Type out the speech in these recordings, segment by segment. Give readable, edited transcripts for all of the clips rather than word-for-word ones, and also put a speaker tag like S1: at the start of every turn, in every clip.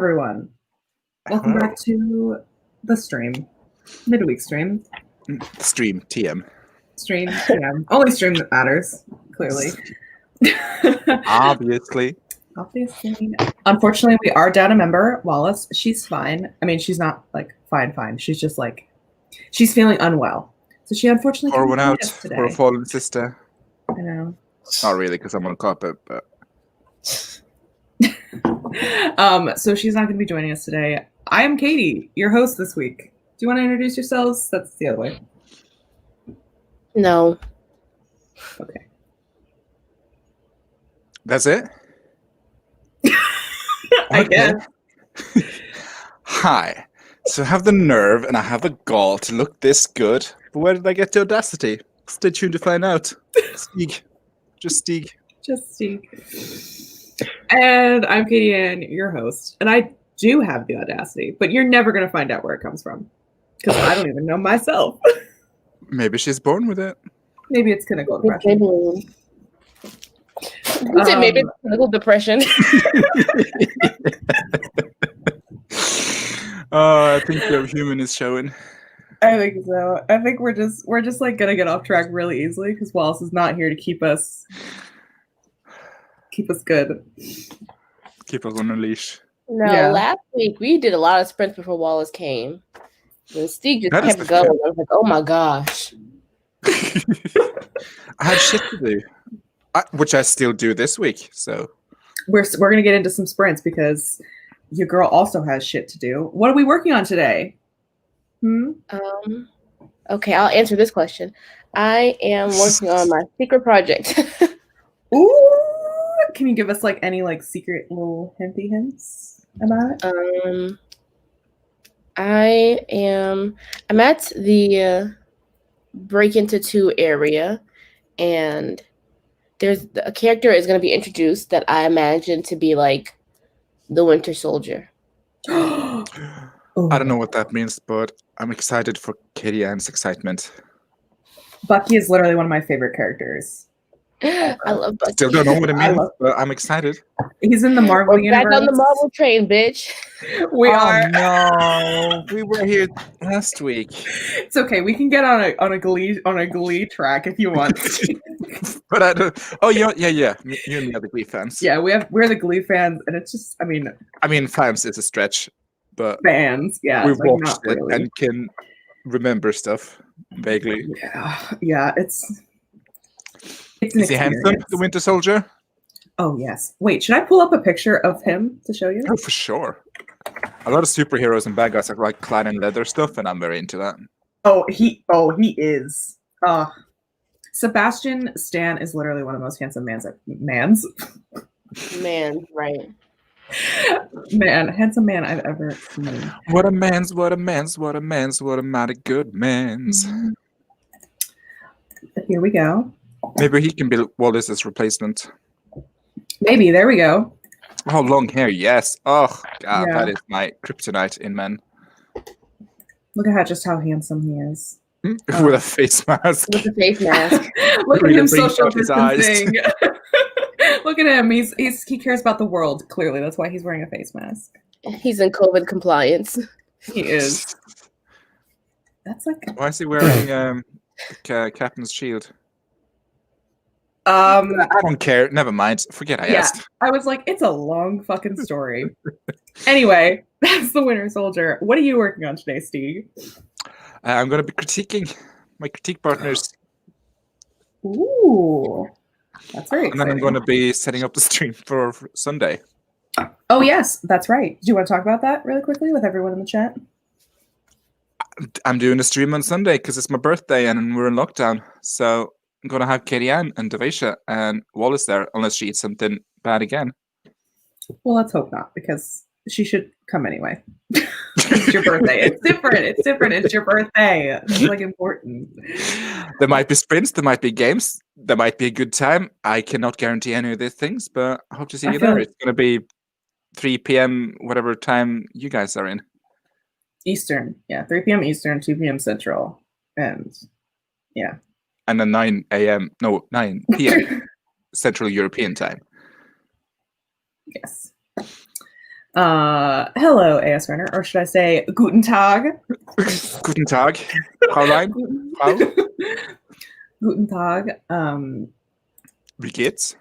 S1: everyone. Welcome back to the stream. Midweek stream.
S2: Stream, TM.
S1: Stream, TM. Only stream that matters, clearly.
S2: Obviously.
S1: Unfortunately, we are down a member, Wallace. She's fine. I mean, she's not, like, fine. She's just, like, she's feeling unwell. So she unfortunately
S2: Pour
S1: couldn't
S2: one
S1: join
S2: out
S1: us today.
S2: for a fallen sister.
S1: I know.
S2: Not really, because I'm on a carpet, but...
S1: So she's not going to be joining us today. I am Katie, your host this week. Do you want to introduce yourselves? That's the other way.
S3: No.
S1: Okay.
S2: That's it?
S1: I guess.
S2: Hi. So I have the nerve and I have the gall to look this good. But where did I get the audacity? Stay tuned to find out. Stieg. Just Stieg.
S1: Just Stieg. And I'm Katie Ann, your host. And I do have the audacity, but you're never going to find out where it comes from. Because I don't even know myself.
S2: Maybe she's born with it.
S1: Maybe it's clinical depression.
S3: Maybe it's clinical depression.
S2: Oh, I think the human is showing.
S1: I think so. I think we're just like gonna get off track really easily because Wallace is not here to keep us good.
S2: Keep us on a leash.
S3: No, last week we did a lot of sprints before Wallace came. And Steve just kept going. I was like, oh my gosh.
S2: I had shit to do. Which I still do this week, so.
S1: We're going to get into some sprints because your girl also has shit to do. What are we working on today?
S3: Okay, I'll answer this question. I am working on my secret project.
S1: Ooh! Can you give us like any like secret little hints about it?
S3: I'm at the break into 2 area, and there's a character is going to be introduced that I imagine to be like the Winter Soldier.
S2: I don't know what that means, but I'm excited for Katie Ann's excitement.
S1: Bucky is literally one of my favorite characters.
S3: I love Bucky.
S2: Still don't know what it means, but I'm excited.
S1: He's in the Marvel universe.
S3: Back on the Marvel train, bitch.
S1: We are.
S2: No, we were here last week.
S1: It's okay. We can get on a Glee track if you want.
S2: But I don't. Oh yeah. You and me are the Glee fans.
S1: Yeah, we're the Glee fans, and it's just. I mean,
S2: fans is a stretch, but
S1: fans. Yeah,
S2: we've
S1: like,
S2: watched it
S1: really.
S2: and can remember stuff vaguely.
S1: Yeah. It's
S2: Is he handsome, the Winter Soldier?
S1: Oh, yes. Wait, should I pull up a picture of him to show you?
S2: Oh, for sure. A lot of superheroes and bad guys are like clad in leather stuff, and I'm very into that.
S1: Oh, he is. Sebastian Stan is literally one of the most handsome
S3: Man, right.
S1: Handsome man I've ever seen.
S2: What a mighty good man's.
S1: Mm-hmm. Here we go.
S2: Maybe he can be Wallace's replacement.
S1: Maybe. There we go.
S2: Oh, long hair. Yes. Oh, God. Yeah. That is my kryptonite in men.
S1: Look at how handsome he is.
S2: With a face mask.
S3: With a face mask.
S1: Look at him social distancing. Look at him. He cares about the world. Clearly. That's why he's wearing a face mask.
S3: He's in COVID compliance.
S1: He is. That's like...
S2: Why is he wearing Captain's shield?
S1: I
S2: don't care. Never mind. Forget I asked.
S1: I was like, it's a long fucking story. Anyway, that's the Winter Soldier. What are you working on today, Steve?
S2: I'm going to be critiquing my critique partners.
S1: Ooh. That's very exciting.
S2: And then I'm going to be setting up the stream for Sunday.
S1: Oh, yes. That's right. Do you want to talk about that really quickly with everyone in the chat?
S2: I'm doing a stream on Sunday because it's my birthday and we're in lockdown. So... I'm going to have Katie Ann and Devasia and Wallace there, unless she eats something bad again.
S1: Well, let's hope not, because she should come anyway. It's your birthday. It's different. It's your birthday. It's like important.
S2: There might be sprints. There might be games. There might be a good time. I cannot guarantee any of these things, but I hope to see you there. It's going to be 3 p.m., whatever time you guys are in.
S1: Eastern. Yeah, 3 p.m. Eastern, 2 p.m. Central. And yeah.
S2: And then 9 p.m. Central European time.
S1: Yes. Hello, AS Runner, or should I say Guten Tag?
S2: Guten Tag, Fraulein. Frau.
S1: Guten Tag.
S2: Wie geht's?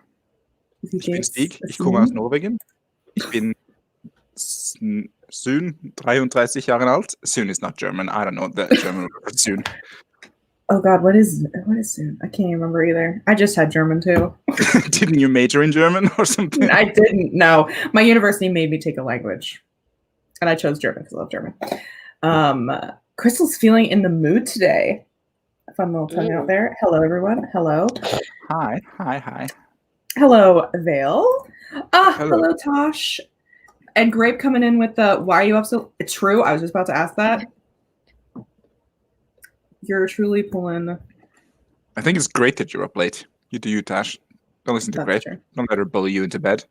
S1: Wie
S2: Ich bin
S1: geht's?
S2: Stig, ich komme aus Norwegen. Ich bin soon 33 Jahre alt. Soon is not German. I don't know the German word for soon.
S1: Oh God, what is soon? I can't even remember either. I just had German too.
S2: Didn't you major in German or something?
S1: I didn't. No, my university made me take a language, and I chose German because I love German. Crystal's feeling in the mood today. Fun little tongue out there. Hello, everyone. Hello.
S2: Hi.
S1: Hello, Vale.
S2: Hello.
S1: Hello, Tosh. And Grape coming in with the why are you up so? It's true. I was just about to ask that. You're truly pulling.
S2: I think it's great that you're up late. You do you, Tash. Don't listen to
S1: That's
S2: Grape.
S1: true.
S2: Don't let her bully you into bed.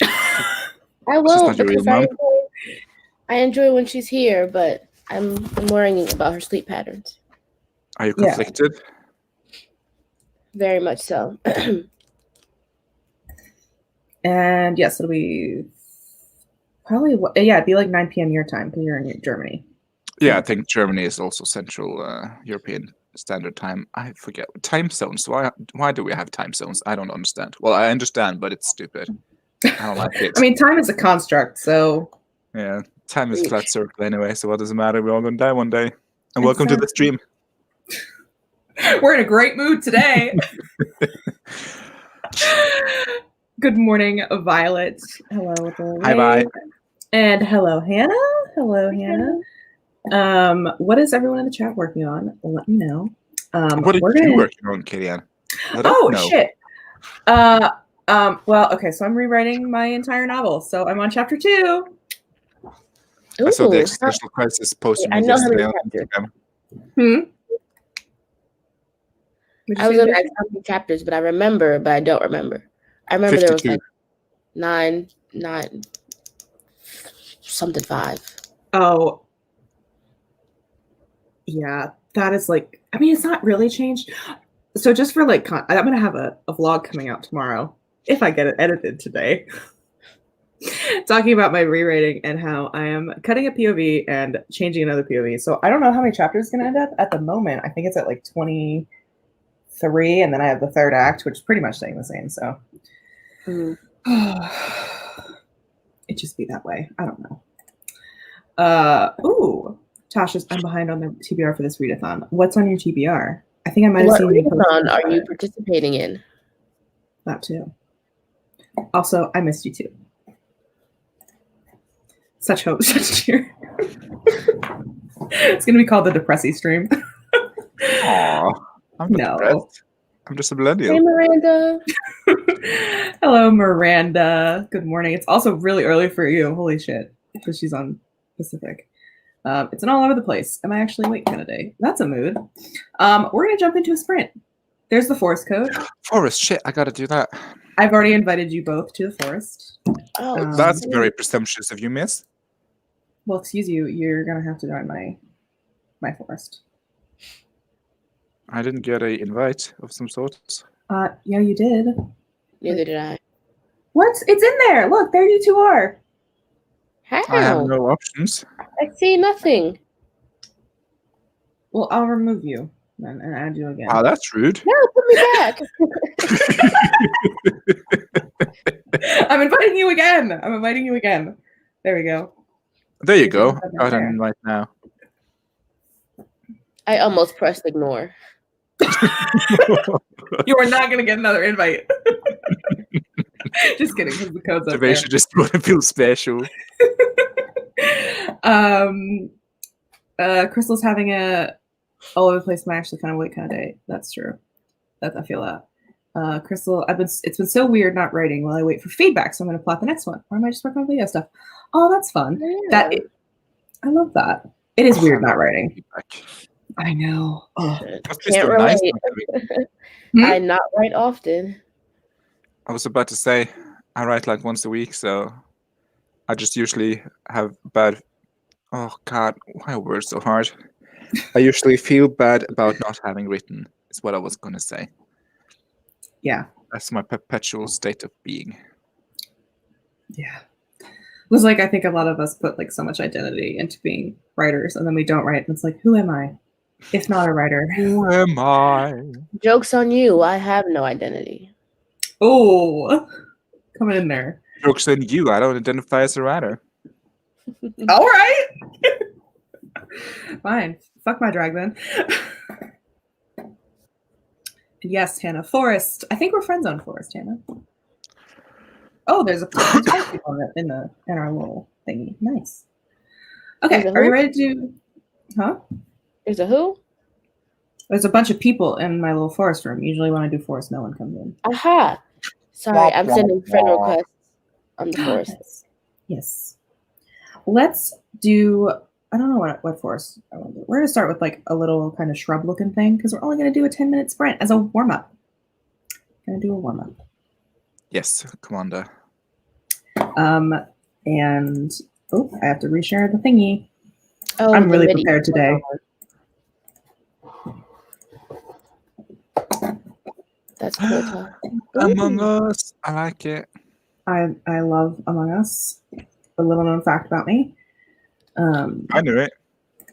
S3: I will
S2: not your real
S3: because
S2: mom.
S3: I enjoy when she's here, but I'm worrying about her sleep patterns.
S2: Are you conflicted?
S3: Very much so.
S1: And yes, it'll be probably it'd be like 9 p.m. your time because you're in Germany.
S2: Yeah, I think Germany is also Central European Standard Time. I forget time zones. Why do we have time zones? I don't understand. Well, I understand, but it's stupid. I don't like it.
S1: I mean, time is a construct, so
S2: yeah, time is flat circle anyway. So what does it matter? We're all gonna die one day. And welcome to the stream.
S1: We're in a great mood today. Good morning, Violet. Hello, with a
S2: Hi, bye.
S1: And hello, Hannah. Hello, Hannah. What is everyone in the chat working on? Let me know.
S2: What are you working on, Kirian?
S1: Shit. Well, okay, so I'm rewriting my entire novel. So I'm on chapter 2.
S2: I saw the existential crisis posted me yesterday on Instagram.
S3: I was going to ask how many chapters, but I don't remember. I remember 52. There was like 9, something 5.
S1: Oh, yeah, that is like, I mean, it's not really changed. So just for like, I'm going to have a vlog coming out tomorrow, if I get it edited today, talking about my rewriting and how I am cutting a POV and changing another POV. So I don't know how many chapters is going to end up at the moment. I think it's at like 23, and then I have the third act, which is pretty much staying the same. So it just be that way. I don't know. Ooh, Tasha's, I'm behind on the TBR for this readathon. What's on your TBR? I think I might have seen you.
S3: What readathon are you participating in?
S1: That too. Also, I missed you too. Such hope, such cheer. It's gonna be called the depressy stream.
S2: Aw, I'm not depressed. I'm just a millennial.
S3: Hey, Miranda.
S1: Hello, Miranda. Good morning. It's also really early for you. Holy shit, because she's on Pacific. It's an all over the place. Am I actually awake kind of day? That's a mood. We're gonna jump into a sprint. There's the forest code.
S2: Forest, shit, I gotta do that.
S1: I've already invited you both to the forest.
S3: Oh,
S2: that's very presumptuous of you, miss.
S1: Well, excuse you. You're gonna have to join my forest.
S2: I didn't get an invite of some sort.
S1: Yeah, you did.
S3: Neither did I.
S1: What? It's in there. Look, there you two are.
S3: How?
S2: I have no options.
S3: I see nothing.
S1: Well, I'll remove you and add you again.
S2: Oh, that's rude.
S3: No, put me back.
S1: I'm inviting you again. There we go.
S2: There you go. Got an invite now.
S3: I almost pressed ignore.
S1: You are not going to get another invite. Just kidding, because the code's up there.
S2: Should just want to feel special.
S1: Crystal's having a all over the place, actually kind of late kind of day. That's true. I feel that. Crystal, it's been so weird not writing while I wait for feedback, so I'm going to plot the next one. Or am I just working on video stuff? Oh, that's fun. Yeah. I love that. It is weird not writing. Feedback. I know. Oh.
S3: Can't relate. I not write often.
S2: I was about to say I write like once a week, so I just usually have bad. Oh God, why are words so hard? I usually feel bad about not having written. Is what I was gonna say.
S1: Yeah,
S2: that's my perpetual state of being.
S1: Yeah. was like, I think a lot of us put like so much identity into being writers, and then we don't write, and it's like, who am I if not a writer?
S2: Who am I?
S3: Joke's on you. I have no identity.
S1: Oh, coming in there.
S2: Joke's on you. I don't identify as a writer.
S1: All right. Fine. Fuck my drag then. Yes, Hannah. Forest. I think we're friends on Forest, Hannah. Oh, there's five people in our little thingy. Nice. Okay,
S3: There's a
S1: are you
S3: who?
S1: ready to do? Huh?
S3: There's a who?
S1: There's a bunch of people in my little forest room. Usually, when I do forest, no one comes in.
S3: Aha. Sorry, I'm sending friend requests on the forest.
S1: Nice. Yes. Let's do. I don't know what forest I want to do. We're gonna start with like a little kind of shrub looking thing because we're only gonna do a 10-minute sprint as a warm up. Gonna do a warm up.
S2: Yes, Commander.
S1: And I have to reshare the thingy.
S3: Oh,
S1: I'm
S3: the
S1: really
S3: MIDI.
S1: prepared today.
S3: That's cool talk.
S2: Among Us. I like it.
S1: I love Among Us. A little known fact about me.
S2: I knew it.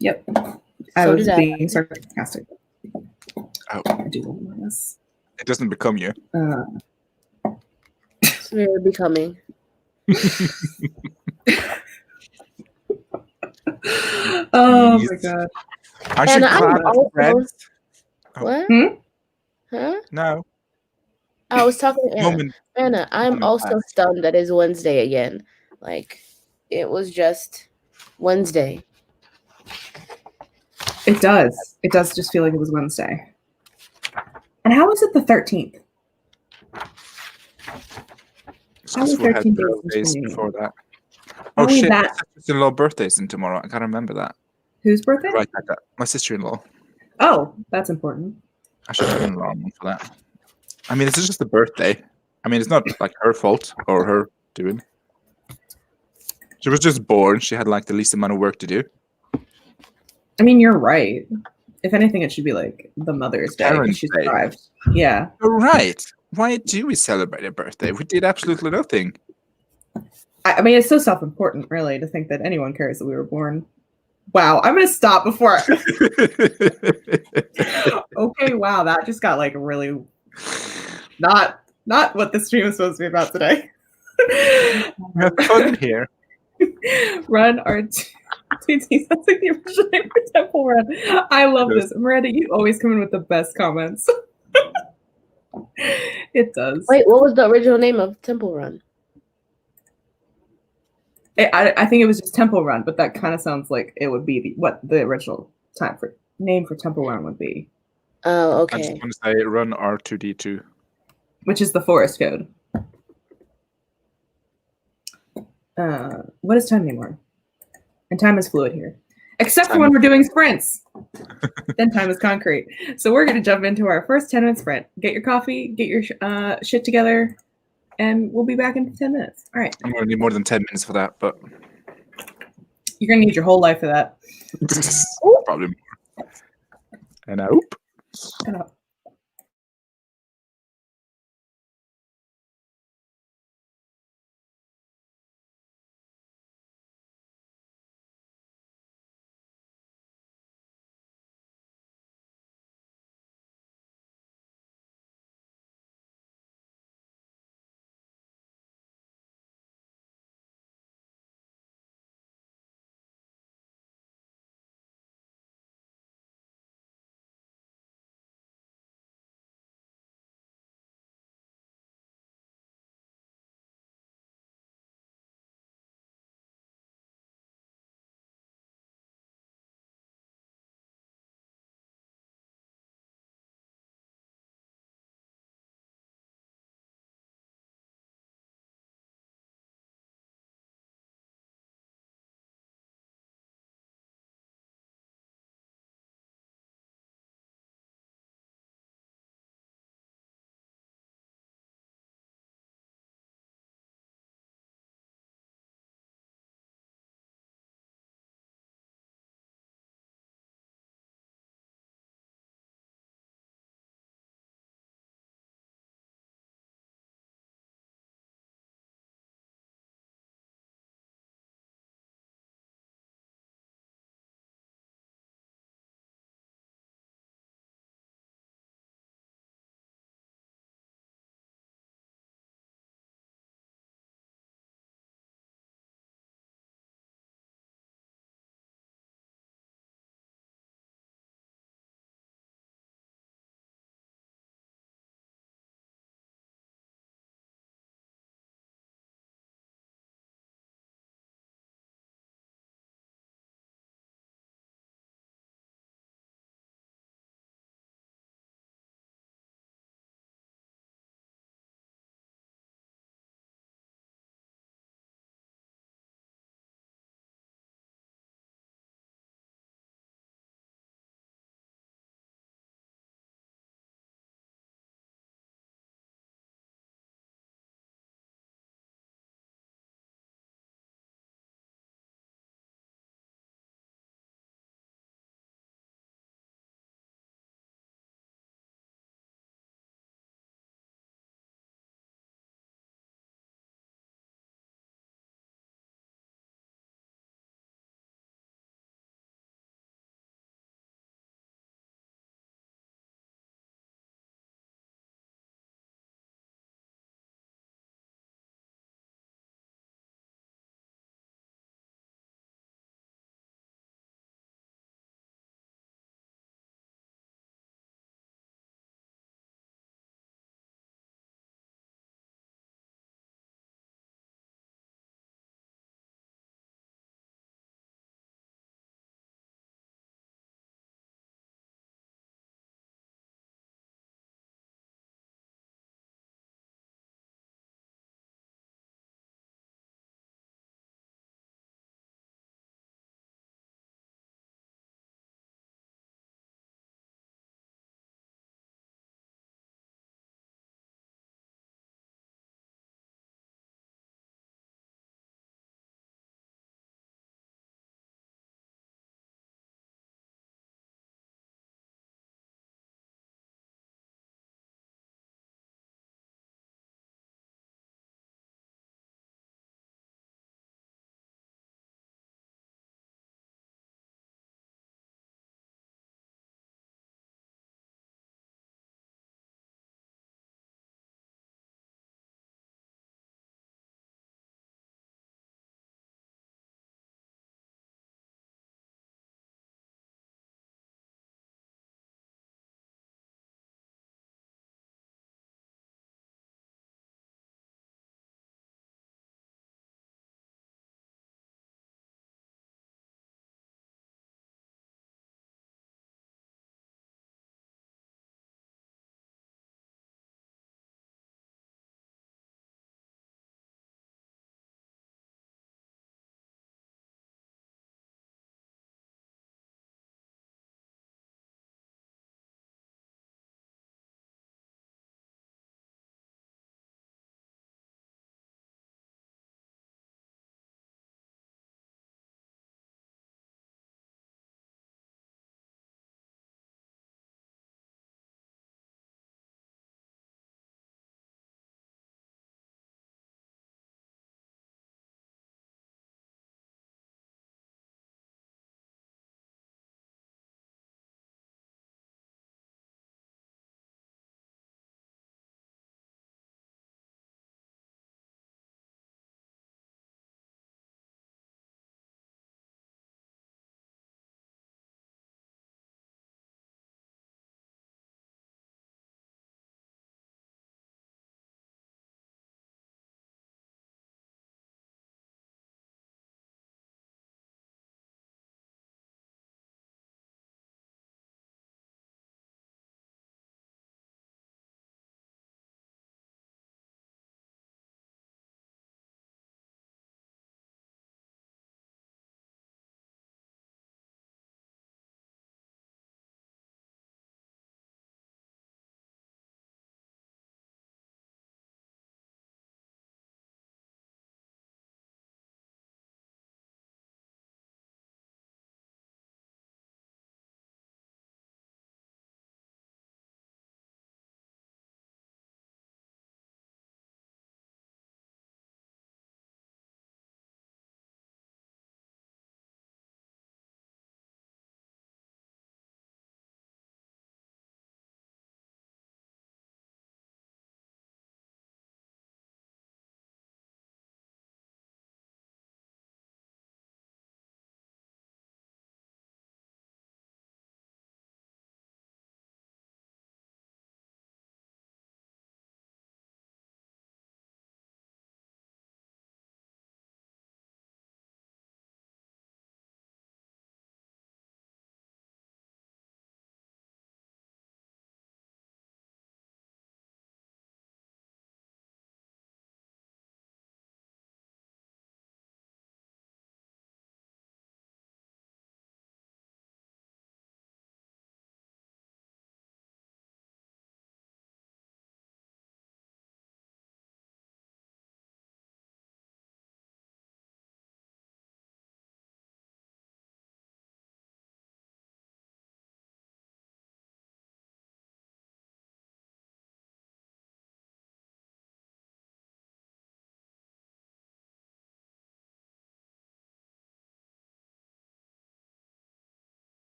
S1: Yep. I
S3: So
S1: was
S3: did I.
S1: being sarcastic.
S2: Oh.
S1: I do love Among Us.
S2: It doesn't become you.
S3: It's very becoming.
S1: Oh my god.
S2: Aren't you
S3: And I'm
S2: glad
S3: also-
S2: friends?
S3: What?
S1: Hmm?
S3: Huh?
S2: No.
S3: I was talking to Anna.
S2: Moment.
S3: Anna, I'm
S2: moment
S3: also
S2: passed.
S3: stunned that it's Wednesday again. Like, it was just Wednesday.
S1: It does. It does just feel like it was Wednesday. And how is it the 13th?
S2: Because we had
S1: 13
S2: birthdays
S1: days
S2: before that.
S1: Oh,
S2: Oh shit!
S1: that-
S2: My sister-in-law birthday's in tomorrow. I gotta remember that.
S1: Whose birthday?
S2: Right, my sister-in-law.
S1: Oh, that's important.
S2: I should turn an alarm on for that. I mean, it's just a birthday. I mean, it's not like her fault or her doing. She was just born. She had like the least amount of work to do.
S1: I mean, you're right. If anything, it should be like the Mother's Day because
S2: Parents'
S1: she
S2: Day.
S1: survived. Yeah.
S2: You're right. Why do we celebrate a birthday? We did absolutely nothing.
S1: I mean, it's so self-important, really, to think that anyone cares that we were born. Wow, I'm gonna stop before. Okay, wow, that just got like really not what the stream is supposed to be about today.
S2: Have fun here.
S1: Run our TT. That's like the original name for Temple Run. I love this. Miranda, you always come in with the best comments. It does.
S3: Wait, what was the original name of Temple Run?
S1: I think it was just Temple Run, but that kind of sounds like it would be what the original name for Temple Run would be.
S3: Oh,
S2: I
S3: okay.
S2: just want to say run R2D2.
S1: Which is the forest code. What is time anymore? And time is fluid here. Except for when we're doing sprints. Then time is concrete. So we're going to jump into our first 10-minute sprint. Get your coffee, get your shit together, and we'll be back in 10 minutes. All right.
S2: I'm going to need more than 10 minutes for that, but
S1: You're going to need your whole life for that.
S2: probably more. And oop.
S1: Shut up.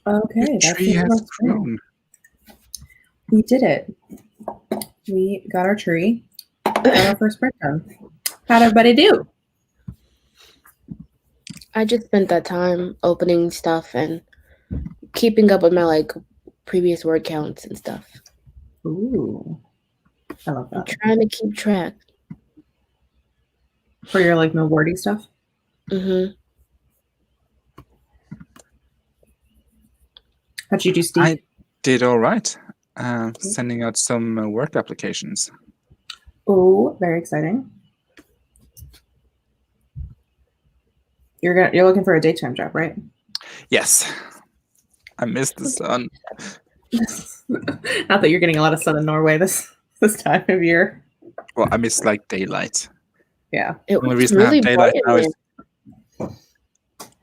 S1: Okay,
S2: The
S1: that's
S2: tree
S1: the
S2: has
S1: first one.
S2: grown.
S1: We did it. We got our tree. Got our first sprint done. How'd everybody do?
S3: I just spent that time opening stuff and keeping up with my like previous word counts and stuff.
S1: Ooh, I love
S3: I'm
S1: that.
S3: trying to keep track.
S1: For your like no wordy stuff.
S3: Mm-hmm.
S1: How'd you do, Steve?
S2: I did all right. Sending out some work applications.
S1: Oh, very exciting. You're looking for a daytime job, right?
S2: Yes. I missed the sun.
S1: Not that you're getting a lot of sun in Norway this time of year.
S2: Well, I miss like daylight.
S1: Yeah.
S3: It
S2: The only
S3: was
S2: reason I
S3: really
S2: have daylight
S3: bright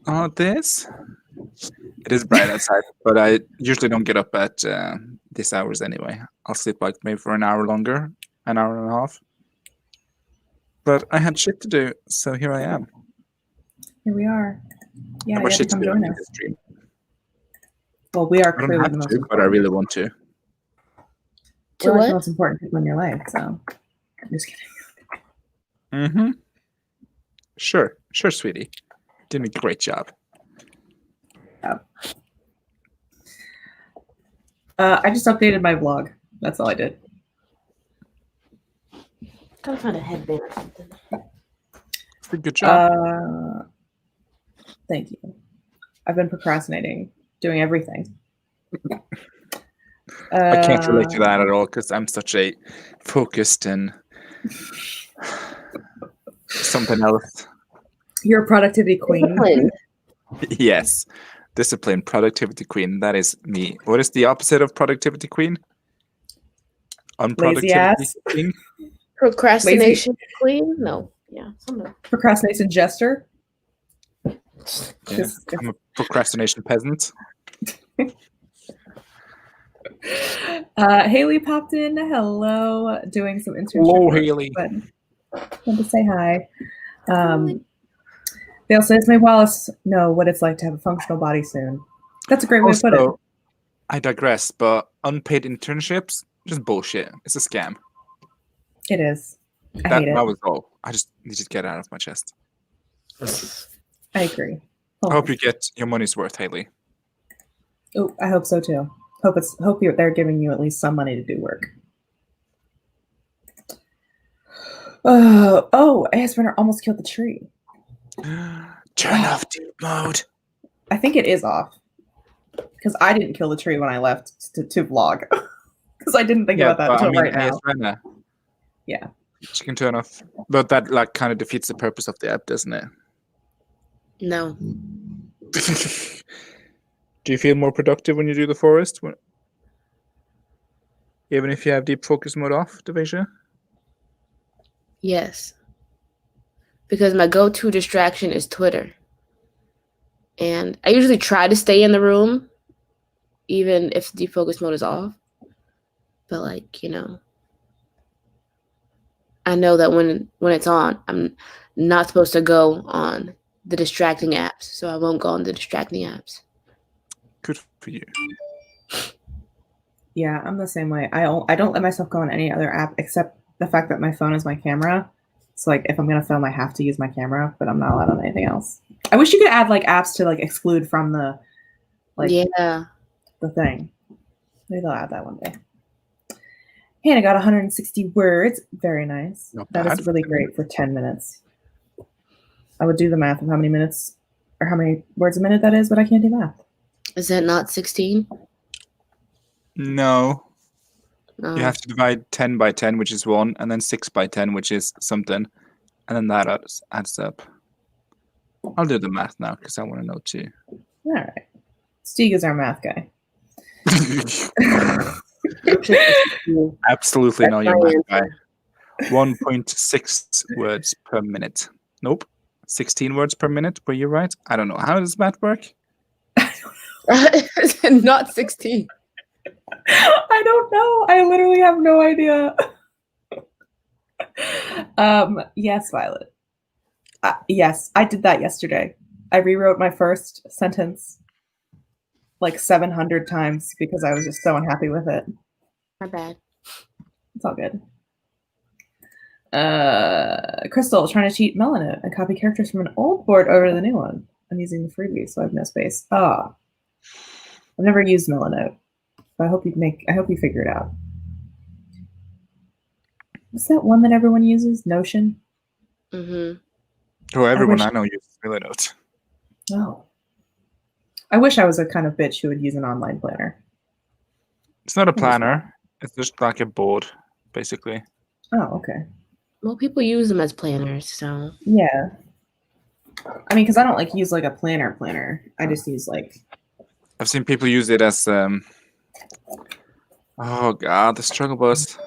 S2: now
S3: in
S2: is this. It is bright outside, but I usually don't get up at these hours anyway. I'll sleep like maybe for an hour longer, an hour and a half. But I had shit to do, so here I am.
S1: Here we are. Yeah,
S2: I've
S1: you
S2: got
S1: have to
S2: shit to
S1: come
S2: do
S1: join
S2: in
S1: us.
S2: this stream.
S1: Well, we are
S2: I don't
S1: clearly
S2: have
S1: the most
S2: to, but I
S1: important.
S2: really want to.
S3: To
S1: We're like
S3: what?
S1: the most important people in your life, so I'm just kidding.
S2: Mm-hmm. Sure, sweetie. Did a great job.
S1: I just updated my vlog. That's all I did.
S3: Gotta find a headband or something.
S2: It's a good job.
S1: Thank you. I've been procrastinating, doing everything.
S2: I can't relate to that at all because I'm such a focused and something else.
S1: You're a productivity queen.
S3: Disciplined.
S2: Yes. Discipline, productivity queen. That is me. What is the opposite of productivity queen?
S1: Lazy
S2: Unproductivity
S1: ass.
S2: queen?
S3: Procrastination queen? No. Yeah. Something.
S1: Procrastination jester.
S2: Yeah. I'm a procrastination peasant.
S1: Haley popped in. Hello, doing some internship.
S2: Hello,
S1: work,
S2: Haley.
S1: but wanted to say hi. Dale says, "May Wallace know what it's like to have a functional body soon." That's a great way to put it.
S2: Also, I digress, but unpaid internships, just bullshit. It's a scam.
S1: It is. I hate it.
S2: That was all. I just need to get it out of my chest.
S1: I agree.
S2: I hope you get your money's worth, Haley.
S1: Oh, I hope so too. Hope they're giving you at least some money to do work. Oh, Asperner almost killed the tree.
S2: Turn off deep mode.
S1: I think it is off because I didn't kill the tree when I left to vlog because I didn't think about that until right now. Yeah,
S2: you can turn off, but that like kind of defeats the purpose of the app, doesn't it?
S3: No.
S2: Do you feel more productive when you do the forest? Even if you have deep focus mode off, Devasia?
S3: Yes. Because my go-to distraction is Twitter. And I usually try to stay in the room, even if deep focus mode is off. But like, I know that when it's on, I'm not supposed to go on the distracting apps. So I won't go on the distracting apps.
S2: Good for you.
S1: Yeah, I'm the same way. I don't let myself go on any other app except the fact that my phone is my camera. So like if I'm gonna film, I have to use my camera, but I'm not allowed on anything else. I wish you could add like apps to like exclude from the the thing. Maybe they'll add that one day. Hannah got 160 words. Very nice. That is really great for 10 minutes. I would do the math of how many minutes or how many words a minute that is, but I can't do math.
S3: Is that not 16?
S2: No.
S3: No.
S2: You have to divide 10 by 10, which is 1, and then 6 by 10, which is something. And then that adds up. I'll do the math now because I want to know too.
S1: All right. Stieg is our math guy.
S2: Absolutely not your math guy. 1.6 words per minute. Nope. 16 words per minute. Were you right? I don't know. How does math work?
S3: Not 16.
S1: I don't know. I literally have no idea. Yes, Violet. Yes, I did that yesterday. I rewrote my first sentence. like 700 times because I was just so unhappy with it.
S3: My bad.
S1: It's all good. Crystal trying to cheat Melanote and copy characters from an old board over to the new one. I'm using the freebie, so I have no space. I've never used Melanote. But I hope you figure it out. What's that one that everyone uses? Notion?
S3: Mm-hmm.
S2: Oh, everyone I know uses Milanote.
S1: Oh. I wish I was a kind of bitch who would use an online planner.
S2: It's not a planner. It's just like a board, basically.
S1: Oh, okay.
S3: Well, people use them as planners, so.
S1: Yeah. I mean, because I don't like use like a planner. I just use like.
S2: I've seen people use it as oh god, the struggle bus.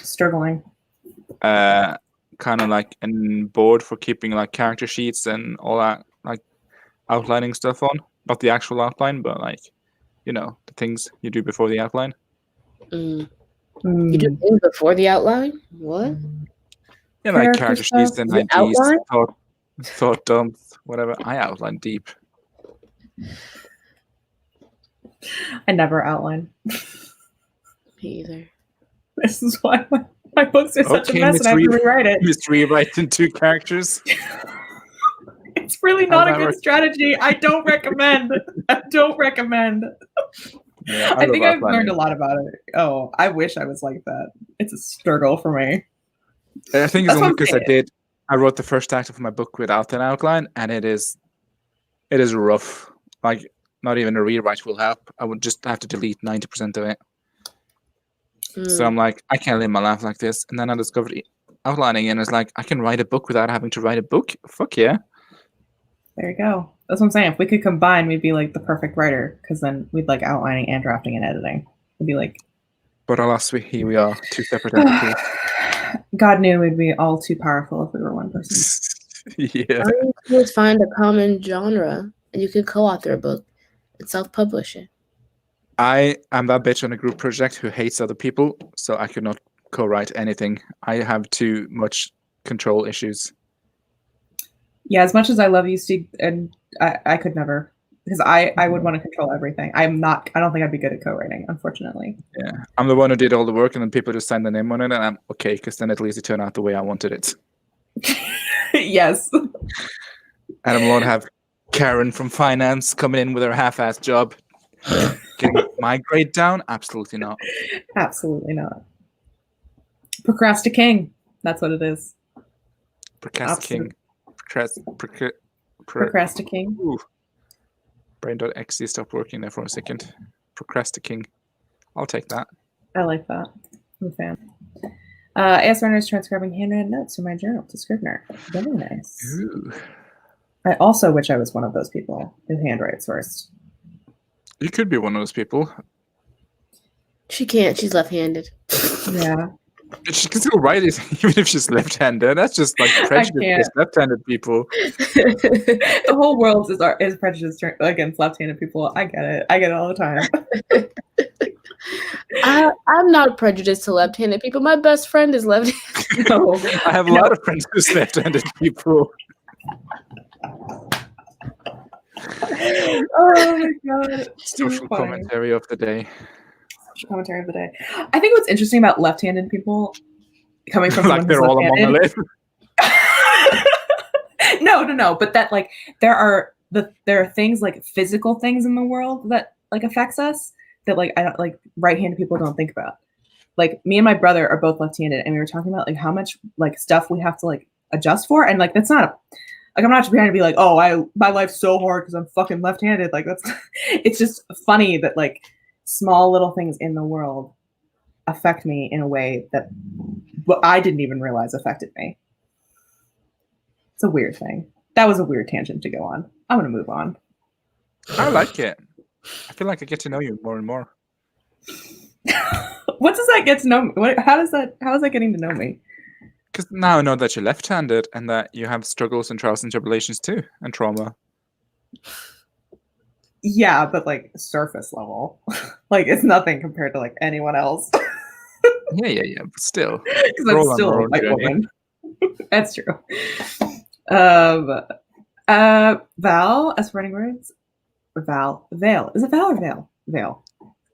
S1: Struggling.
S2: Kind of like a board for keeping like character sheets and all that, like outlining stuff on. Not the actual outline, but like, you know, the things you do before the outline.
S3: You do things before the outline? What?
S2: Yeah, like character sheets and IDs,
S3: outline?
S2: thought dumps, whatever. I outline deep.
S1: I never outline.
S3: Me either.
S1: This is why my books are such a mess and I have to rewrite it.
S2: Just rewrite in 2 characters.
S1: It's really not a good strategy. I don't recommend. I don't recommend. Yeah, I think I've learned a lot about it. Oh, I wish I was like that. It's a struggle for me.
S2: I think it's only because I wrote the first act of my book without an outline, and it is rough. Like, not even a rewrite will help. I would just have to delete 90% of it. So I'm like, I can't live my life like this. And then I discovered outlining, and it's like, I can write a book without having to write a book. Fuck yeah. There you go. That's what I'm saying. If we could combine, we'd be like the perfect writer, because then we'd like outlining and drafting and editing. We'd be like. But alas, here we are, 2 separate entities. God knew we'd be all too powerful if we were one person. Yeah.
S3: All you do is find a common genre, and you can co-author a book and self-publish it.
S2: I am that bitch on a group project who hates other people, so I could not co-write anything. I have too much control issues. Yeah, as much as I love you, Steve, and I could never, because I would want to control everything. I don't think I'd be good at co-writing, unfortunately. Yeah, I'm the one who did all the work, and then people just sign their name on it, and I'm okay, because then at least it turned out the way I wanted it. Yes. And I'm going to have Karen from finance coming in with her half-assed job. Getting my grade down? Absolutely not. Absolutely not. Procrastinating. That's what it is. Procrastinating. Procrastinating. Brain.exe stopped working there for a second. Procrastinating. I'll take that. I like that. I'm a fan. AS Runner is transcribing handwritten notes from my journal to Scrivener. Very nice. Ooh. I also wish I was one of those people who handwrites first. You could be one of those people.
S3: She can't. She's left-handed.
S1: Yeah. She can still write it even if she's left-handed. That's just like prejudice against left-handed people. The whole world is prejudiced against left-handed people. I get it. I get it all the time.
S3: I'm not prejudiced to left-handed people. My best friend is left-handed.
S2: No, I have a lot of friends who's left-handed people. Oh my god. Social commentary of the day. Social commentary of the day. I think what's interesting about left-handed people coming from like they're all a monolith. No, but that like there are things like physical things in the world that like affects us that like I don't like right-handed people don't think about. Like me and my brother are both left-handed, and we were talking about like how much like stuff we have to like adjust for, and like that's not like I'm not trying to be like, oh, my life's so hard because I'm fucking left-handed. Like that's, it's just funny that like small little things in the world affect me in a way that I didn't even realize affected me. It's a weird thing. That was a weird tangent to go on. I'm gonna move on. I like it. I feel like I get to know you more and more. What does that get to know me? How is that getting to know me? Because now I know that you're left-handed and that you have struggles and trials and tribulations too, and trauma. Yeah, but like surface level. Like it's nothing compared to like anyone else. Yeah, but still. Because I'm still a white woman. That's true. Val, as running words,
S1: Val. Vale. Is it Val or Vale? Vale.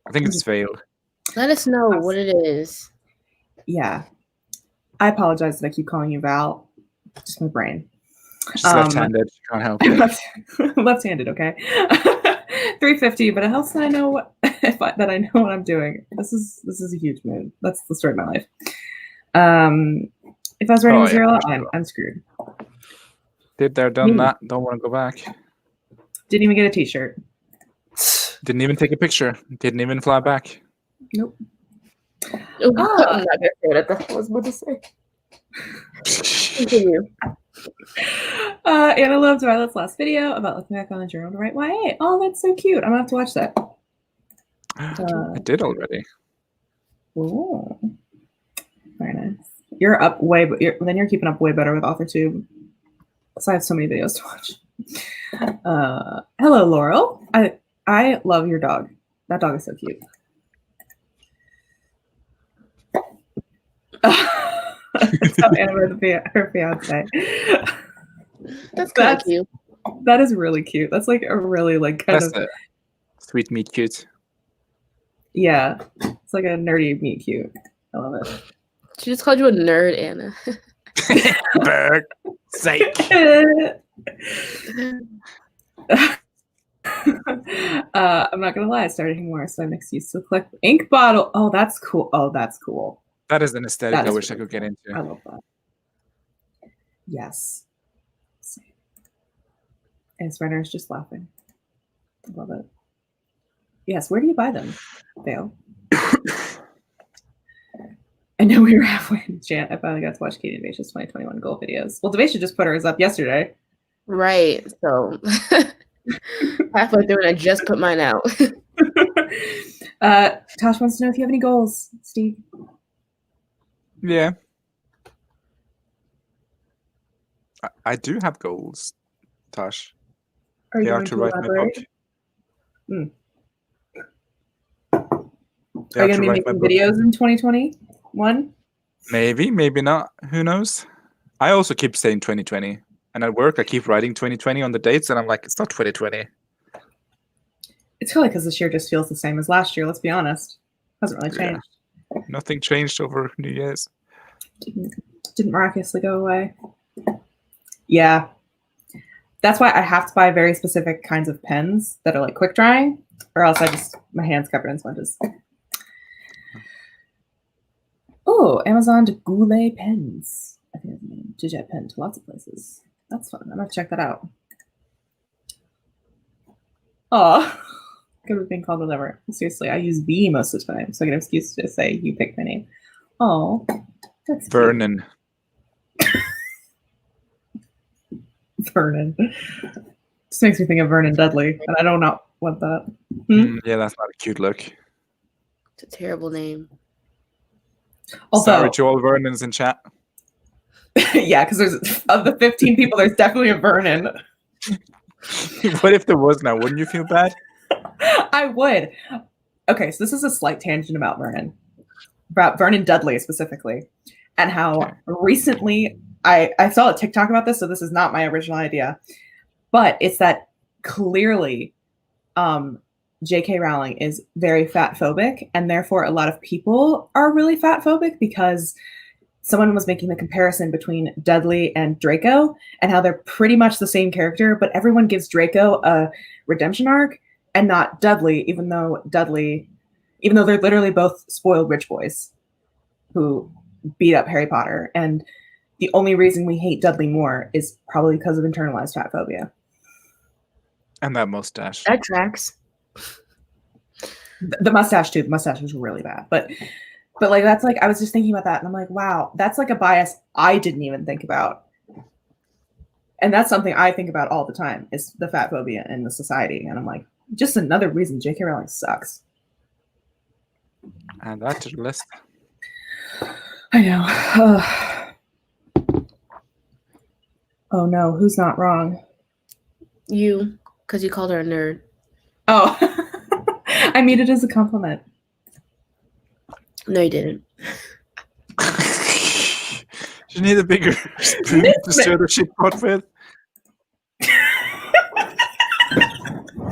S2: I think it's Vale.
S3: Let us know what it is.
S1: Yeah. I apologize that I keep calling you Val. Just my brain.
S2: She's left-handed. Can't help it.
S1: Left-handed, okay. 350, but it helps that I know that I know what I'm doing. This is a huge move. That's the story of my life. If I was writing 0, I'm screwed.
S2: Did there, done that. Don't want to go back.
S1: Didn't even get a t-shirt.
S2: Didn't even take a picture. Didn't even fly back.
S1: Nope.
S3: I'm not gonna say what I was about to say. Continue.
S1: Anna loved Violet's last video about looking back on the journal to write YA. Oh, that's so cute. I'm gonna have to watch that.
S2: I did already.
S1: Oh, very nice. You're up way, but you're keeping up way better with AuthorTube. So I have so many videos to watch. Hello, Laurel. I love your dog. That dog is so cute. That's how Anna read her fiance.
S3: That's kind of cute.
S1: That is really cute. That's like a really like kind of
S2: sweet meet cute.
S1: Yeah, it's like a nerdy meet cute. I love it.
S3: She just called you a nerd, Anna.
S2: Berg. Sake.
S1: I'm not gonna lie, I started hitting more, so I'm excused to collect ink bottle. Oh, that's cool. Oh, that's cool.
S2: That is an aesthetic I wish I could get into.
S1: I love that. Yes. And Renner's just laughing. I love it. Yes, where do you buy them, Vale? I know we were halfway in chat. I finally got to watch Katie Devacia's 2021 goal videos. Well, Devacia just put hers up yesterday.
S3: Right. So halfway through, and I just put mine out.
S1: Tosh wants to know if you have any goals, Steve.
S2: Yeah. I do have goals, Tosh.
S1: Are you
S2: they
S1: going
S2: are to write
S1: elaborate?
S2: my book.
S1: Are you going to be making videos in 2021?
S2: Maybe, maybe not. Who knows? I also keep saying 2020. And at work, I keep writing 2020 on the dates, and I'm like, it's not 2020.
S1: It's probably because this year just feels the same as last year, let's be honest. Hasn't really changed.
S2: Yeah. Nothing changed over New Year's.
S1: Didn't miraculously go away. Yeah. That's why I have to buy very specific kinds of pens that are like quick drying, or else my hand's covered in sponges. Oh, Amazon Goulet pens. I think it's named to jet pen to lots of places. That's fun. I'm gonna check that out. Oh, could have been called whatever. Seriously, I use V most of the time, so I get an excuse to say you picked my name. Oh, that's
S2: Vernon.
S1: Vernon. Just makes me think of Vernon Dudley, and I don't want that.
S2: Yeah, that's not a cute look.
S3: It's a terrible name.
S1: Also,
S2: sorry to all Vernons in chat.
S1: Yeah, because there's of the 15 people, there's definitely a Vernon.
S2: What if there was now? Wouldn't you feel bad?
S1: I would. Okay, so this is a slight tangent about Vernon Dudley specifically, and how recently I saw a TikTok about this, so this is not my original idea, but it's that clearly J.K. Rowling is very fat phobic, and therefore a lot of people are really fat phobic because someone was making the comparison between Dudley and Draco and how they're pretty much the same character, but everyone gives Draco a redemption arc and not Dudley, even though they're literally both spoiled rich boys who beat up Harry Potter. And the only reason we hate Dudley more is probably because of internalized fat phobia.
S2: And that mustache.
S3: That tracks.
S1: The mustache too. The mustache was really bad. But like, that's like, I was just thinking about that and I'm like, wow, that's like a bias I didn't even think about. And that's something I think about all the time is the fat phobia in the society. And I'm like, just another reason J.K. Rowling sucks.
S2: And that's the list.
S1: I know. Oh no, who's not wrong?
S3: You, because you called her a nerd.
S1: Oh, I mean it as a compliment.
S3: No, you didn't.
S2: You need a bigger spoon to stir the shit pot with.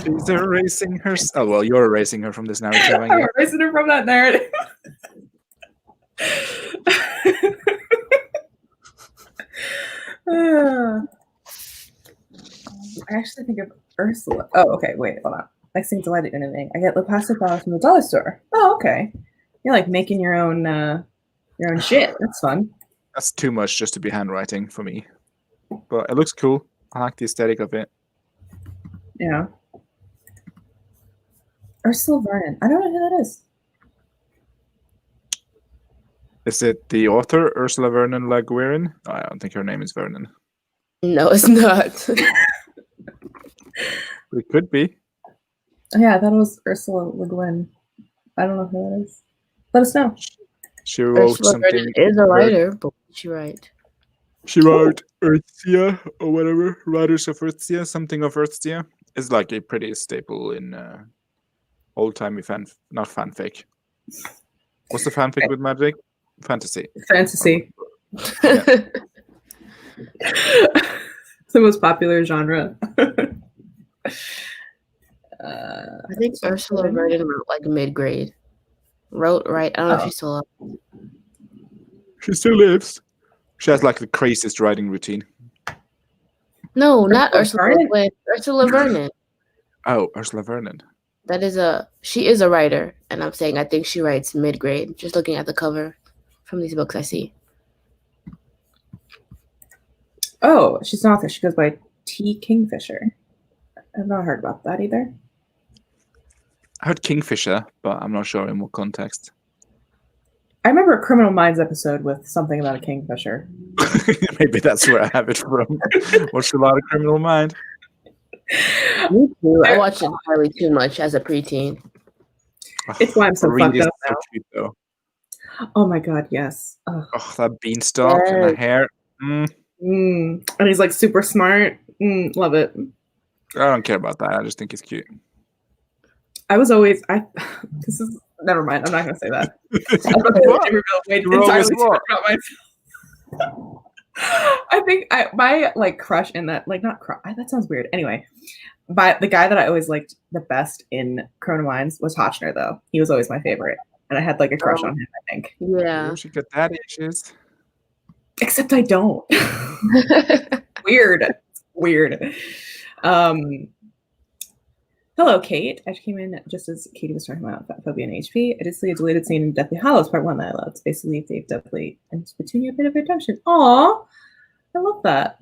S2: She's erasing her. Oh well, you're erasing her from this narrative. I
S1: I'm
S2: guess.
S1: erasing her from that narrative. I actually think of Ursula. Oh, okay. Wait, hold on. Next thing delighted anything. I get the plastic bottles from the dollar store. Oh, okay. You're like making your own shit. That's fun.
S2: That's too much just to be handwriting for me. But it looks cool. I like the aesthetic of it.
S1: Yeah. Ursula Vernon. I don't know who that is.
S2: Is it the author, Ursula Vernon Le Guerin? Oh, I don't think her name is Vernon.
S3: No, it's not.
S2: It could be.
S1: Yeah, I thought it was Ursula Le Guin. I don't know who that is. Let us know.
S2: She wrote
S3: Ursula
S2: something.
S3: Vernon is a writer, but what did she write?
S2: She wrote Earthsia or whatever. Writers of Earthsia, something of Earthsia. It's like a pretty staple in old-timey not fanfic. What's the fanfic with magic? Fantasy.
S1: Fantasy.
S2: Yeah.
S1: It's the most popular genre.
S3: I think Ursula Vernon wrote like mid-grade. Right? I don't know if she's still up.
S2: She still lives. She has like the craziest writing routine.
S3: No, not
S1: Ursula
S3: Ursula
S1: Vernon?
S3: Vernon. Ursula Vernon.
S2: Oh, Ursula Vernon.
S3: She is a writer, and I'm saying I think she writes mid-grade. Just looking at the cover from these books I see.
S1: Oh, she's an author. She goes by T. Kingfisher. I've not heard about that either.
S2: I heard Kingfisher, but I'm not sure in what context.
S1: I remember a Criminal Minds episode with something about a kingfisher.
S2: Maybe that's where I have it from. Watched a lot of Criminal Mind.
S3: Me too. I watched it entirely too much as a preteen.
S1: It's why I'm so
S2: Reed
S1: fucked
S2: is
S1: up
S2: so
S1: now.
S2: cute, though.
S1: Oh my god, yes. Ugh.
S2: Oh, that beanstalk and the
S3: Yes.
S2: hair.
S1: And he's like super smart. Love it.
S2: I don't care about that. I just think it's cute.
S1: I was always this is never mind. I'm not gonna say that. I think my like crush in that, like, not crush, that sounds weird. Anyway, but the guy that I always liked the best in Criminal Minds was Hotchner, though. He was always my favorite, and I had like a crush on him, I think.
S3: Yeah.
S2: She got daddy issues.
S1: Except I don't. Weird. Hello, Kate. I came in just as Katie was talking about fat phobia and HP. I did see a deleted scene in Deathly Hallows Part 1 that I loved. Basically, Dave Dudley and Petunia a bit of redemption. Aw, I love that.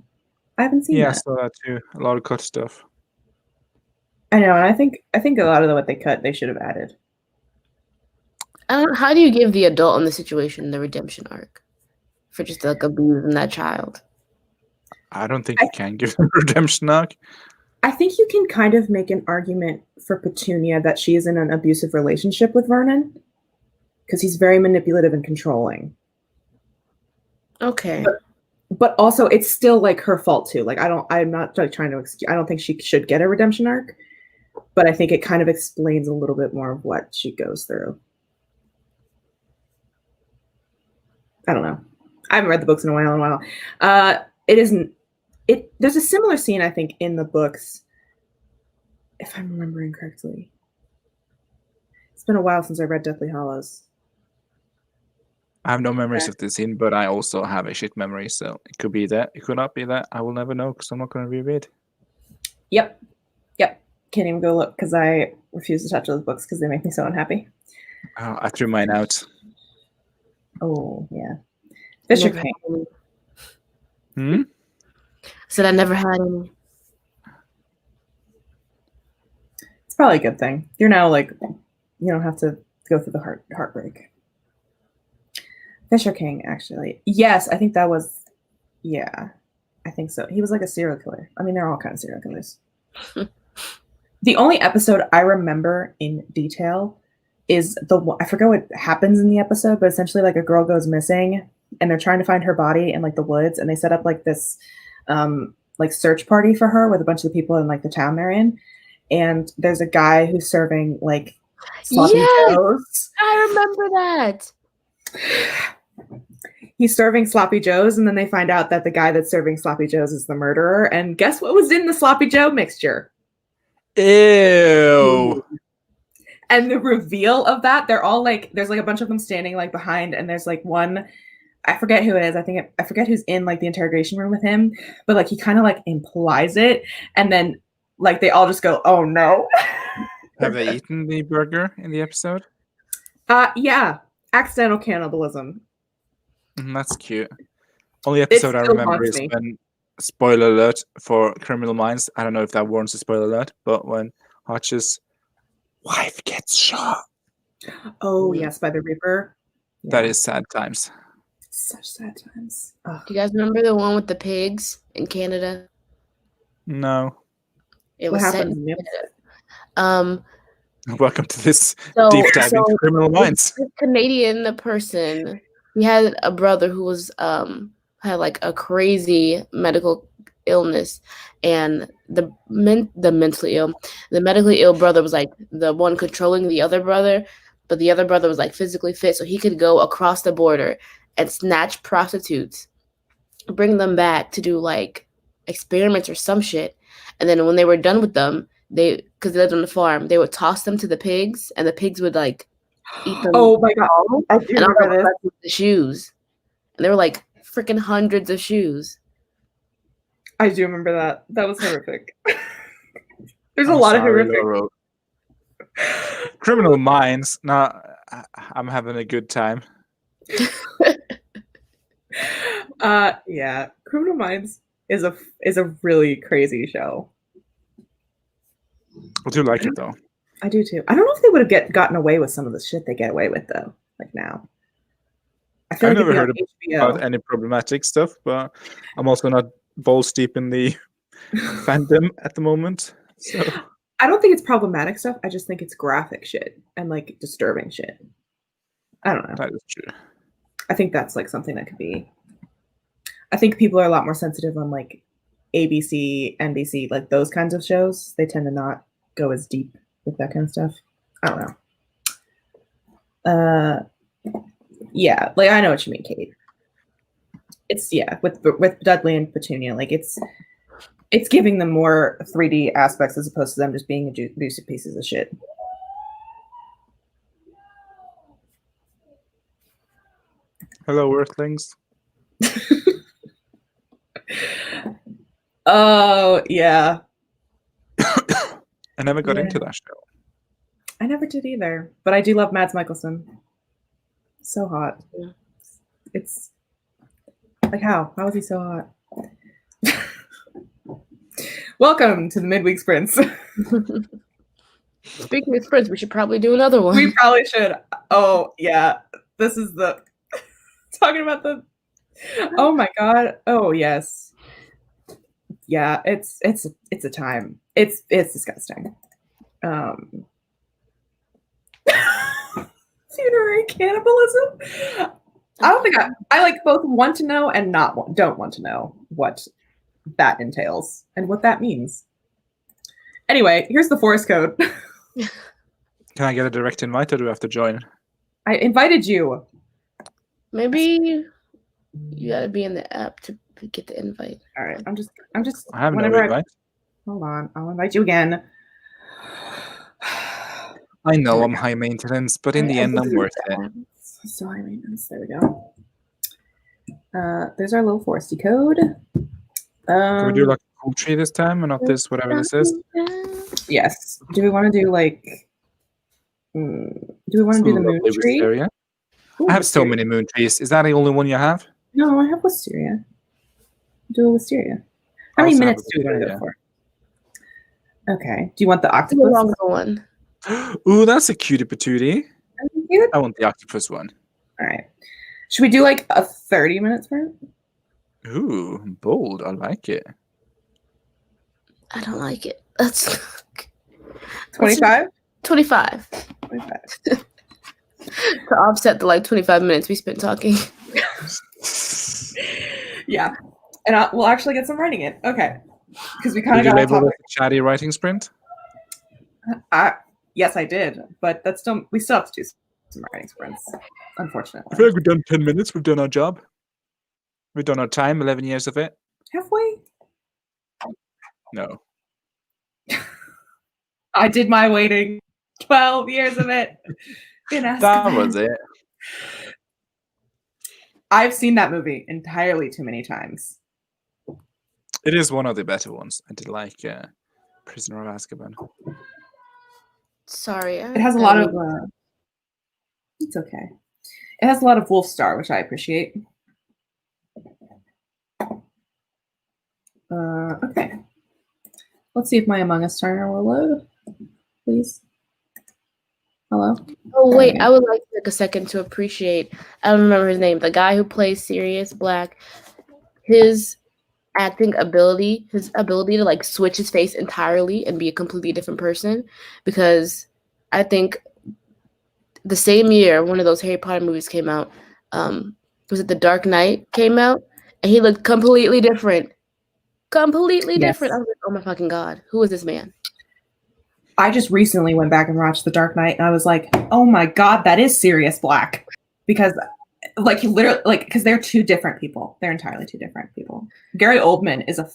S1: I haven't seen
S2: Yeah, I
S1: that.
S2: saw that too. A lot of cut stuff.
S1: I know, and I think a lot of what they cut, they should have added.
S3: How do you give the adult in the situation the redemption arc for just like abusing that child?
S2: I don't think you can give them a redemption arc.
S1: I think you can kind of make an argument for Petunia that she is in an abusive relationship with Vernon because he's very manipulative and controlling.
S3: Okay.
S1: But also, it's still like her fault too. Like I'm not like trying to excuse. I don't think she should get a redemption arc, but I think it kind of explains a little bit more of what she goes through. I don't know. I haven't read the books in a while. It isn't. There's a similar scene, I think, in the books, if I'm remembering correctly. It's been a while since I read Deathly Hallows.
S2: I have no memories of this scene, but I also have a shit memory, so it could be that. It could not be that. I will never know because I'm not going to reread.
S1: Yep. Can't even go look because I refuse to touch those books because they make me so unhappy.
S2: Oh, I threw mine out.
S1: Oh, yeah. Fisher
S3: Never
S1: King.
S3: had any. Said I never had any.
S1: It's probably a good thing. You're now like, you don't have to go through the heartbreak. Fisher King, actually. Yes, I think that was, yeah, I think so. He was like a serial killer. I mean, they're all kind of serial killers. The only episode I remember in detail is I forget what happens in the episode, but essentially like a girl goes missing and they're trying to find her body in like the woods, and they set up like this like search party for her with a bunch of the people in like the town they're in. And there's a guy who's serving like sloppy joes.
S3: I remember that.
S1: He's serving sloppy joes, and then they find out that the guy that's serving sloppy joes is the murderer. And guess what was in the sloppy joe mixture?
S2: Ew.
S1: And the reveal of that, they're all like, there's like a bunch of them standing like behind, and there's like one, I forget who it is. I forget who's in like the interrogation room with him, but like he kind of like implies it, and then like they all just go, "Oh no."
S2: Have they eaten the burger in the episode?
S1: Yeah, accidental cannibalism.
S2: That's cute. Only episode I
S1: still
S2: remember
S1: haunts
S2: is
S1: me.
S2: when, spoiler alert for Criminal Minds. I don't know if that warrants a spoiler alert, but when Hotch's wife gets shot.
S1: Oh yes, by the Reaper.
S2: That
S1: Yeah.
S2: is sad times.
S1: Such sad times. Ugh.
S3: Do you guys remember the one with the pigs in Canada?
S2: No.
S3: It
S1: What
S3: was set
S1: happened?
S3: in Canada.
S2: Welcome to this
S3: So,
S2: deep dive into Criminal Minds.
S3: This Canadian person, he had a brother who was had like a crazy medical illness, and the mentally ill, the medically ill brother was like the one controlling the other brother, but the other brother was like physically fit, so he could go across the border and snatch prostitutes, bring them back to do like experiments or some shit, and then when they were done with them, because they lived on the farm, they would toss them to the pigs, and the pigs would like eat them.
S1: Oh my god, I do
S3: and all
S1: remember
S3: that was
S1: this.
S3: left was the shoes, and there were like freaking hundreds of shoes.
S1: I do remember that. That was horrific. There's a
S2: I'm
S1: lot of
S2: sorry,
S1: horrific.
S2: Laurel. Criminal Minds. Nah, I'm having a good time.
S1: Yeah, Criminal Minds is a really crazy show.
S2: I do like it though.
S1: I do too. I don't know if they would have gotten away with some of the shit they get away with though. Like now, I feel
S2: I've
S1: like
S2: never
S1: it'd
S2: heard
S1: be on HBO.
S2: about any problematic stuff, but I'm also not balls deep in the fandom at the moment. So
S1: I don't think it's problematic stuff. I just think it's graphic shit and like disturbing shit. I don't know.
S2: that is true.
S1: I think that's like something that could be. I think people are a lot more sensitive on like ABC, NBC, like those kinds of shows. They tend to not go as deep with that kind of stuff. I don't know. Yeah, like I know what you mean, Kate. It's with Dudley and Petunia, like it's giving them more 3D aspects as opposed to them just being abusive pieces of shit.
S2: Hello, Earthlings.
S1: Oh yeah.
S2: I never got
S1: Yeah.
S2: into that show.
S1: I never did either, but I do love Mads Mikkelsen. So hot.
S3: Yeah.
S1: It's like how is he so hot? Welcome to the midweek sprints.
S3: Speaking of sprints, we should probably do another one.
S1: We probably should. Oh yeah, this is the talking about the. Oh my god. Oh yes. Yeah, it's a time. It's disgusting. Funerary cannibalism. I don't think I like both want to know and don't want to know what that entails and what that means. Anyway, here's the forest code.
S2: Can I get a direct invite or do I have to join?
S1: I invited you.
S3: Maybe you gotta be in the app to get the invite.
S1: All right, I'm just.
S2: I have no
S1: whenever
S2: invite.
S1: Hold on, I'll invite you again.
S2: I know I'm high maintenance, but in the end, I'm worth it.
S1: So high maintenance. There we go. There's our little foresty code.
S2: Can we do like a cool tree this time and not this, whatever this is?
S1: Yes. Do we want to do like? Do we want to do the moon
S2: Lovely
S1: tree?
S2: wisteria.
S1: Ooh,
S2: I have so
S1: wisteria.
S2: many moon trees. Is that the only one you have?
S1: No, I have wisteria. Do a wisteria. How
S2: I
S1: many
S2: also have
S1: minutes
S2: a
S1: do we want to go
S2: wisteria.
S1: for? Okay. Do you want the
S3: The
S1: octopus?
S3: longer one.
S2: Ooh, that's a cutie patootie.
S1: Cute?
S2: I want the octopus one.
S1: All right. Should we do like a 30-minute sprint?
S2: Ooh, bold. I like it.
S3: I don't like it. That's
S1: 25?
S3: 25
S1: 25.
S3: to offset the like 25 minutes we spent talking.
S1: Yeah. And we'll actually get some writing in. Okay. Because we kind
S2: Did
S1: of
S2: you
S1: got off
S2: label
S1: topic.
S2: it a chatty writing sprint?
S1: Yes, I did. But we still have to do some writing sprints, unfortunately.
S2: I feel like we've done 10 minutes. We've done our job. We've done our time, 11 years of it.
S1: Halfway?
S2: No.
S1: I did my waiting. 12 years of it. In
S2: That was
S1: Azkaban.
S2: it.
S1: I've seen that movie entirely too many times.
S2: It is one of the better ones. I did like Prisoner of Azkaban.
S3: Sorry.
S1: It has a lot of. It's okay. It has a lot of Wolf Star, which I appreciate. Okay. Let's see if my Among Us timer will load, please. Hello?
S3: Oh, wait. I would like to take a second to appreciate, I don't remember his name, the guy who plays Sirius Black. His acting ability, his ability to like switch his face entirely and be a completely different person. Because I think the same year one of those Harry Potter movies came out, was it The Dark Knight came out? And he looked completely different. Completely different. I was like, oh my fucking God, who is this man?
S1: I just recently went back and watched The Dark Knight, and I was like, "Oh my God, that is Sirius Black," because, like, he literally, like, because they're two different people. They're entirely two different people. Gary Oldman is a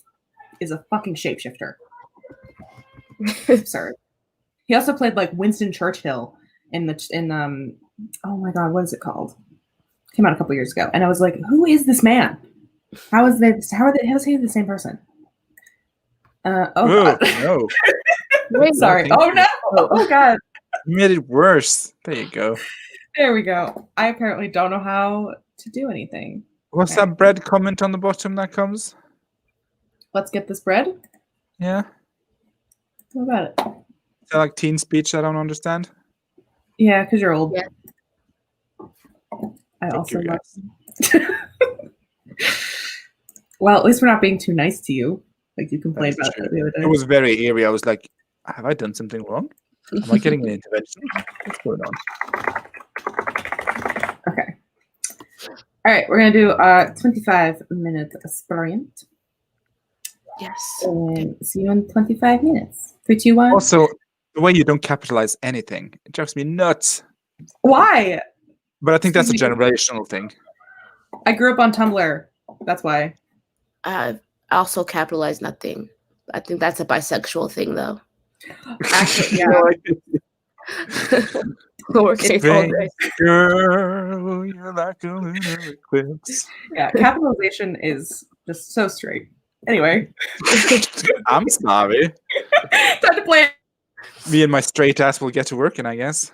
S1: fucking shapeshifter. Absurd. He also played like Winston Churchill in oh my God, what is it called? Came out a couple years ago, and I was like, "Who is this man? How is he the same person?" Oh
S2: Whoa,
S1: God.
S2: no.
S3: Wait,
S1: Sorry. Oh no. Oh God.
S2: You made it worse. There you go.
S1: There we go. I apparently don't know how to do anything.
S2: What's
S1: Okay.
S2: that bread comment on the bottom that comes?
S1: Let's get this bread.
S2: Yeah.
S1: What about it?
S2: Is that like teen speech I don't understand?
S1: Yeah, because you're old.
S3: Yeah.
S1: I
S2: Fuck
S1: also
S2: you
S1: love.
S2: guys.
S1: Well, at least we're not being too nice to you. Like you complained
S2: That's
S1: about
S2: true.
S1: that the other day.
S2: It was very eerie. I was like, have I done something wrong? Am I getting an intervention? What's going on?
S1: Okay. All right, we're gonna do 25-minute sprint.
S3: Yes.
S1: And see you in 25 minutes. 3, 2, 1.
S2: Also, the way you don't capitalize anything, it drives me nuts.
S1: Why?
S2: But I think that's a
S1: Excuse me.
S2: generational thing.
S1: I grew up on Tumblr. That's why.
S3: I also capitalize nothing. I think that's a bisexual thing, though.
S1: Actually, yeah.
S3: Lowercase all day.
S2: Girl, you're like a lunar eclipse.
S1: Yeah, capitalization is just so straight. Anyway.
S2: I'm sorry.
S1: Time to play.
S2: Me and my straight ass will get to working, I guess.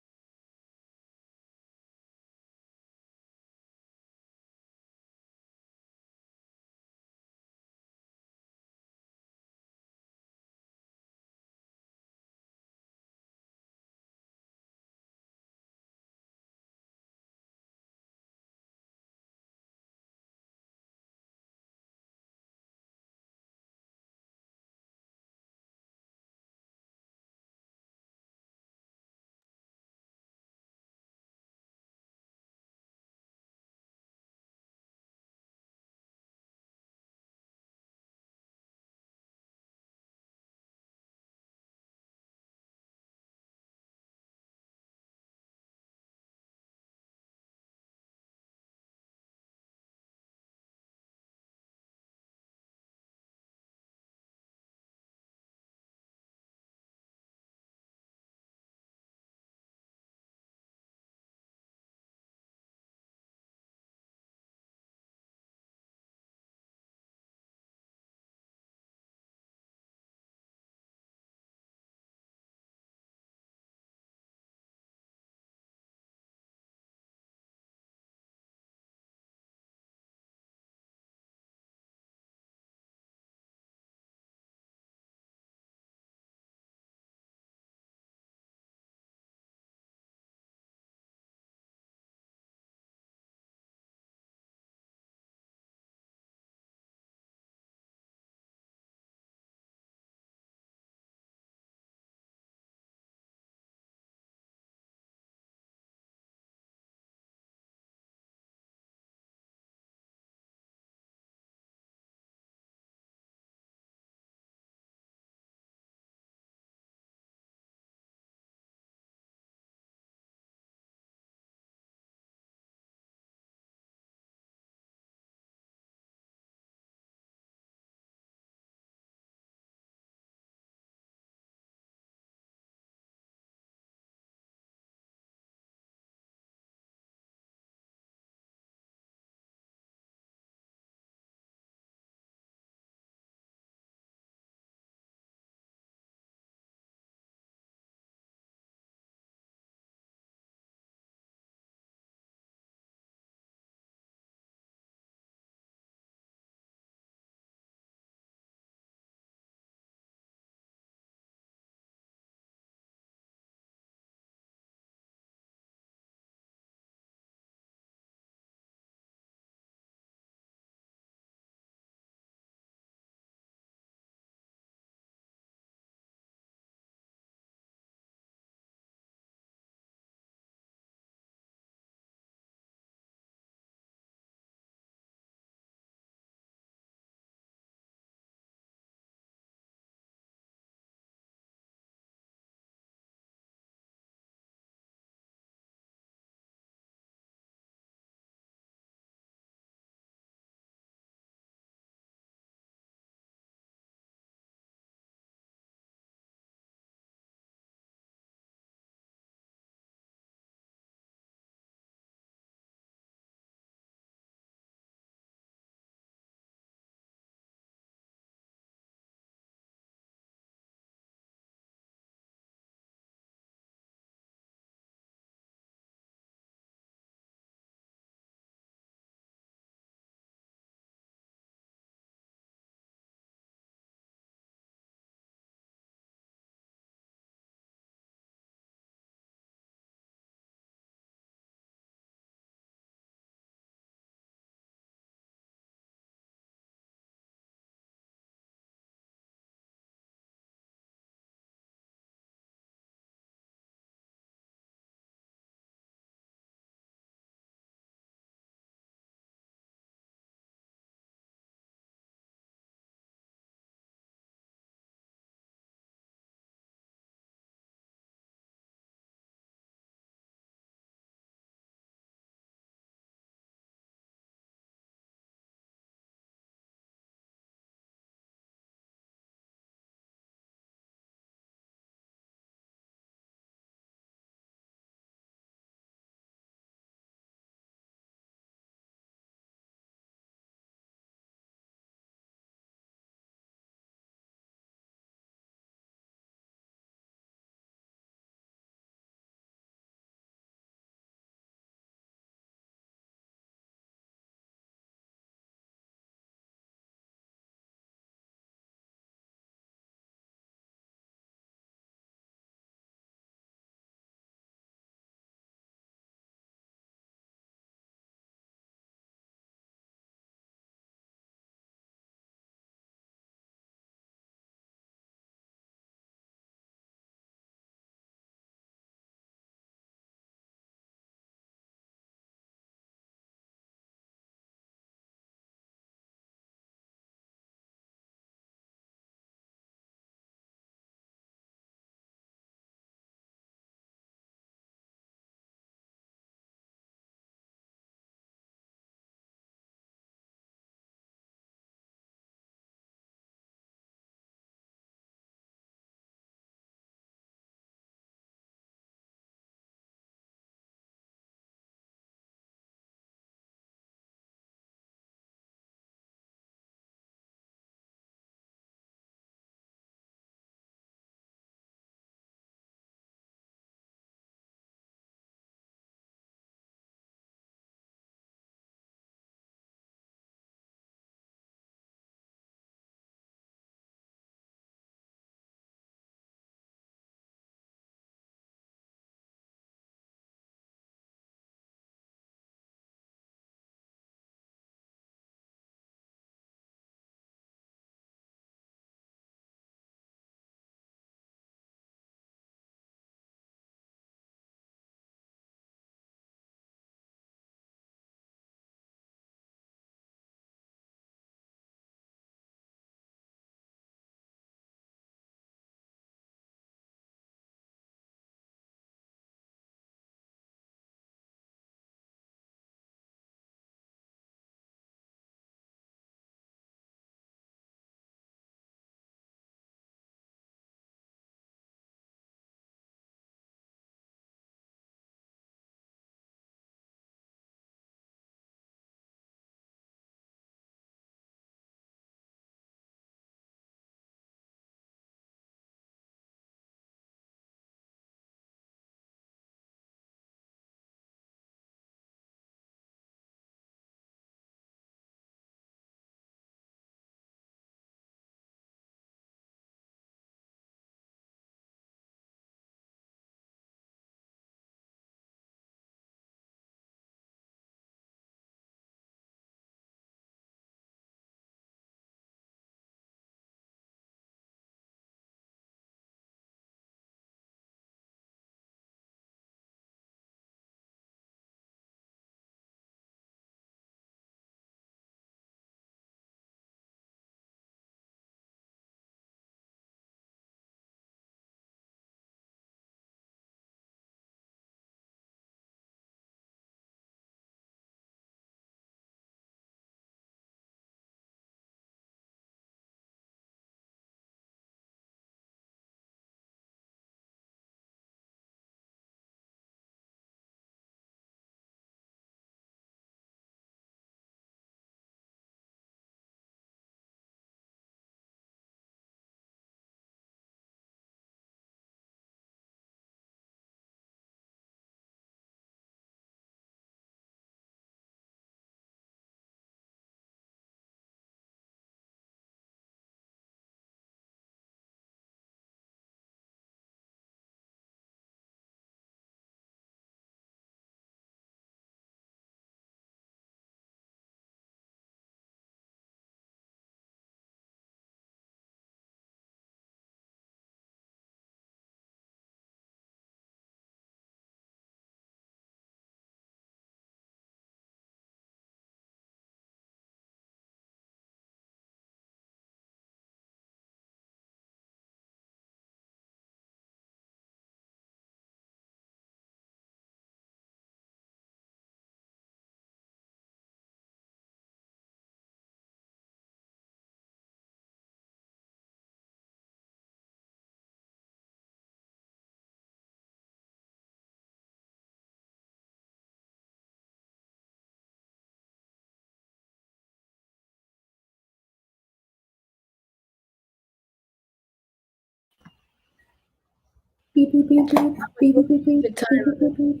S1: Beep, beep, beep, beep, beep, beep, beep, beep,
S3: Music timer.
S1: beep, beep,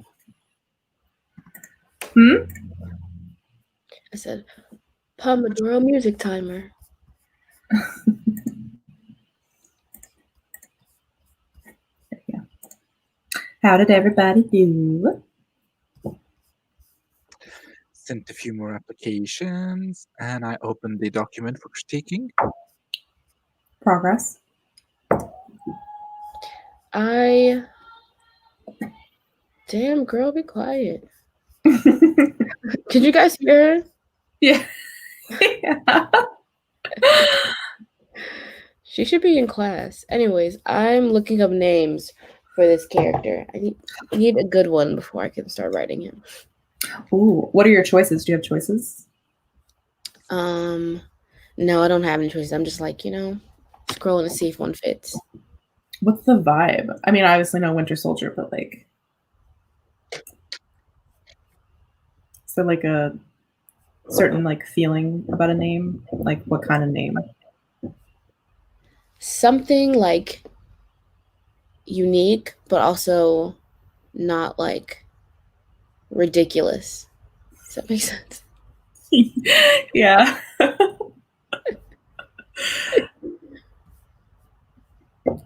S1: beep.
S3: I said, Pomodoro music timer.
S1: How did everybody do?
S2: Sent a few more applications, and I opened the document for critiquing.
S1: Progress.
S3: Damn, girl, be quiet. Could you guys hear her?
S1: Yeah.
S3: She should be in class. Anyways, I'm looking up names for this character. I need a good one before I can start writing him.
S1: Ooh, what are your choices? Do you have choices?
S3: No, I don't have any choices. I'm just like, scrolling to see if one fits.
S1: What's the vibe? I mean, I obviously know Winter Soldier, but like, is there like a certain like feeling about a name? Like, what kind of name?
S3: Something like unique, but also not like ridiculous. Does that make sense?
S1: Yeah.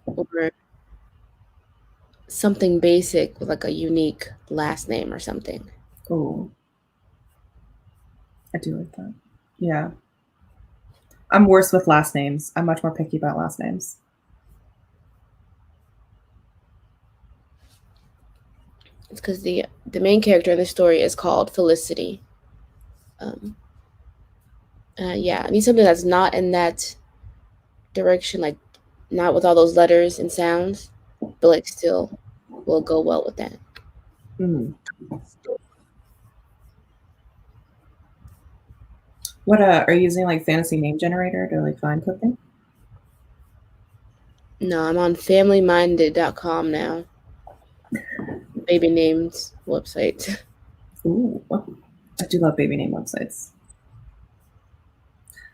S3: Or something basic with like a unique last name or something.
S1: Oh, I do like that. Yeah. I'm worse with last names. I'm much more picky about last names.
S3: It's because the main character in the story is called Felicity. Yeah, I need something that's not in that direction, like not with all those letters and sounds, but like still will go well with that.
S1: Mm. What are you using like fantasy name generator to like find something?
S3: No, I'm on familyminded.com now. Baby names website.
S1: Ooh, I do love baby name websites.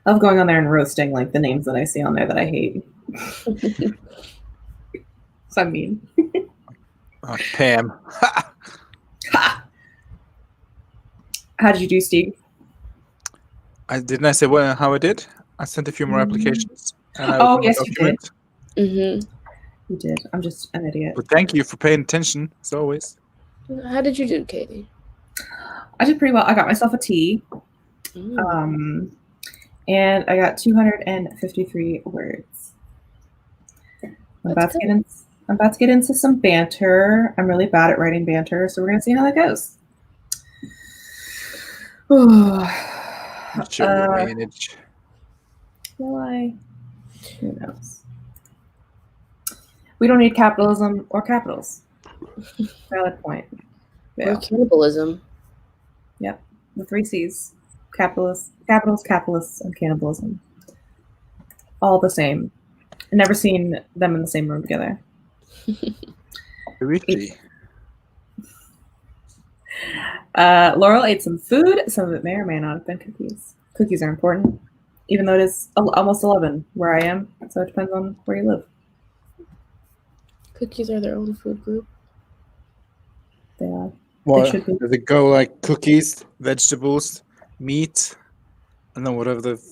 S1: I love going on there and roasting like the names that I see on there that I hate. So I mean,
S2: Pam.
S1: ha! How did you do, Steve?
S2: Didn't I say how I did? I sent a few more applications, and I opened the
S1: Yes, you did.
S2: document.
S3: Mm-hmm.
S1: You did. I'm just an idiot.
S2: But thank you for paying attention, as always.
S3: How did you do, Katie?
S1: I did pretty well. I got myself a tea. And I got 253 words. I'm about to get into some banter. I'm really bad at writing banter, so we're gonna see how that goes.
S2: I'm sure you'll manage.
S1: Will I? Who knows? We don't need capitalism or capitals. Valid point.
S3: Or
S1: Yeah.
S3: cannibalism.
S1: Yep. The 3 C's. Capitalists, capitalists, and cannibalism. All the same. I've never seen them in the same room together.
S2: Really?
S1: Laurel ate some food. Some of it may or may not have been cookies. Cookies are important, even though it is almost 11 where I am. So it depends on where you live.
S3: Cookies are their own food group.
S1: They are.
S2: Well,
S1: They should be.
S2: does it go like cookies, vegetables, meat, and then whatever the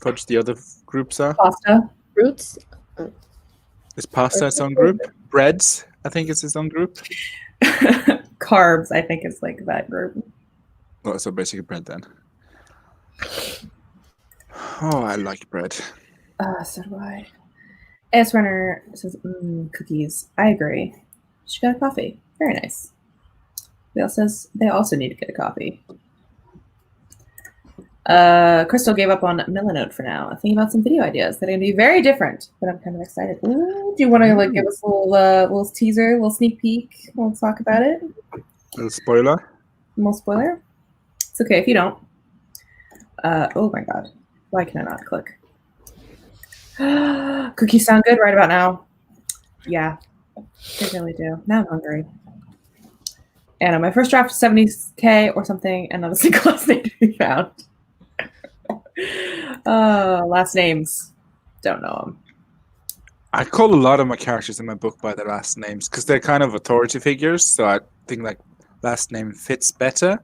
S2: fudge the other groups are?
S1: Pasta.
S3: Fruits.
S2: Is pasta its own group? Breads, I think, is its own group.
S1: Carbs, I think, is like that group.
S2: Oh, so basically bread then. Oh, I like bread.
S1: So do I. S Runner says, cookies. I agree. She got a coffee. Very nice. They also need to get a coffee. Crystal gave up on Milanote for now. Thinking about some video ideas that are going to be very different, but I'm kind of excited. Ooh, do you want to like give us a little teaser, a little sneak peek? We'll talk about it.
S2: A little spoiler.
S1: No spoiler. It's okay if you don't. Oh my god, why can I not click? Cookies sound good right about now. Yeah, they really do. Now I'm hungry. And my first draft is 70K or something, and not a single last name to be found. Last names. Don't know them.
S2: I call a lot of my characters in my book by their last names because they're kind of authority figures. So I think like last name fits better.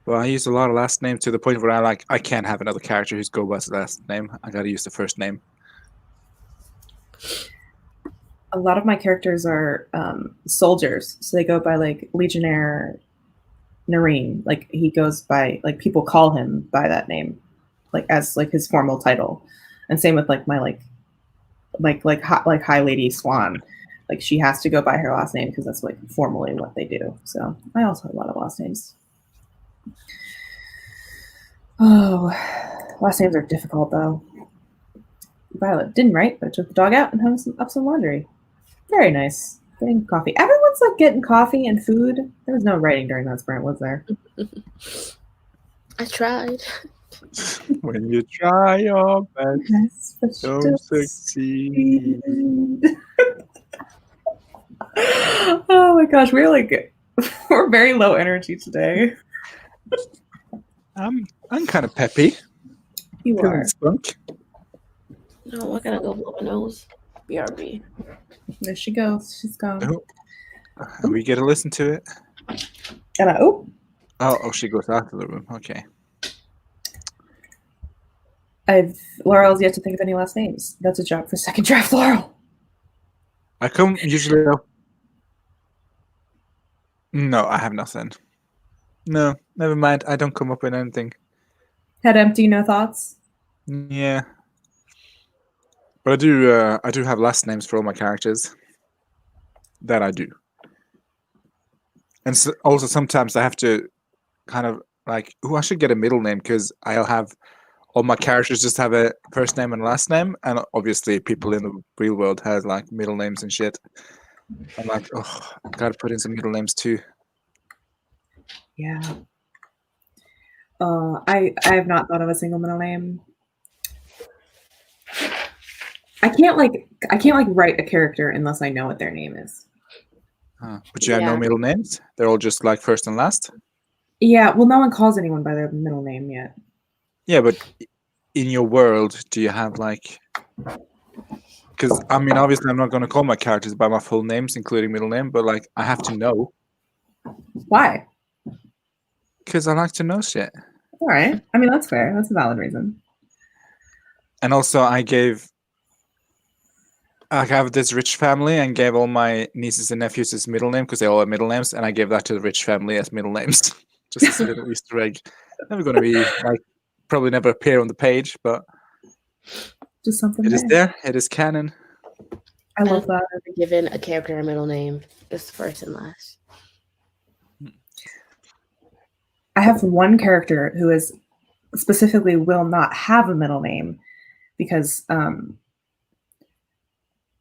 S2: But I use a lot of last names to the point where I can't have another character who's go by his last name. I got to use the first name.
S1: A lot of my characters are soldiers, so they go by like Legionnaire Nareen. Like he goes by like people call him by that name, like as like his formal title. And same with like my like High Lady Swan. Like she has to go by her last name because that's like formally what they do. So I also have a lot of last names. Oh, last names are difficult though. Violet didn't write, but took the dog out and hung up some laundry. Very nice. Getting coffee. Everyone's like getting coffee and food. There was no writing during that sprint, was there?
S3: I tried.
S2: When you try your best,
S1: Yes,
S2: don't succeed.
S1: Oh my gosh, we're very low energy today.
S2: I'm kind of peppy.
S1: You
S2: Feeling
S1: are.
S2: spunk.
S3: No, I gotta go blow my nose. BRB.
S1: There she goes. She's gone.
S2: Oh. And we get to listen to it.
S1: And
S2: Oh, she goes out of the room. Okay.
S1: Laurel's yet to think of any last names. That's a job for second draft, Laurel.
S2: I come usually. No, I have nothing. No, never mind. I don't come up with anything.
S1: Head empty, no thoughts.
S2: Yeah. But I do have last names for all my characters. That I do. And so also sometimes I have to kind of like, I should get a middle name because I'll have all my characters just have a first name and last name, and obviously people in the real world has like middle names and shit. I'm like, oh, I gotta put in some middle names too.
S1: Yeah. I have not thought of a single middle name. I can't write a character unless I know what their name is.
S2: But you have no middle names? They're all just like first and last?
S1: Yeah, well, no one calls anyone by their middle name yet.
S2: Yeah, but in your world, do you have like... Because, I mean, obviously I'm not going to call my characters by my full names, including middle name, but like I have to know.
S1: Why?
S2: Because I like to know shit.
S1: All right. I mean, that's fair. That's a valid reason.
S2: And also I have this rich family and gave all my nieces and nephews his middle name because they all have middle names, and I gave that to the rich family as middle names. Just as a little Easter egg. Never going to be like, probably never appear on the page, but
S1: just something.
S2: It is there. It is canon.
S1: I love that.
S3: I've never given a character a middle name. It's first and last.
S1: I have one character who is specifically will not have a middle name because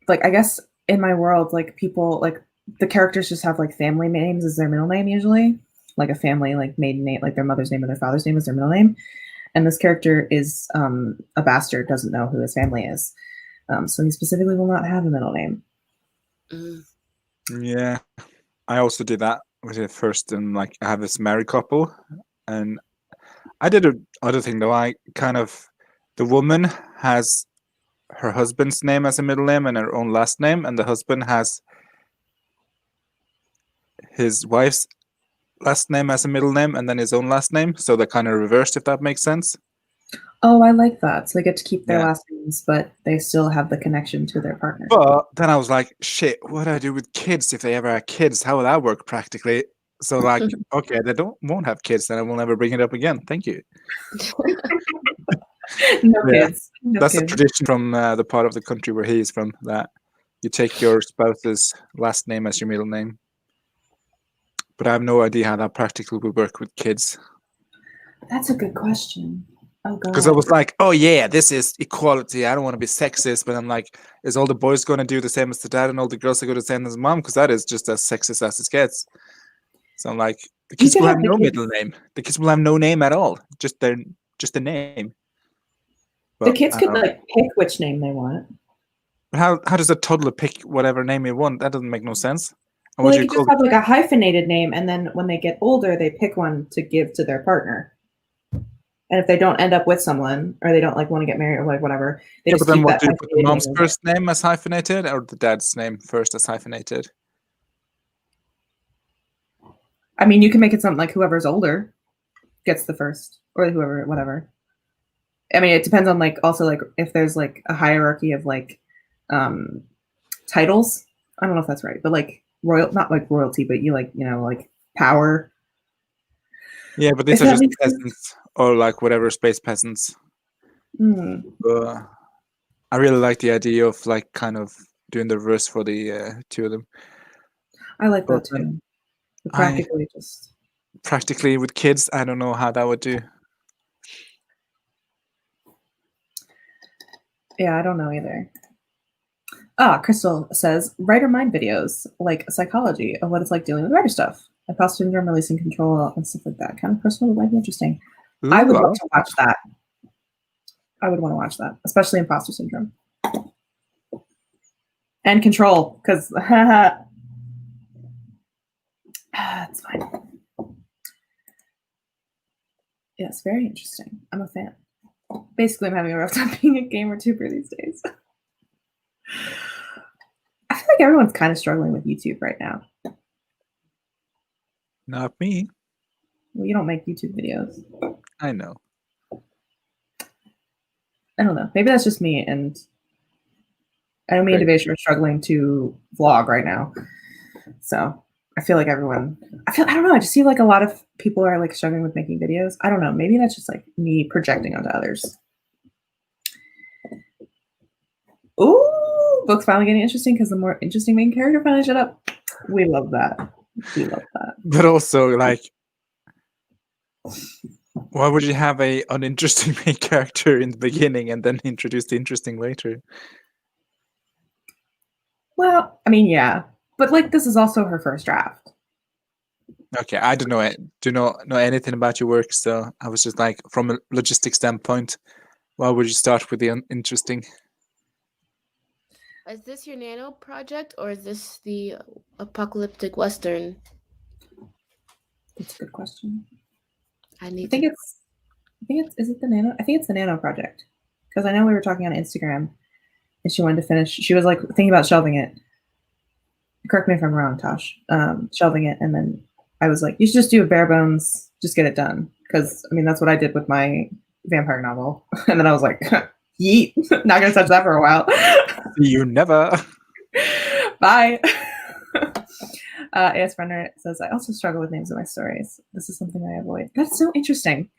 S1: like I guess in my world, like people like the characters just have like family names as their middle name usually, like a family like maiden name, like their mother's name or their father's name is their middle name. And this character is a bastard, doesn't know who his family is, so he specifically will not have a middle name.
S2: Yeah, I also did that with it first, and like I have this married couple, and I did other thing though. I kind of the woman has her husband's name as a middle name and her own last name, and the husband has his wife's last name as a middle name and then his own last name, so they're kind of reversed, if that makes sense.
S1: Oh, I like that. So they get to keep their last names, but they still have the connection to their partner.
S2: But then I was like, shit, what do I do with kids if they ever have kids? How will that work practically? So like, okay, they won't have kids, then I will never bring it up again. Thank you.
S1: No kids. No
S2: That's
S1: kids.
S2: a tradition from the part of the country where he is from, that you take your spouse's last name as your middle name. But I have no idea how that practically will work with kids.
S1: That's a good question. Oh, God.
S2: Because I was like, oh yeah, this is equality. I don't want to be sexist, but I'm like, is all the boys going to do the same as the dad and all the girls are going to do the same as the mom? Because that is just as sexist as it gets. So I'm like, the kids will have no middle name. The kids will have no name at all. Just a name.
S1: But the kids could like pick which name they want.
S2: How does a toddler pick whatever name they want? That doesn't make no sense.
S1: Well, they could just have like a hyphenated name, and then when they get older, they pick one to give to their partner. And And if they don't end up with someone, or they don't like want to get married or like whatever, they
S2: Yeah,
S1: just
S2: but then
S1: keep
S2: what
S1: that
S2: do you put the
S1: hyphenated
S2: mom's
S1: name in
S2: first name as hyphenated or the dad's name first as hyphenated?
S1: I mean, you can make it something like whoever's older gets the first, or whoever, whatever. I mean, it depends on like also like if there's like a hierarchy of like titles. I don't know if that's right, but like not like royalty, but you like, you know, like power.
S2: Yeah, but these
S1: If
S2: are
S1: that
S2: just
S1: makes sense.
S2: peasants or like whatever space peasants.
S1: Hmm.
S2: I really like the idea of like kind of doing the reverse for the two of them.
S1: I like
S2: But
S1: that
S2: then
S1: too. But practically just
S2: practically with kids, I don't know how that would do.
S1: yeah, I don't know either. Crystal says writer mind videos, like psychology of what it's like dealing with writer stuff, imposter syndrome, releasing control, and stuff like that. Kind of personal, but might be interesting. I would love to watch that. I would want to watch that, especially imposter syndrome and control, because it's fine. Yes, very interesting. I'm a fan. Basically, I'm having a rough time being a gamer tuber these days. I feel like everyone's kind of struggling with YouTube right now.
S2: Not me.
S1: Well, you don't make YouTube videos.
S2: I know.
S1: I don't know. Maybe that's just me, and I know me and Devasia are struggling to vlog right now. So I feel like everyone, I don't know. I just feel like a lot of people are like struggling with making videos. I don't know. Maybe that's just like me projecting onto others. Ooh, book's finally getting interesting because the more interesting main character finally shut up. We love that. We love that.
S2: But also, like, why would you have a uninteresting main character in the beginning and then introduce the interesting later?
S1: Well, I mean, yeah, but like this is also her first draft.
S2: Okay, I don't know it. Do not know anything about your work, so I was just like, from a logistic standpoint, why would you start with the uninteresting?
S3: Is this your nano project or is this the apocalyptic western?
S1: That's a good question.
S3: I think
S1: it's is it the nano? I think it's the nano project because I know we were talking on Instagram and she wanted to finish. She was like thinking about shelving it. Correct me if I'm wrong, Tosh. Shelving it, and then I was like, you should just do a bare bones, just get it done. Because I mean, that's what I did with my vampire novel. And then I was like, yeet, not gonna touch that for a while.
S2: You never.
S1: Bye. AS Runner says, I also struggle with names of my stories. This is something I avoid. That's so interesting.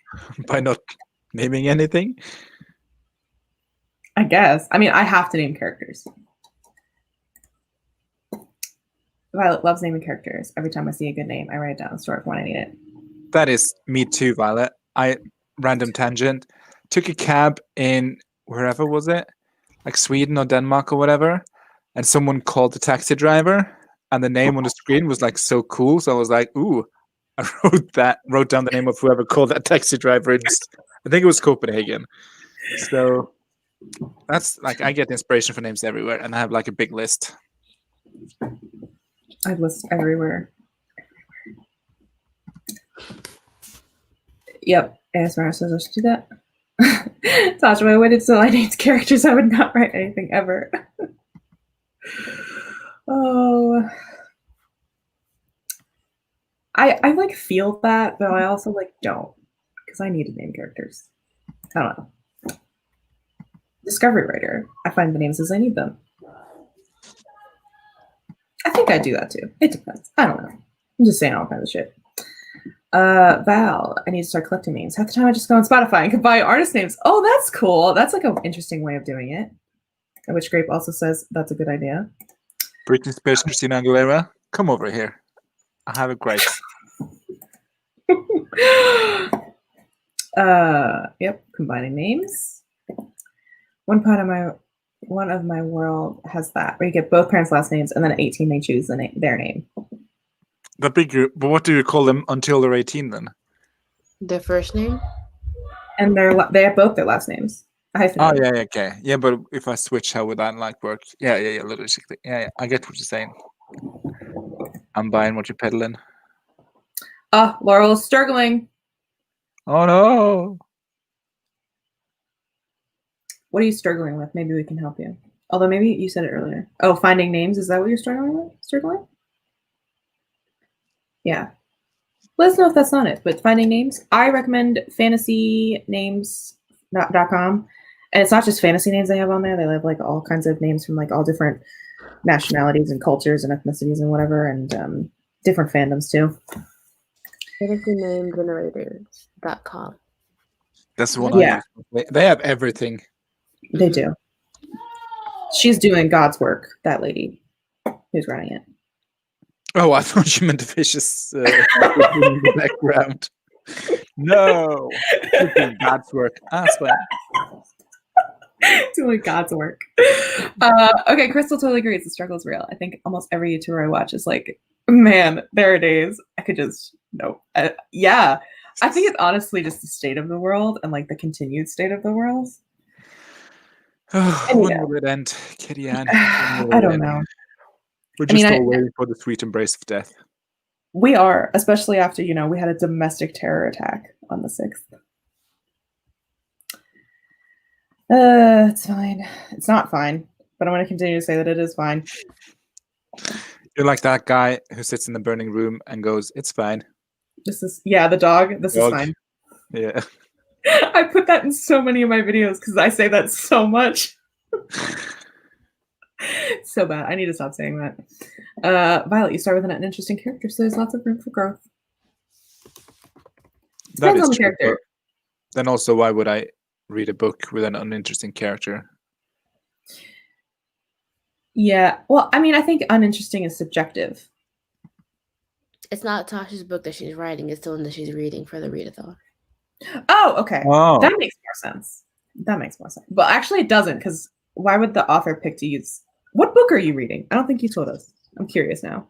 S2: By not naming anything?
S1: I guess. I mean, I have to name characters. Violet loves naming characters. Every time I see a good name, I write it down and store it for when I need it.
S2: That is me too, Violet. Random tangent, took a cab in wherever was it? Like Sweden or Denmark or whatever. And someone called the taxi driver and the name on the screen was like so cool. So I was like, ooh, I wrote down the name of whoever called that taxi driver. I think it was Copenhagen. So that's like, I get inspiration for names everywhere and I have like a big list.
S1: I list everywhere. Yep. ASMR says I should do that. Tasha, if I waited till I named characters, I would not write anything ever. Oh. I like feel that, but I also like don't. Because I need to name characters. I don't know. Discovery writer. I find the names as I need them. I think I do that too. It depends. I don't know. I'm just saying all kinds of shit. Val, I need to start collecting names. Half the time I just go on Spotify and can buy artist names. Oh, that's cool. That's like an interesting way of doing it. Which Grape also says that's a good idea.
S2: Britney Spears, Christina Aguilera, come over here. I have a great.
S1: Yep, combining names. One of my world has that where you get both parents' last names and then at 18 they choose their name.
S2: But what do you call them until they're 18 then?
S3: Their first name?
S1: And they have both their last names.
S2: Oh yeah, okay. Yeah, but if I switch, how would that like work? Yeah, logically. Yeah, I get what you're saying. I'm buying what you're peddling.
S1: Laurel is struggling.
S2: Oh no.
S1: What are you struggling with? Maybe we can help you. Although maybe you said it earlier. Oh, finding names. Is that what you're struggling with? Yeah. Let us know if that's not it. But finding names, I recommend fantasynames.com. And it's not just fantasy names they have on there. They have like all kinds of names from like all different nationalities and cultures and ethnicities and whatever, and different fandoms too.
S3: FantasyNameGenerators.com.
S2: That's the one
S1: Yeah.
S2: I use. They have everything.
S1: They do. She's doing God's work, that lady who's running it.
S2: Oh, I thought you meant the vicious in the background. No. She's doing God's work. That's fine.
S1: Doing God's work. Okay, Crystal totally agrees. The struggle is real. I think almost every YouTuber I watch is like, man, there are days I could just yeah. I think it's honestly just the state of the world and like the continued state of the world.
S2: When will it end, Kitty Ann?
S1: I don't know.
S2: We're just all waiting for the sweet embrace of death.
S1: We are, especially after, we had a domestic terror attack on the 6th. It's fine. It's not fine, but I'm going to continue to say that it is fine.
S2: You're like that guy who sits in the burning room and goes, "It's fine."
S1: The dog. This is fine.
S2: Yeah.
S1: I put that in so many of my videos because I say that so much. So bad. I need to stop saying that. Violet, you start with an interesting character, so there's lots of room for growth. Depends on the character.
S2: Then also, why would I read a book with an uninteresting character?
S1: Yeah. Well, I mean, I think uninteresting is subjective.
S3: It's not Tasha's book that she's writing. It's the one that she's reading for the readathon.
S1: Oh, okay.
S2: Oh.
S1: That makes more sense. But actually it doesn't, because why would the author pick to use... What book are you reading? I don't think you told us. I'm curious now.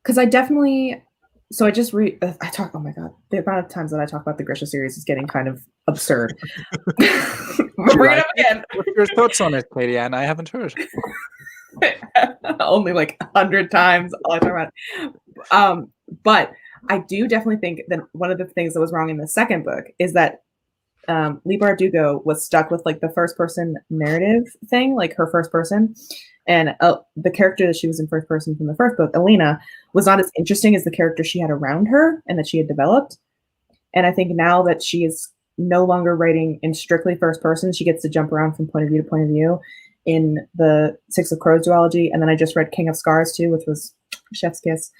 S1: Because I definitely... So I just read... oh my God. The amount of times that I talk about the Grisha series is getting kind of absurd. Bring it up again.
S2: What's your thoughts on it, Katie Ann? I haven't heard.
S1: Only like 100 times all I talk about. But I do definitely think that one of the things that was wrong in the second book is that Leigh Bardugo was stuck with like the first person narrative thing, like her first person, and the character that she was in first person from the first book, Alina, was not as interesting as the character she had around her and that she had developed. And I think now that she is no longer writing in strictly first person, she gets to jump around from point of view to point of view in the Six of Crows duology. And then I just read King of Scars too, which was chef's kiss.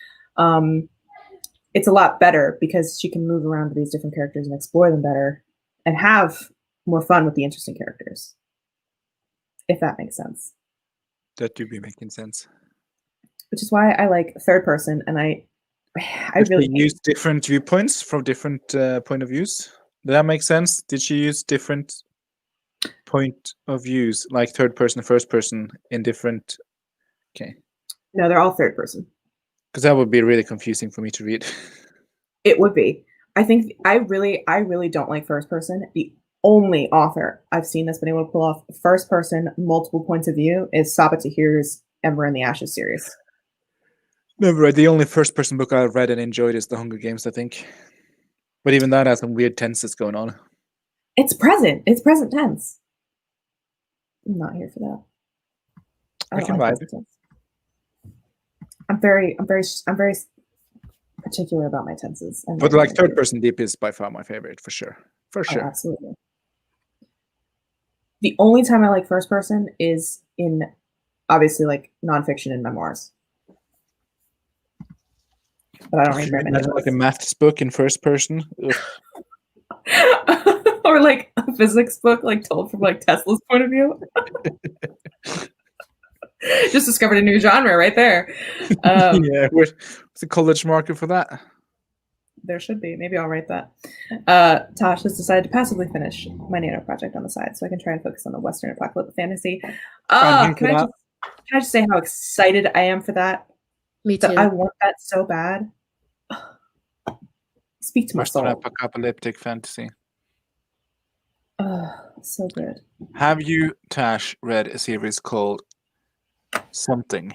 S1: It's a lot better because she can move around to these different characters and explore them better and have more fun with the interesting characters, if that makes sense.
S2: That do be making sense.
S1: Which is why I like third person, and I really
S2: use different viewpoints from different point of views. Did that make sense? Did she use different point of views, like third person, first person, in different? Okay.
S1: No, they're all third person.
S2: Because that would be really confusing for me to read.
S1: It would be. I think I really don't like first person. The only author I've seen that's been able to pull off first person, multiple points of view is Sabaa Tahir's Ember in the Ashes series.
S2: Never read. The only first person book I've read and enjoyed is The Hunger Games, I think. But even that has some weird tenses going on.
S1: It's present. It's present tense. I'm not here for that.
S2: I can vibe.
S1: I'm very particular about my tenses.
S2: But like third person deep is by far my favorite, for sure. For sure.
S1: Oh, absolutely. The only time I like first person is in obviously like nonfiction and memoirs. But I don't read very many.
S2: Like a maths book in first person.
S1: Or like a physics book, like told from like Tesla's point of view. Just discovered a new genre right there.
S2: Yeah, what's the college market for that?
S1: There should be. Maybe I'll write that. Tosh has decided to passively finish my Nano project on the side so I can try and focus on the Western apocalyptic fantasy. Can I just say how excited I am for that?
S3: Me too.
S1: I want that so bad. Speak to my soul.
S2: Apocalyptic fantasy.
S1: So good.
S2: Have you, Tash, read a series called Something?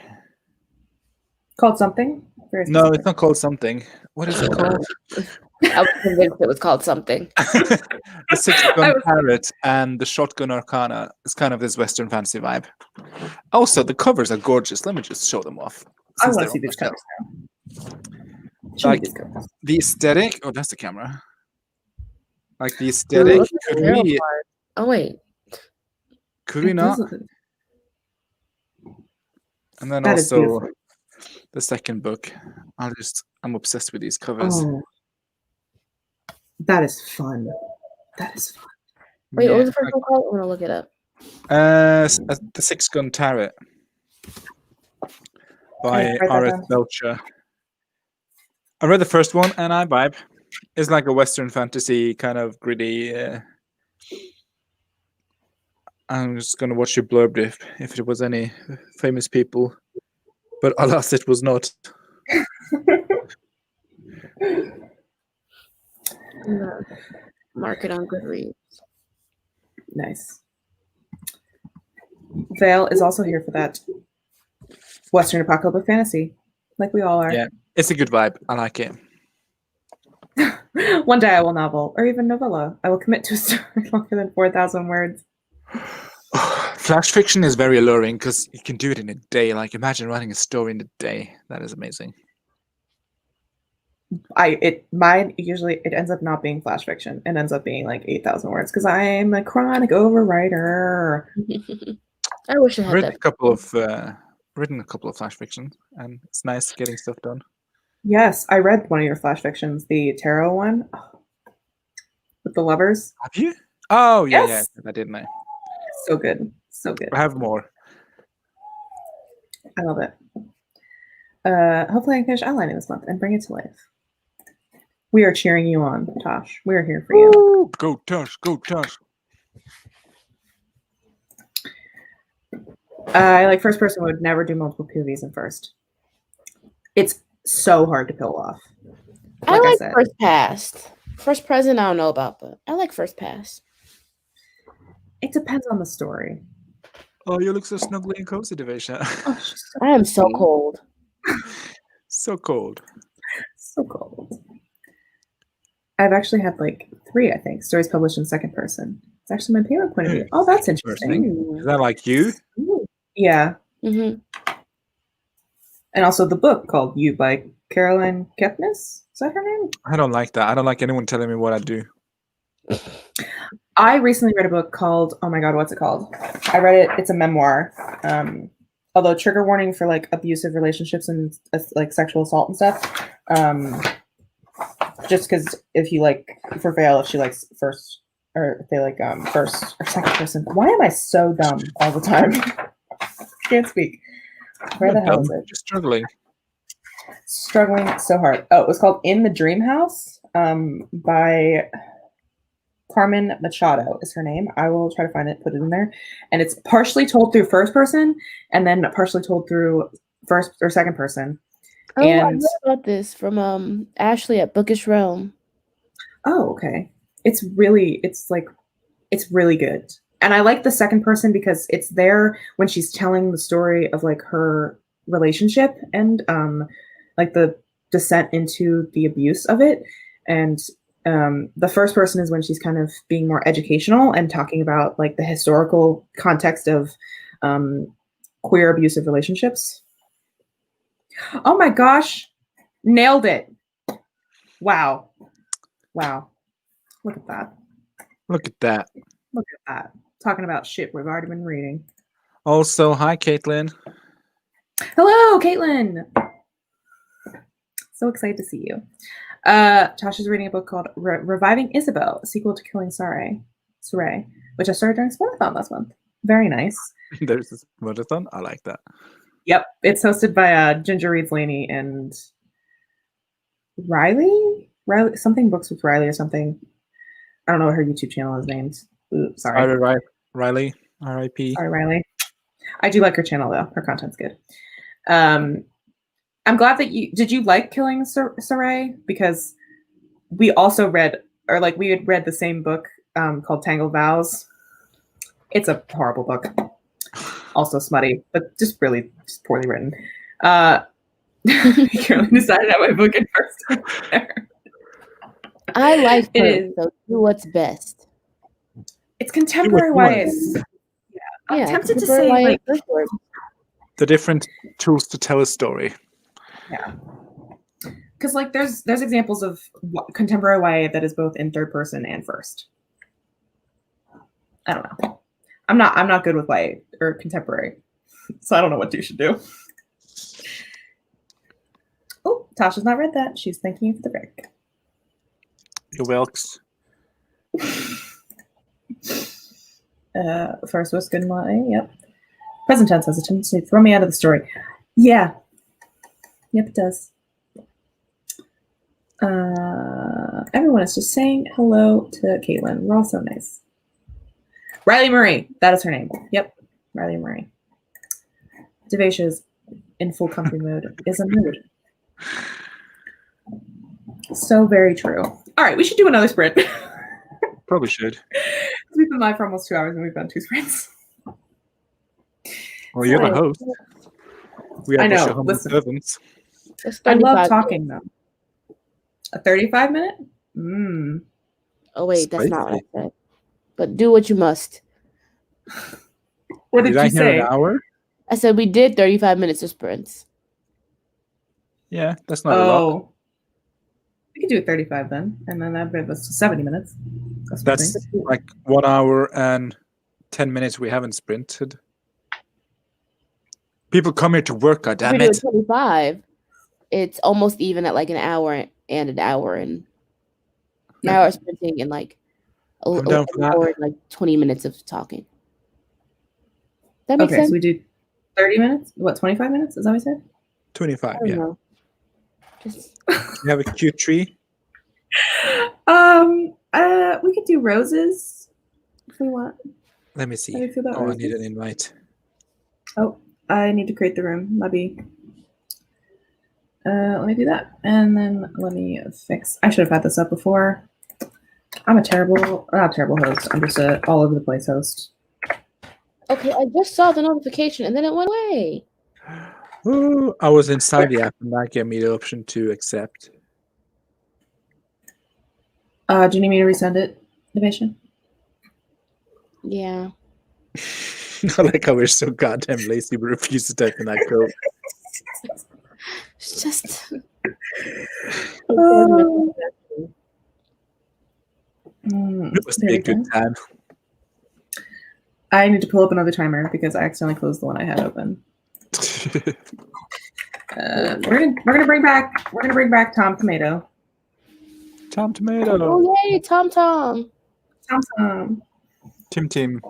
S1: Called something?
S2: No, it's not called Something. What is it called?
S3: I was convinced it was called something.
S2: The Six-Gun Parrot and the Shotgun Arcana is kind of this Western fantasy vibe. Also, the covers are gorgeous. Let me just show them off.
S1: I
S2: since
S1: want
S2: they're
S1: to see
S2: on
S1: these
S2: my
S1: covers
S2: shelf.
S1: now. Show me
S2: Like
S1: these covers.
S2: the aesthetic. Oh, that's the camera. Like the
S3: Ooh,
S2: aesthetic.
S3: look at the
S2: Could
S3: arrow
S2: we?
S3: part. Oh wait.
S2: Could we
S1: It
S2: not?
S1: does look-
S2: And then
S1: That is
S2: also
S1: beautiful.
S2: the second book. I'm obsessed with these covers.
S1: Oh, that is fun. That is fun.
S3: Wait, what was the
S2: Yeah,
S3: first one called? I'm gonna look it up.
S2: the Six-Gun Tarot by
S1: write that
S2: R.S.
S1: down.
S2: Belcher. I read the first one and I vibe. It's like a Western fantasy kind of gritty. I'm just gonna watch your blurb if there was any famous people, but alas, it was not.
S3: Mark it on Goodreads.
S1: Nice. Vale is also here for that Western apocalyptic fantasy, like we all are.
S2: Yeah, it's a good vibe. I like it.
S1: One day I will novel, or even novella. I will commit to a story longer than 4,000 words.
S2: Flash fiction is very alluring because you can do it in a day. Like, imagine writing a story in a day. That is amazing.
S1: Mine usually it ends up not being flash fiction. It ends up being like 8,000 words because I'm a chronic overwriter.
S3: I wish I
S2: I've
S3: had
S2: written
S3: that.
S2: written a couple of flash fiction, and it's nice getting stuff done.
S1: Yes, I read one of your flash fictions, the tarot one with the lovers.
S2: Have you? Oh yeah,
S1: Yes.
S2: yeah, I didn't. I
S1: So good, so good.
S2: have more.
S1: I love it. Hopefully I can finish outlining this month and bring it to life. We are cheering you on, Tosh. We are here for you.
S2: Woo! Go Tosh, go Tosh.
S1: I like first person would never do multiple POVs in first. It's so hard to pull off.
S3: I
S1: Like I
S3: like
S1: said.
S3: first past. First present, I don't know about, but I like first pass.
S1: It depends on the story.
S2: Oh, you look so snuggly and cozy, Devasia.
S1: Oh, she's so
S3: I am so
S1: sweet.
S3: cold.
S2: So cold.
S1: So cold. I've actually had like 3, I think, stories published in second person. It's actually my favorite point of view. Oh, that's interesting.
S2: Is that like you?
S1: Ooh. Yeah.
S3: Mm-hmm.
S1: And also the book called You by Caroline Kepnes. Is that her name?
S2: I don't like that. I don't like anyone telling me what I do.
S1: I recently read a book called, oh my God, what's it called? I read it. It's a memoir. Although trigger warning for like abusive relationships and like sexual assault and stuff. Just because if you like, for Vale, if she likes first, or if they like first or second person. Why am I so dumb all the time? Can't speak. Where the hell is it?
S2: Just struggling.
S1: Struggling so hard. Oh, it was called In the Dream House by Carmen Machado is her name. I will try to find it, put it in there. And it's partially told through first person and then partially told through first or second person.
S3: Oh, I
S1: And
S3: read about this from Ashley at Bookish Realm.
S1: oh, okay. It's really good. And I like the second person because it's there when she's telling the story of like her relationship and like the descent into the abuse of it. And the first person is when she's kind of being more educational and talking about like the historical context of queer abusive relationships. Oh my gosh, nailed it. Wow. Look at that.
S2: Look at that.
S1: Look at that. Talking about shit we've already been reading.
S2: Also, hi, Caitlin.
S1: Hello, Caitlin. So excited to see you. Tasha's reading a book called Reviving Isabel, a sequel to Killing Sarai, which I started during Spoiler-thon last month. Very nice.
S2: There's this marathon. I like that.
S1: Yep. It's hosted by Ginger Reads Laney and Riley, something books with Riley or something. I don't know what her YouTube channel is named. Ooh, sorry.
S2: Riley. R.I.P.
S1: Sorry, Riley. I do like her channel though. Her content's good. I'm glad that did you like Killing Sarai? Because we also read, or like we had read the same book called Tangled Vows. It's a horrible book. Also smutty, but just poorly written. Caroline decided I would book it first.
S3: I like
S1: It
S3: her,
S1: is.
S3: so do what's best.
S1: It's contemporary
S2: you want.
S1: YA. I'm
S3: Yeah,
S1: tempted to
S3: contemporary
S1: say
S3: YA
S1: like
S3: first word.
S2: The different tools to tell a story.
S1: because like there's examples of contemporary YA that is both in third person and first. I don't know. I'm not good with YA or contemporary, so I don't know what you should do. Oh, Tasha's not read that. She's thanking you for the break.
S2: Your Wilkes.
S1: First was good in YA. Yep. Present tense has a tendency to throw me out of the story. Yeah. Yep, it does. Everyone is just saying hello to Caitlin. We're all so nice. Riley Marie. That is her name. Yep. Riley Marie. Devasia is in full company mode. Is a mood. So very true. All right, we should do another sprint.
S2: Probably should.
S1: We've been live for almost 2 hours and we've done 2 sprints.
S2: Well, you're the host. We have
S1: I know.
S2: the show
S1: Listen.
S2: servants.
S1: I love talking though. A 35 minute?
S3: Oh wait, that's not what
S2: Spicy.
S3: I said. But do what you must.
S1: What did
S2: I
S1: you
S2: hear
S1: say?
S2: an hour?
S3: I said we did 35 minutes of sprints.
S2: Yeah, that's not a lot.
S1: Oh. We could do it 35 then, and then that brings us to 70 minutes.
S2: That's like 1 hour and 10 minutes we haven't sprinted. People come here to work,
S3: If we
S2: goddammit.
S3: do it 25, it's almost even at like an hour and an hour and an hour of sprinting and like
S2: I'm down for that.
S3: hour and like 20 minutes of talking. That makes
S1: Okay,
S3: sense.
S1: so we do 30 minutes? What, 25 minutes? Is that what we said?
S2: 25,
S3: I don't
S2: yeah.
S3: know. Just
S2: You have a cute tree?
S1: We could do roses if we want.
S2: Let me see.
S1: How do you feel about
S2: Oh, I need
S1: roses?
S2: an invite.
S1: Oh, I need to create the room. Let me do that. And then let me fix. I should have had this up before. I'm not a terrible host. I'm just a all over the place host.
S3: okay, I just saw the notification and then it went away.
S2: Oh, I was inside the app and that gave me the option to accept.
S1: Do you need me to resend it, Division?
S3: Yeah.
S2: I like how we're so goddamn lazy we refuse to type in that code.
S3: It's just
S2: It must be a good time.
S1: I need to pull up another timer because I accidentally closed the one I had open. We're gonna bring back Tom Tomato.
S2: Tom Tomato.
S3: oh yay, Tom Tom.
S1: Tom.
S2: Tim.
S1: Tim.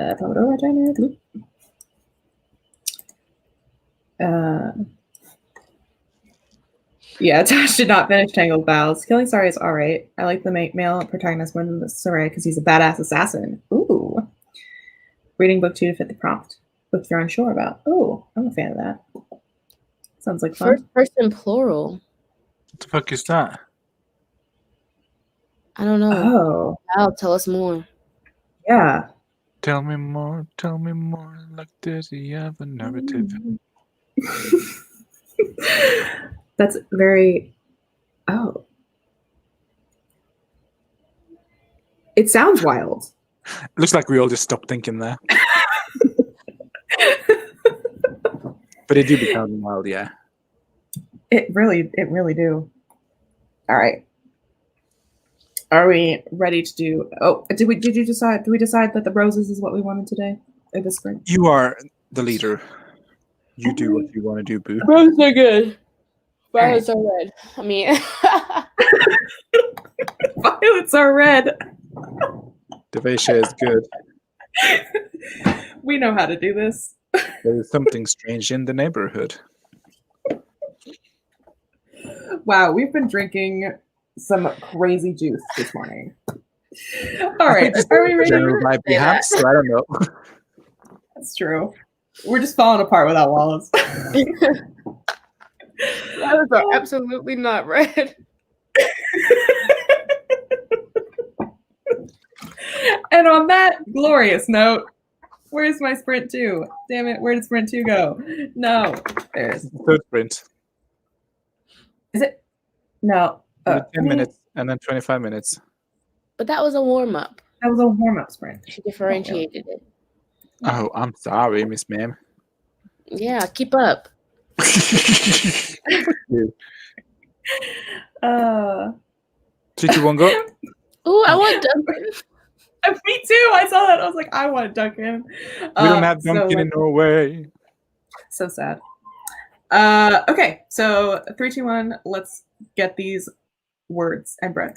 S1: Pomodoro timer. Yeah, Tash did not finish Tangled Vows. Killing Sorry is alright. I like the male protagonist more than the Sarai because he's a badass assassin. Ooh. Reading book 2 to fit the prompt. Book you're unsure about. Ooh, I'm a fan of that. Sounds like fun.
S3: First person plural.
S2: What the fuck is that?
S3: I don't know.
S1: Oh,
S3: Wow, tell us more.
S1: yeah.
S2: Tell me more. Like does he have a narrative?
S1: That's very. Oh. It sounds wild.
S2: Looks like we all just stopped thinking there. But it do become wild, yeah.
S1: It really do. All right. Are we ready to do? Oh, did we decide that the roses is what we wanted today, or the spring?
S2: You are the leader. You do what you want to do, boo.
S3: Roses are good. Violets are red. I mean,
S1: Violets are red.
S2: Devasia is good.
S1: We know how to do this.
S2: There is something strange in the neighborhood.
S1: Wow, we've been drinking some crazy juice this morning. All right, are we ready?
S2: Perhaps, so I don't know.
S1: That's true. We're just falling apart without walls.
S3: violets are absolutely not red.
S1: And on that glorious note, where's my sprint 2? Damn it, where did sprint 2 go? No, there's
S2: Third sprint.
S1: Is it? No.
S2: We do
S1: I
S2: 10
S1: mean,
S2: minutes and then 25 minutes.
S3: But that was a warm up.
S1: that was a warm-up sprint.
S3: She differentiated it.
S2: Oh, I'm sorry, Miss Ma'am.
S3: Yeah, keep up.
S2: Fuck you. 3, 2, 1, go.
S3: Ooh, I want Duncan.
S1: Me too. I saw that. I was like, I want Duncan.
S2: We don't have Duncan in Norway.
S1: So sad. Okay, so 3, 2, 1. Let's get these words and bread.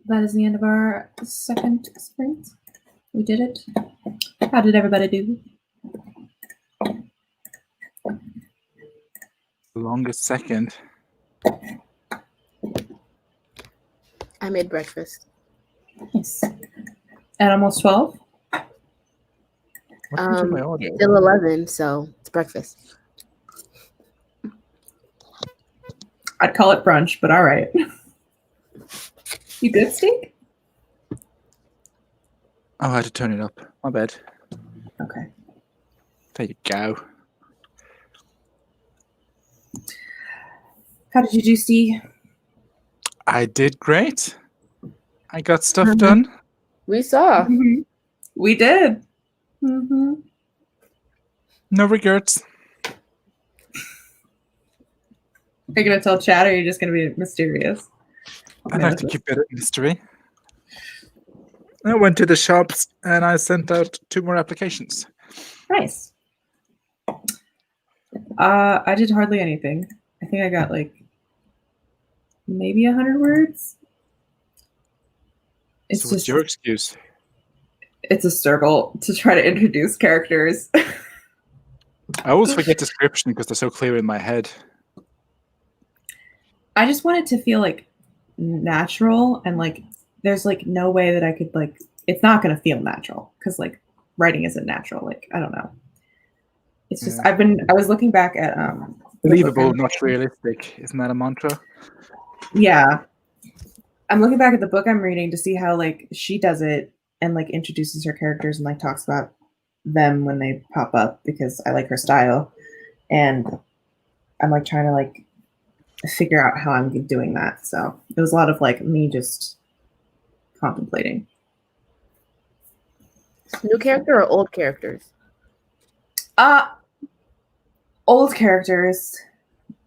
S1: That is the end of our second sprint. We did it. How did everybody do?
S2: The longest second.
S3: I made breakfast.
S1: Nice. At almost 12?
S2: What happened to my audio?
S3: Still 11, so it's breakfast.
S1: I'd call it brunch, but all right. You good, Steve?
S2: Oh, I had to turn it up. My bad.
S1: Okay.
S2: There you go.
S1: How did you do, Steve?
S2: I did great. I got stuff done.
S3: We saw.
S1: Mm-hmm. We did. Mm-hmm.
S2: No regrets.
S1: Are you going to tell Chad, or are you just going to be mysterious?
S2: I'd like to keep it a mystery. I went to the shops and I sent out 2 more applications.
S1: Nice. I did hardly anything. I think I got like maybe 100 words. It's
S2: So what's
S1: just
S2: your excuse?
S1: it's a struggle to try to introduce characters.
S2: I always forget description because they're so clear in my head.
S1: I just want it to feel like natural, and like there's like no way that I could like it's not going to feel natural because like writing isn't natural. Like I don't know. It's just
S2: Yeah.
S1: I was looking back at
S2: Believable, not realistic. Isn't that a mantra?
S1: Yeah. I'm looking back at the book I'm reading to see how like she does it and like introduces her characters and like talks about them when they pop up because I like her style. And I'm like trying to like figure out how I'm doing that. So it was a lot of like me just contemplating.
S3: New character or old characters?
S1: Old characters,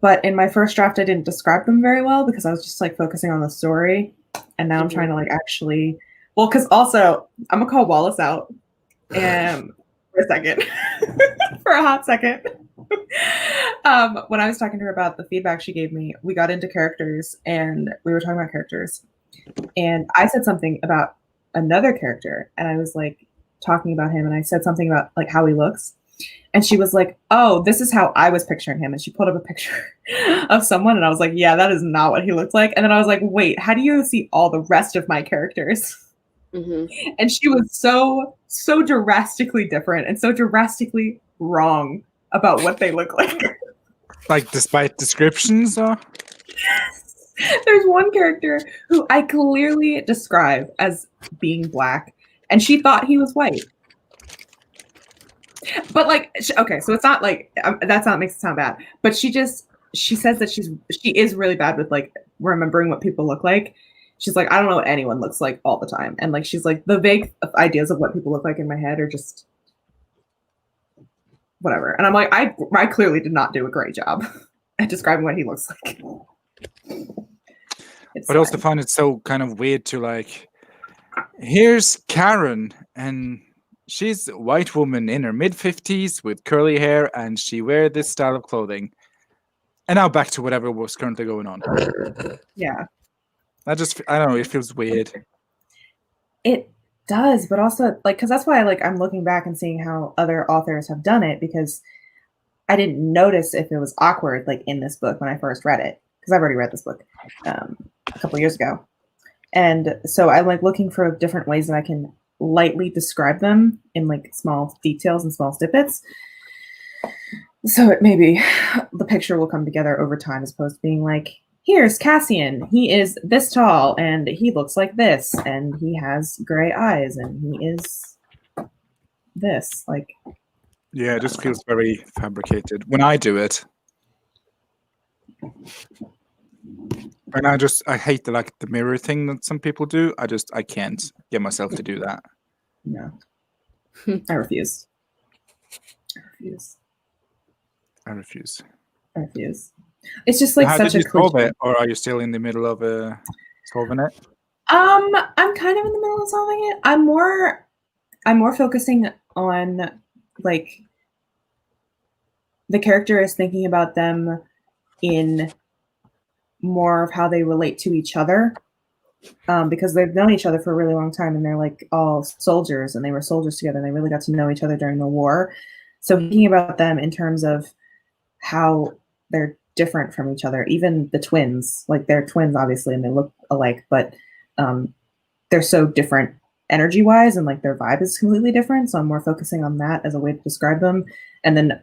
S1: but in my first draft I didn't describe them very well because I was just like focusing on the story. And now I'm trying to like actually because also I'm gonna call Wallace out for a second. For a hot second. When I was talking to her about the feedback she gave me, we got into characters and we were talking about characters. And I said something about another character and I was like talking about him and I said something about like how he looks. And she was like, oh, this is how I was picturing him. And she pulled up a picture of someone and I was like, yeah, that is not what he looks like. And then I was like, wait, how do you see all the rest of my characters? Mm-hmm. And she was so drastically different and so drastically wrong about what they look like.
S2: Like despite descriptions or?
S1: There's one character who I clearly describe as being black and she thought he was white. But like, okay, so it's not like that's not makes it sound bad. But she says that she is really bad with like remembering what people look like. She's like, I don't know what anyone looks like all the time, and like she's like the vague ideas of what people look like in my head are just whatever. And I'm like, I clearly did not do a great job at describing what he looks like.
S2: But I also find it so kind of weird to like, here's Karen and she's a white woman in her mid-50s with curly hair and she wears this style of clothing. And now back to whatever was currently going on.
S1: Yeah.
S2: I don't know, it feels weird.
S1: It does, but also like, because that's why like I'm looking back and seeing how other authors have done it because I didn't notice if it was awkward like in this book when I first read it because I've already read this book a couple years ago. And so I'm like looking for different ways that I can lightly describe them in like small details and small snippets. So it maybe the picture will come together over time as opposed to being like here's Cassian. He is this tall and he looks like this and he has gray eyes and he is this. Like,
S2: Yeah, it just feels very fabricated when I do it. And I hate the mirror thing that some people do. I can't get myself to do that.
S1: no. I refuse.
S2: I refuse.
S1: It's just like
S2: How
S1: such
S2: did
S1: a
S2: you solve
S1: cliche.
S2: it, or are you still in the middle of solving it?
S1: I'm kind of in the middle of solving it. I'm more focusing on like the character is thinking about them in more of how they relate to each other, because they've known each other for a really long time and they're like all soldiers and they were soldiers together and they really got to know each other during the war. So thinking about them in terms of how they're different from each other, even the twins, like they're twins obviously and they look alike, but they're so different energy wise and like their vibe is completely different. So I'm more focusing on that as a way to describe them. And then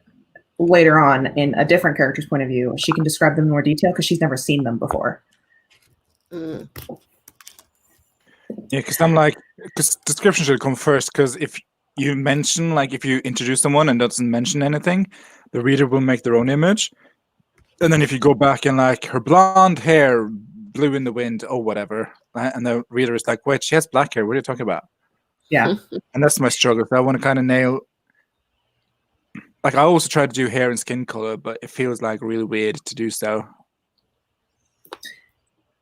S1: later on, in a different character's point of view, she can describe them in more detail because she's never seen them before.
S3: Mm.
S2: Yeah, because description should come first. Because if you mention, if you introduce someone and doesn't mention anything, the reader will make their own image. And then if you go back and her blonde hair blew in the wind, or whatever, and the reader is like, wait, she has black hair. What are you talking about?
S1: Yeah.
S2: And that's my struggle. So I want to kind of nail. I also try to do hair and skin color, but it feels really weird to do so.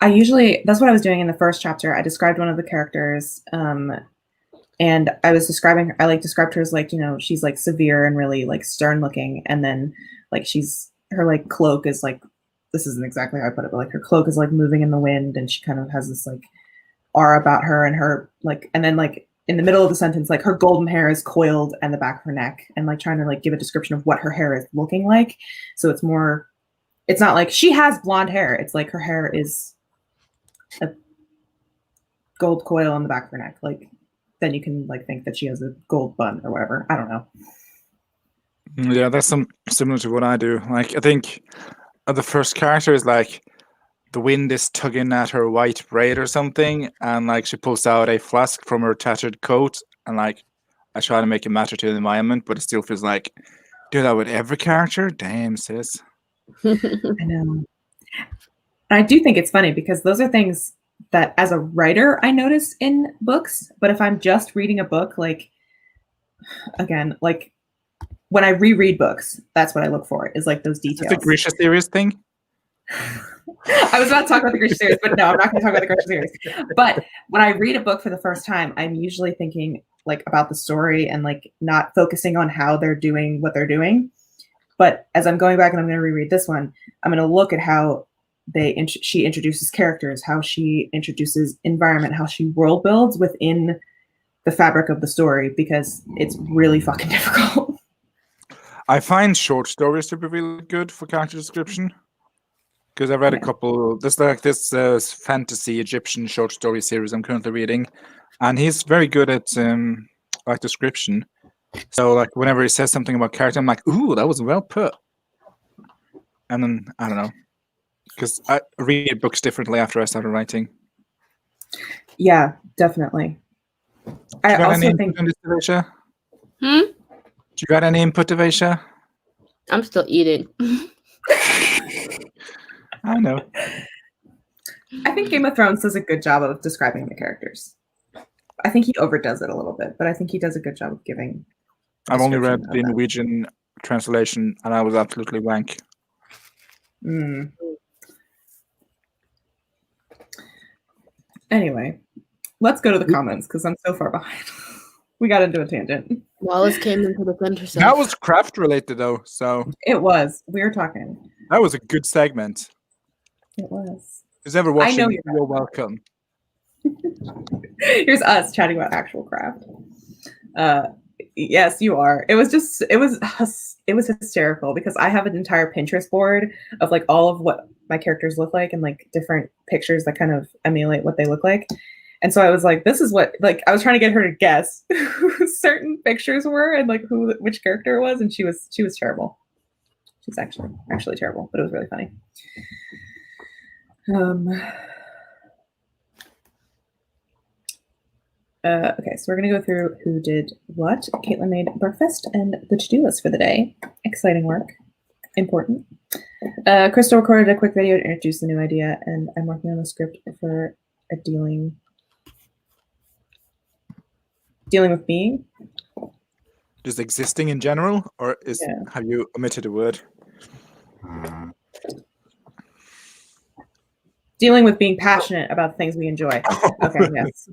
S1: That's what I was doing in the first chapter. I described one of the characters, and I described her as she's severe and really stern looking, and then her cloak is this isn't exactly how I put it, but her cloak is moving in the wind, and she kind of has this aura about her, and her and then in the middle of the sentence, her golden hair is coiled and the back of her neck, and trying to give a description of what her hair is looking like. So it's not like she has blonde hair. It's her hair is a gold coil on the back of her neck. Then you can think that she has a gold bun or whatever. I don't know.
S2: Yeah, that's similar to what I do. I think the first character is the wind is tugging at her white braid or something, and she pulls out a flask from her tattered coat, and I try to make it matter to the environment, but it still feels do that with every character. Damn, sis.
S1: I know. I do think it's funny because those are things that as a writer I notice in books, but if I'm just reading a book, again, when I reread books, that's what I look for, is those details.
S2: It's a Grisha series thing.
S1: I was about to talk about the Grisha series, but no, I'm not going to talk about the Grisha series. But when I read a book for the first time, I'm usually thinking about the story and not focusing on how they're doing what they're doing. But as I'm going back and I'm going to reread this one, I'm going to look at how she introduces characters, how she introduces environment, how she world builds within the fabric of the story, because it's really fucking difficult.
S2: I find short stories to be really good for character description. Because I read a couple, this fantasy Egyptian short story series I'm currently reading, and he's very good at description. So whenever he says something about character, I'm like, ooh, that was well put. And then I don't know, because I read books differently after I started writing.
S1: Yeah, definitely. I also think.
S2: Do
S3: Hmm?
S2: you got any input, Devesha?
S3: I'm still eating.
S2: I know.
S1: I think Game of Thrones does a good job of describing the characters. I think he overdoes it a little bit, but I think he does a good job of giving.
S2: I've only read the Norwegian translation, and I was absolutely wank.
S1: Anyway, let's go to the comments because I'm so far behind. We got into a tangent.
S3: Wallace came into the center.
S2: That was craft related, though. So
S1: it was. We were talking.
S2: That was a good segment.
S1: It was.
S2: Who's ever watching?
S1: I know
S2: you're welcome.
S1: Here's us chatting about actual craft. Yes, you are. It was hysterical because I have an entire Pinterest board of all of what my characters look like and different pictures that kind of emulate what they look like. And so I was this is what, I was trying to get her to guess who certain pictures were and which character it was. And she was terrible. She's actually terrible, but it was really funny. Okay, so we're gonna go through who did what. Caitlin made breakfast and the to-do list for the day. Exciting work. Important. Crystal recorded a quick video to introduce the new idea, and I'm working on the script for a dealing with being.
S2: Just existing in general, or have you omitted a word?
S1: Dealing with being passionate about the things we enjoy. Okay, yes.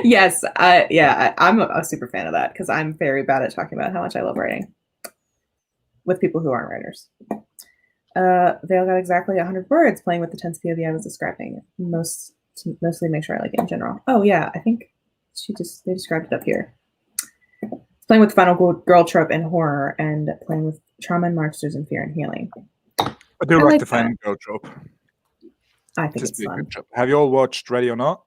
S1: Yes, I'm a super fan of that because I'm very bad at talking about how much I love writing with people who aren't writers. They all got exactly 100 words, playing with the tense POV I was describing. Mostly make sure I like it in general. Oh yeah, I think they described it up here. It's playing with the final girl trope and horror, and playing with trauma and monsters and fear and healing.
S2: I do like the final girl trope.
S1: I think it's fun.
S2: Have you all watched Ready or Not?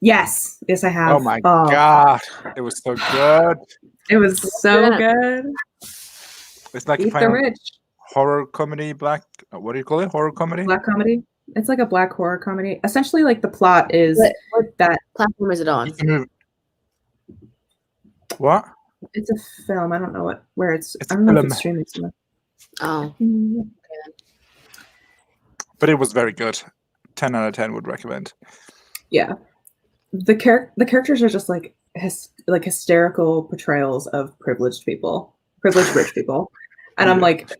S1: Yes, I have.
S2: Oh my god, it was so good.
S1: It was so good.
S2: It's like
S1: Eat the Rich.
S2: Horror comedy, what do you call it? Horror comedy?
S1: Black comedy. It's like a black horror comedy. Essentially, like the plot is
S3: that platform is it on?
S2: What?
S1: It's a film. I don't know where it's.
S2: It's
S1: I don't know if it's streaming somewhere.
S3: Oh.
S2: But it was very good. 10 out of 10 would recommend.
S1: Yeah. The characters are just like hysterical portrayals of privileged rich people. And I'm like,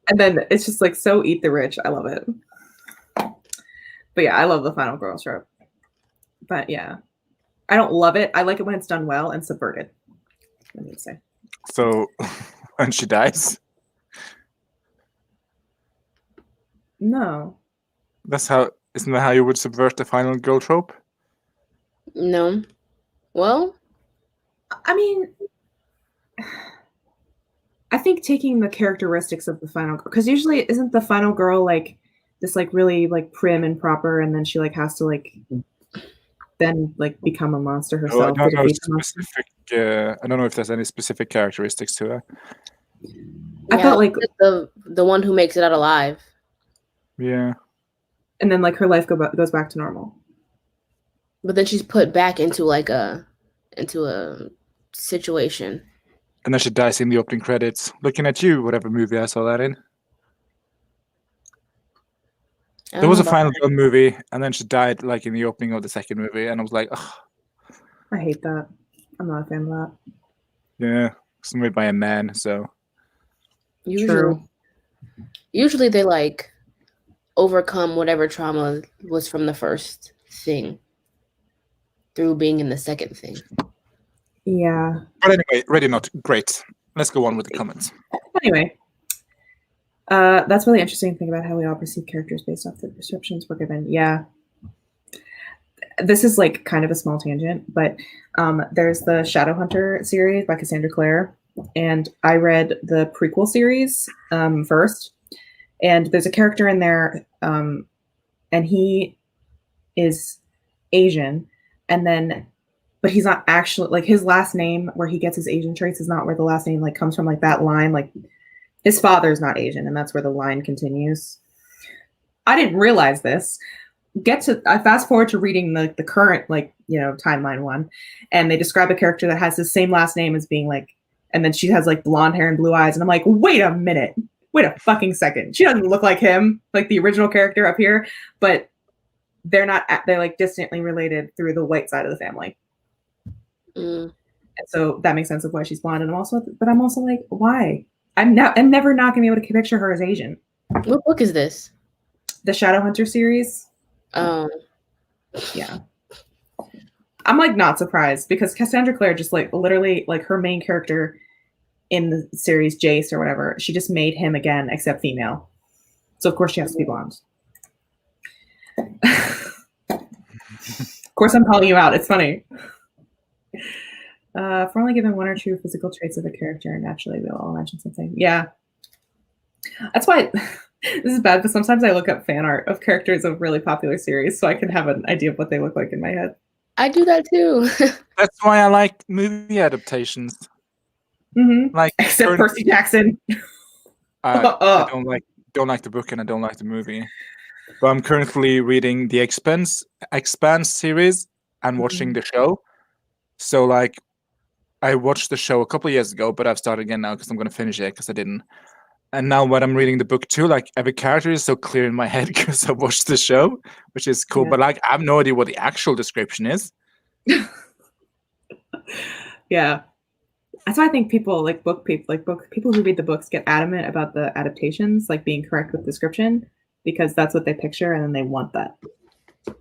S1: and then it's just like so eat the rich. I love it. But yeah, I love the final girl trope. But yeah. I don't love it. I like it when it's done well and subverted. Let me say.
S2: So when she dies?
S1: No.
S2: Isn't that how you would subvert the final girl trope?
S3: No. Well,
S1: I mean, I think taking the characteristics of the final girl, because usually isn't the final girl like this like really like prim and proper, and then she like has to like then like become a monster herself.
S2: I don't know if there's any specific characteristics to her.
S1: I felt like
S3: the one who makes it out alive.
S2: Yeah.
S1: And then like her life goes back to normal.
S3: But then she's put back into a situation.
S2: And then she dies in the opening credits. Looking at you, whatever movie I saw that in. There was a final girl movie, and then she died like in the opening of the second movie, and I was like, oh.
S1: I hate that. I'm not a fan of that.
S2: Yeah, it's made by a man, so.
S3: Usually they like overcome whatever trauma was from the first thing through being in the second thing.
S1: Yeah.
S2: But anyway, Ready or Not, great. Let's go on with the comments.
S1: Anyway, that's really interesting to think about how we all perceive characters based off the descriptions we're given. Yeah. This is like kind of a small tangent, but there's the Shadowhunter series by Cassandra Clare, and I read the prequel series first, and there's a character in there, and he is Asian, but he's not actually like his last name where he gets his Asian traits is not where the last name like comes from, like that line, like his father's not Asian, and that's where the line continues. I didn't realize this. I fast forward to reading the current timeline one, and they describe a character that has the same last name as being like, and then she has like blonde hair and blue eyes, and I'm like, wait a minute, wait a fucking second, she doesn't look like him, like the original character up here, but they're like distantly related through the white side of the family. And so that makes sense of why she's blonde. And I'm also like, why? I'm never not gonna be able to picture her as Asian.
S3: What book is this?
S1: The Shadowhunter series. Yeah. I'm like not surprised because Cassandra Clare just like literally like her main character in the series, Jace or whatever, she just made him again except female. So of course she has to be blonde. Of course I'm calling you out. It's funny. If we're only given one or two physical traits of a character, naturally we'll all mention something. Yeah. That's why this is bad, but sometimes I look up fan art of characters of really popular series so I can have an idea of what they look like in my head.
S3: I do that too.
S2: That's why I like movie adaptations.
S1: Mm-hmm. Like except Percy Jackson.
S2: I don't like don't like the book and I don't like the movie. But I'm currently reading the Expanse series and watching the show. So like, I watched the show a couple of years ago, but I've started again now because I'm going to finish it because I didn't. And now when I'm reading the book too, like every character is so clear in my head because I watched the show, which is cool.
S1: Yeah.
S2: But like, I have no idea what the actual description is.
S1: Yeah. That's why I think people like people who read the books get adamant about the adaptations, like being correct with description, because that's what they picture and then they want that.
S2: I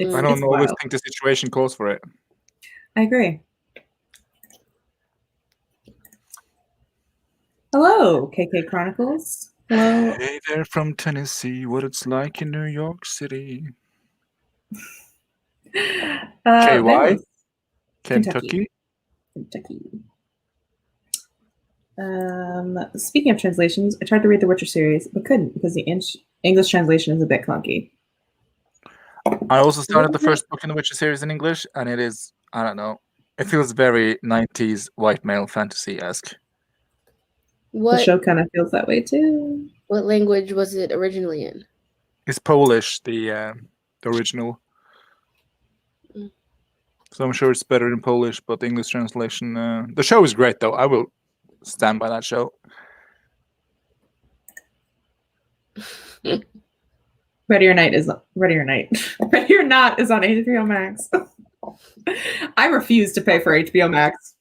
S2: don't
S1: It's
S2: always
S1: wild.
S2: think the situation calls for it.
S1: I agree. Hello, KK Chronicles. Hello.
S2: Hey there from Tennessee, what it's like in New York City. KY?
S1: Venice,
S2: Kentucky?
S1: Kentucky. Speaking of translations, I tried to read the Witcher series, but couldn't because the English translation is a bit clunky.
S2: I also started the first book in the Witcher series in English, and it is, I don't know, it feels very 90s white male fantasy-esque.
S1: The show kind of feels that way too.
S3: What language was it originally in?
S2: It's Polish, the original. So I'm sure it's better in Polish, but the English translation... the show is great, though. I will stand by that show.
S1: Ready or Not is on HBO Max. I refuse to pay for HBO Max.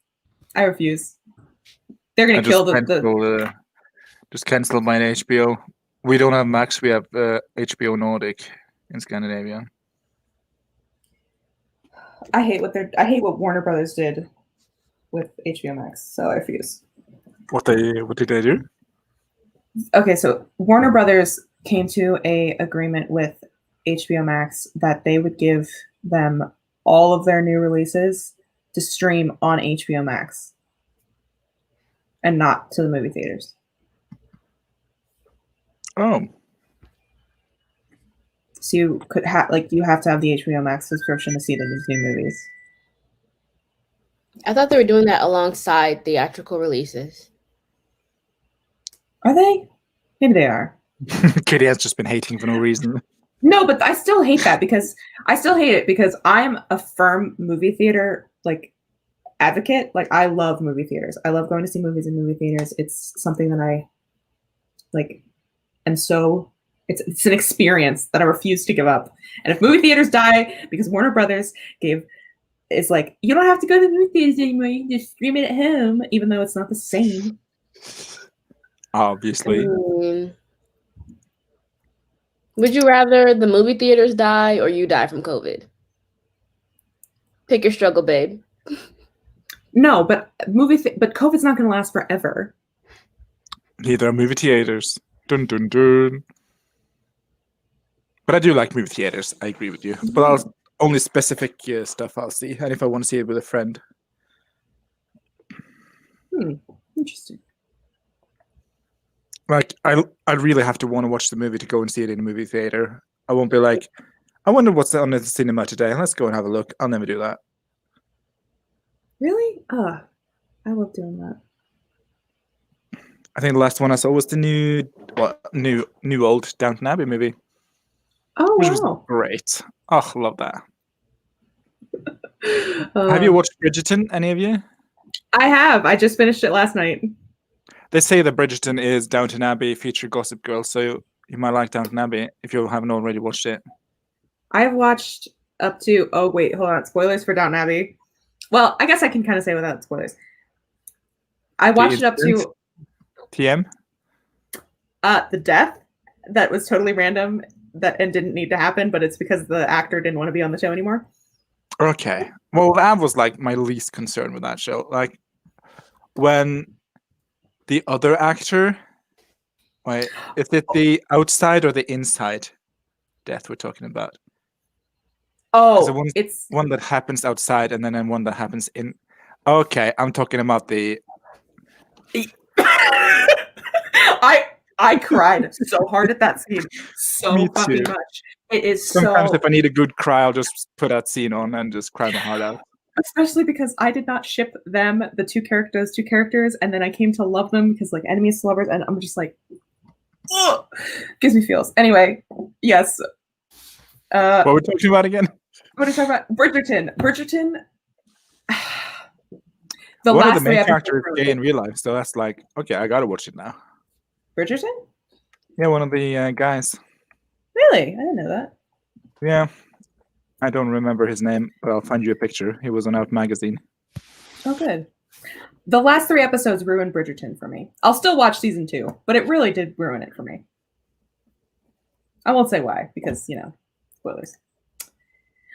S1: I refuse. They're gonna kill the
S2: just cancel my HBO. We don't have Max. We have HBO Nordic in Scandinavia.
S1: I hate what Warner Brothers did with HBO Max, so I refuse.
S2: What did they do?
S1: Okay, so Warner Brothers came to a agreement with HBO Max that they would give them all of their new releases to stream on HBO Max and not to the movie theaters.
S2: Oh.
S1: So you could you have to have the HBO Max subscription to see these new movies.
S3: I thought they were doing that alongside theatrical releases.
S1: Are they? Maybe they are.
S2: Kitty has just been hating for no reason.
S1: No, but I still hate that because I'm a firm movie theater advocate. Like, I love movie theaters. I love going to see movies in movie theaters. It's something that I like, and so it's an experience that I refuse to give up. And if movie theaters die because Warner Brothers it's like, you don't have to go to the movie theaters anymore. You can just stream it at home, even though it's not the same.
S2: Obviously.
S3: Would you rather the movie theaters die or you die from COVID? Pick your struggle, babe.
S1: No, but but COVID's not going to last forever.
S2: Neither are movie theaters. Dun dun dun. But I do like movie theaters. I agree with you. But only specific stuff I'll see, and if I want to see it with a friend.
S1: Interesting.
S2: Like, I really have to want to watch the movie to go and see it in a movie theater. I won't be like, I wonder what's on the cinema today. Let's go and have a look. I'll never do that.
S1: Really? I love doing that.
S2: I think the last one I saw was the new old Downton Abbey movie.
S1: Oh,
S2: which
S1: wow.
S2: was great. Oh, love that. Have you watched Bridgerton, any of you?
S1: I have. I just finished it last night.
S2: They say that Bridgerton is Downton Abbey featured Gossip Girl, so you might like Downton Abbey if you haven't already watched it.
S1: I've watched up to... Oh, wait, hold on. Spoilers for Downton Abbey. Well, I guess I can kind of say without spoilers. I watched it up to...
S2: TM?
S1: The death that was totally random and didn't need to happen, but it's because the actor didn't want to be on the show anymore.
S2: Okay. Well, that was like my least concern with that show. Like, when the other actor... Wait, is it the outside or the inside death we're talking about?
S1: Oh,
S2: it's one that happens outside and then one that happens in... Okay, I'm talking about the...
S1: I cried so hard at that scene. So fucking much. It is
S2: Sometimes if I need a good cry, I'll just put that scene on and just cry my heart out.
S1: Especially because I did not ship them, the two characters, and then I came to love them because like enemies to lovers, and I'm just like, Ugh, gives me feels. Anyway, yes.
S2: What were we talking about again?
S1: What are you talking about? Bridgerton. Bridgerton. The
S2: One of
S1: last
S2: the main
S1: three
S2: characters
S1: episodes.
S2: is gay in real life, so that's like, okay, I gotta watch it now.
S1: Bridgerton?
S2: Yeah, one of the guys.
S1: Really? I didn't know that.
S2: Yeah, I don't remember his name, but I'll find you a picture. He was on Out magazine.
S1: Oh, good. The last 3 episodes ruined Bridgerton for me. I'll still watch season 2, but it really did ruin it for me. I won't say why, because, spoilers.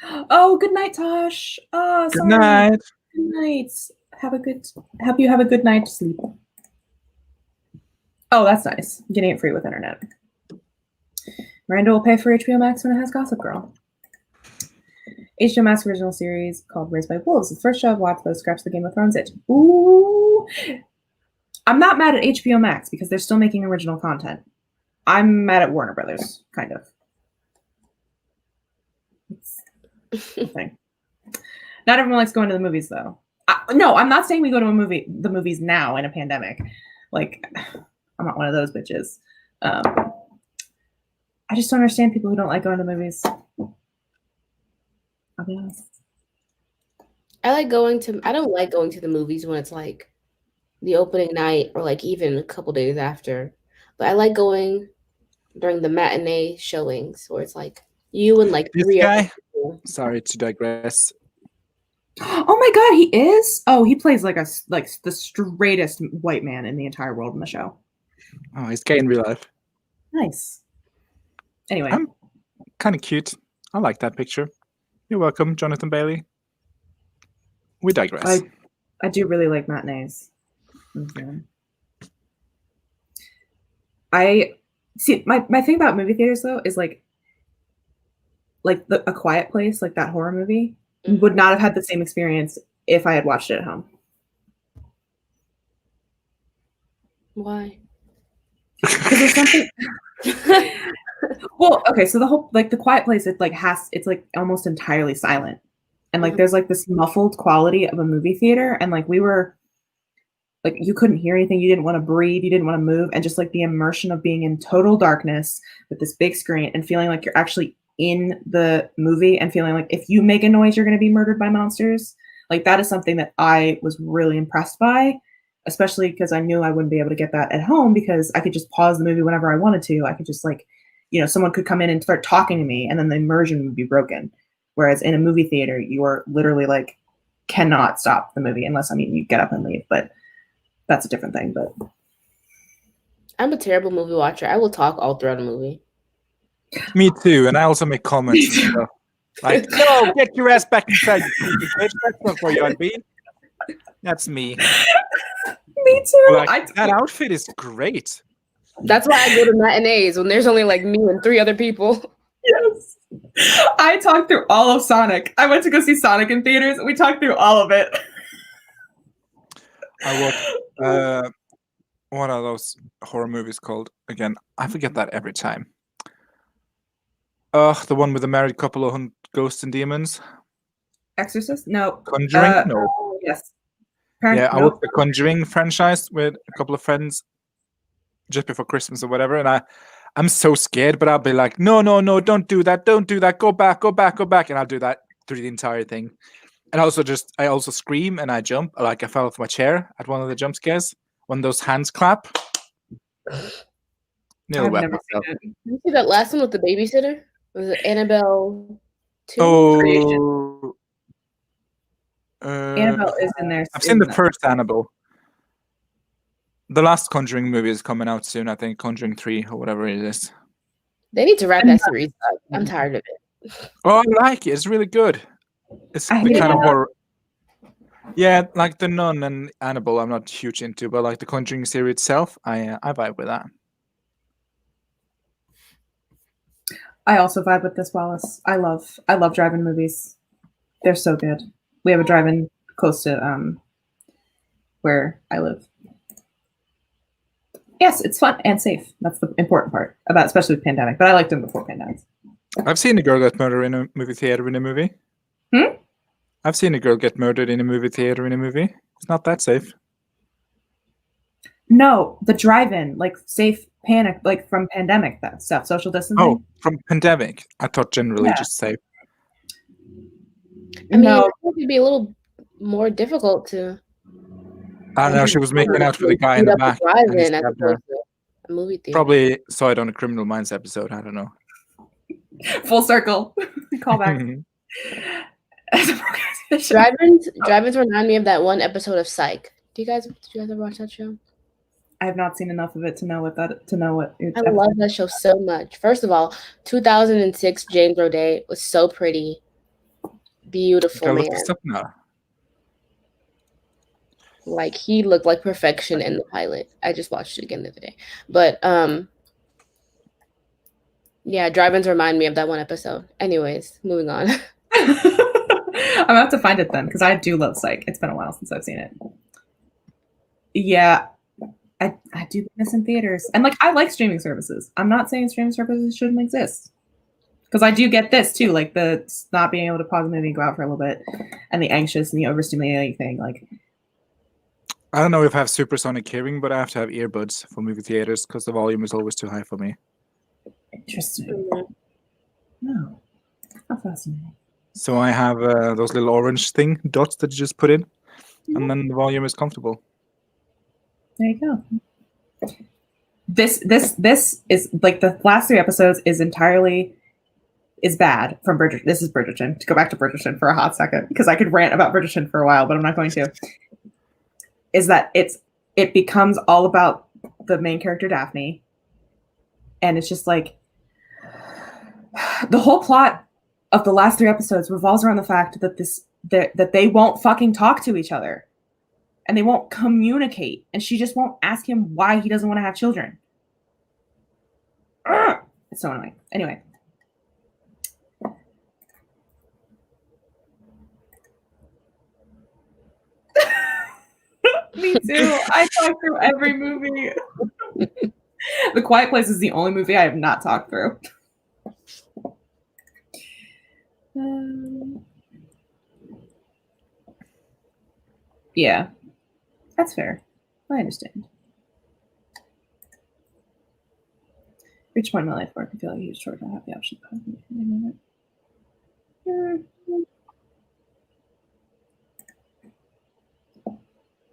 S1: Oh, good night, Tosh. Oh,
S2: Good
S1: sorry.
S2: night.
S1: Good night. Hope you have a good night to sleep. Oh, that's nice. Getting it free with internet. Miranda will pay for HBO Max when it has Gossip Girl. HBO Max original series called Raised by Wolves. The first show I've watched that scraps the Game of Thrones itch. Ooh. I'm not mad at HBO Max because they're still making original content. I'm mad at Warner Brothers, kind of. It's a thing. Not everyone likes going to the movies, though. No, I'm not saying we go to the movies now in a pandemic. Like, I'm not one of those bitches. I just don't understand people who don't like going to the movies. I'll be honest.
S3: I don't like going to the movies when it's like the opening night or like even a couple days after. But I like going during the matinee showings where it's like you and like
S2: This
S3: 3 other
S2: guy.
S3: people.
S2: Sorry to digress.
S1: Oh my god, he is? Oh, he plays like the straightest white man in the entire world in the show.
S2: Oh, he's gay in real life.
S1: Nice. Anyway.
S2: I'm kind of cute. I like that picture. You're welcome, Jonathan Bailey. We digress.
S1: I do really like matinees. Okay. I see my thing about movie theaters though is like A Quiet Place, like that horror movie, would not have had the same experience if I had watched it at home.
S3: Why?
S1: Because there's something. Well, okay, so the whole The Quiet Place, it's like almost entirely silent, and like there's like this muffled quality of a movie theater, and like we were. Like you couldn't hear anything, you didn't want to breathe, you didn't want to move, and just like the immersion of being in total darkness with this big screen and feeling like you're actually in the movie and feeling like if you make a noise, you're going to be murdered by monsters. Like that is something that I was really impressed by, especially because I knew I wouldn't be able to get that at home because I could just pause the movie whenever I wanted to. I could just someone could come in and start talking to me and then the immersion would be broken. Whereas in a movie theater, you are literally like cannot stop the movie unless, you get up and leave. But that's a different thing, but
S3: I'm a terrible movie watcher. I will talk all throughout a movie.
S2: Me too, and I also make comments and stuff. Like, no, get your ass back inside, you bitch. That's not where you ought to be. That's me.
S1: Me too.
S2: Like, that outfit is great.
S3: That's why I go to matinees when there's only like me and 3 other people.
S1: Yes. I talked through all of Sonic. I went to go see Sonic in theaters. We talked through all of it.
S2: I watched one of those horror movies called, again, I forget that every time. The one with the married couple who hunt ghosts and demons.
S1: Exorcist? No.
S2: Conjuring? No.
S1: Yes.
S2: I watched the Conjuring franchise with a couple of friends just before Christmas or whatever, and I'm so scared, but I'll be like, no, don't do that, go back, and I'll do that through the entire thing. And I also scream and I jump, like I fell off my chair at one of the jump scares. When those hands clap. Nearly wet myself.
S3: Did you see that last one with the babysitter? Was it Annabelle 2?
S2: Oh.
S1: Annabelle is in there.
S2: I've seen the first Annabelle. The last Conjuring movie is coming out soon, I think. Conjuring 3 or whatever it is.
S3: They need to wrap that series up. I'm tired of it.
S2: Oh, I like it. It's really good. It's the kind of horror. Yeah, like The Nun and Annabelle, I'm not huge into, but like the Conjuring series itself, I vibe with that.
S1: I also vibe with this, Wallace. I love drive-in movies. They're so good. We have a drive-in close to where I live. Yes, it's fun and safe. That's the important part about, especially with pandemic. But I liked them before pandemic.
S2: I've seen a girl get murdered in a movie theater in a movie. I've seen a girl get murdered in a movie theater in a movie. It's not that safe.
S1: No, the drive-in, like safe panic, like from pandemic that stuff, social distancing.
S2: Oh, from pandemic. I thought generally
S1: Yeah.
S2: just safe.
S3: I mean,
S1: No,
S3: it would be a little more difficult to
S2: I don't know. She was making out with the guy in
S3: beat
S2: the
S3: up a
S2: back. and he
S3: drive-in as
S2: stabbed her.
S3: opposed to a movie theater.
S2: Probably saw it on a Criminal Minds episode. I don't know.
S1: full circle. Call back.
S3: Drive-ins remind me of that one episode of Psych. Did you guys ever watch that show?
S1: I have not seen enough of it to know what.
S3: I love that show so much. First of all, 2006 James Roday was so pretty, beautiful man. Like he looked like perfection in the pilot. I just watched it again the other day. But yeah, drive-ins remind me of that one episode. Anyways, moving on.
S1: I'm gonna have to find it then because I do love Psych. It's been a while since I've seen it. Yeah, I do miss in theaters, and like I like streaming services. I'm not saying streaming services shouldn't exist because I do get this too, like the not being able to pause a movie and go out for a little bit, and the anxious and the overstimulating thing. Like
S2: I don't know if I have supersonic hearing, but I have to have earbuds for movie theaters because the volume is always too high for me.
S1: interesting. No, how fascinating.
S2: So I have those little orange dots that you just put in, and then the volume is comfortable.
S1: There you go. This is like the last 3 episodes is bad from Bridgerton. This is Bridgerton. To go back to Bridgerton for a hot second, because I could rant about Bridgerton for a while, but I'm not going to. Is that it becomes all about the main character Daphne, and it's just like the whole plot of the last 3 episodes revolves around the fact that that they won't fucking talk to each other. And they won't communicate. And she just won't ask him why he doesn't want to have children. Ugh! It's so annoying. Anyway. Me too. I talk through every movie. The Quiet Place is the only movie I have not talked through. Yeah. That's fair. I understand. Reach point in my life where I can feel like a huge short. I have the option of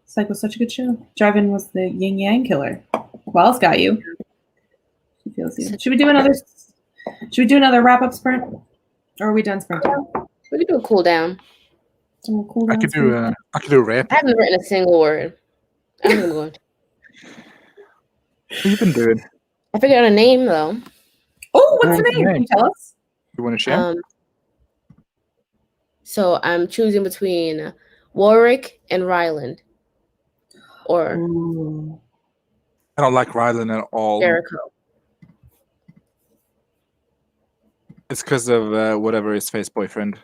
S1: Psych was such a good show. Drive-In was the yin yang killer. Wild's got you. She feels you. Should we do another wrap-up sprint? Or are we done sprinting?
S3: We could do a cool down.
S2: I could do a rap.
S3: I haven't written a single word. I'm going to.
S2: What have you been doing?
S3: I figured out a name though.
S1: Oh, what's the name? Can you tell us?
S2: You want to share?
S3: So I'm choosing between Warwick and Ryland. Or
S2: I don't like Ryland at all.
S3: Jericho.
S2: It's because of whatever his face boyfriend.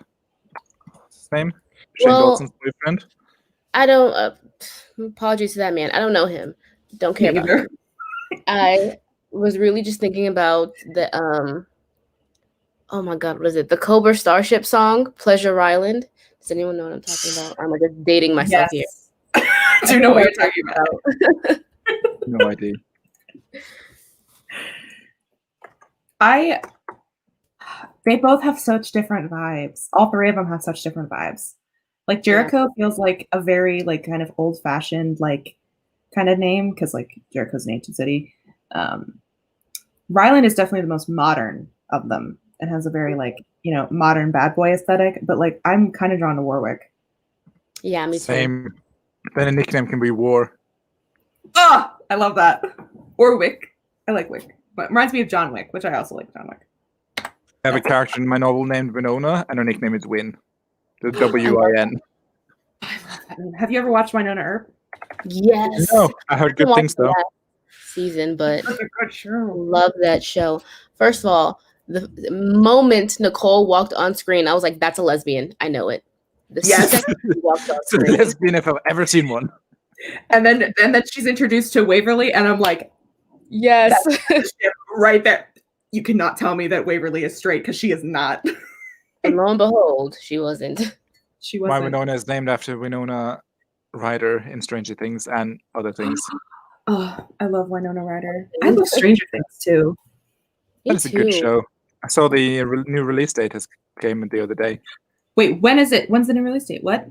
S2: What's his name? Shane
S3: Well,
S2: Dotson's boyfriend.
S3: I don't. Apologies to that man. I don't know him. Don't care about him. I was really just thinking about the oh my god, what is it? The Cobra Starship song, Pleasure Island. Does anyone know what I'm talking about? Or am I just dating myself here?
S1: Do you know what you're talking about?
S2: No idea.
S1: They both have such different vibes. All 3 of them have such different vibes. Like Jericho feels like a very like kind of old-fashioned like kind of name because like Jericho's an ancient city. Ryland is definitely the most modern of them and has a very like modern bad boy aesthetic. But like I'm kind of drawn to Warwick.
S3: Yeah, me too.
S2: Same. Then a nickname can be War.
S1: Ah, I love that. Or Wick. I like Wick. But it reminds me of John Wick, which I also like John Wick.
S2: I have a character in my novel named Winona, and her nickname is Win. The W-I-N.
S1: I love that name. Have you ever watched Winona Earp?
S3: Yes.
S2: No, I heard good things though.
S3: Season, but
S1: That's a good show.
S3: Love that show. First of all, the moment Nicole walked on screen, I was like, "That's a lesbian." I know it.
S1: Yes.
S2: It's a lesbian if I've ever seen one.
S1: And then she's introduced to Waverly, and I'm like,
S3: yes,
S1: that's right there. You cannot tell me that Waverly is straight because she is not.
S3: And lo and behold, she wasn't.
S1: She wasn't.
S2: My Winona is named after Winona Ryder in Stranger Things and other things.
S1: Oh, I love Winona Ryder. I love Stranger Things too.
S3: Me
S2: That is a good
S3: too.
S2: show. I saw the new release date has came the other day.
S1: Wait, when is it? When's the new release date? What?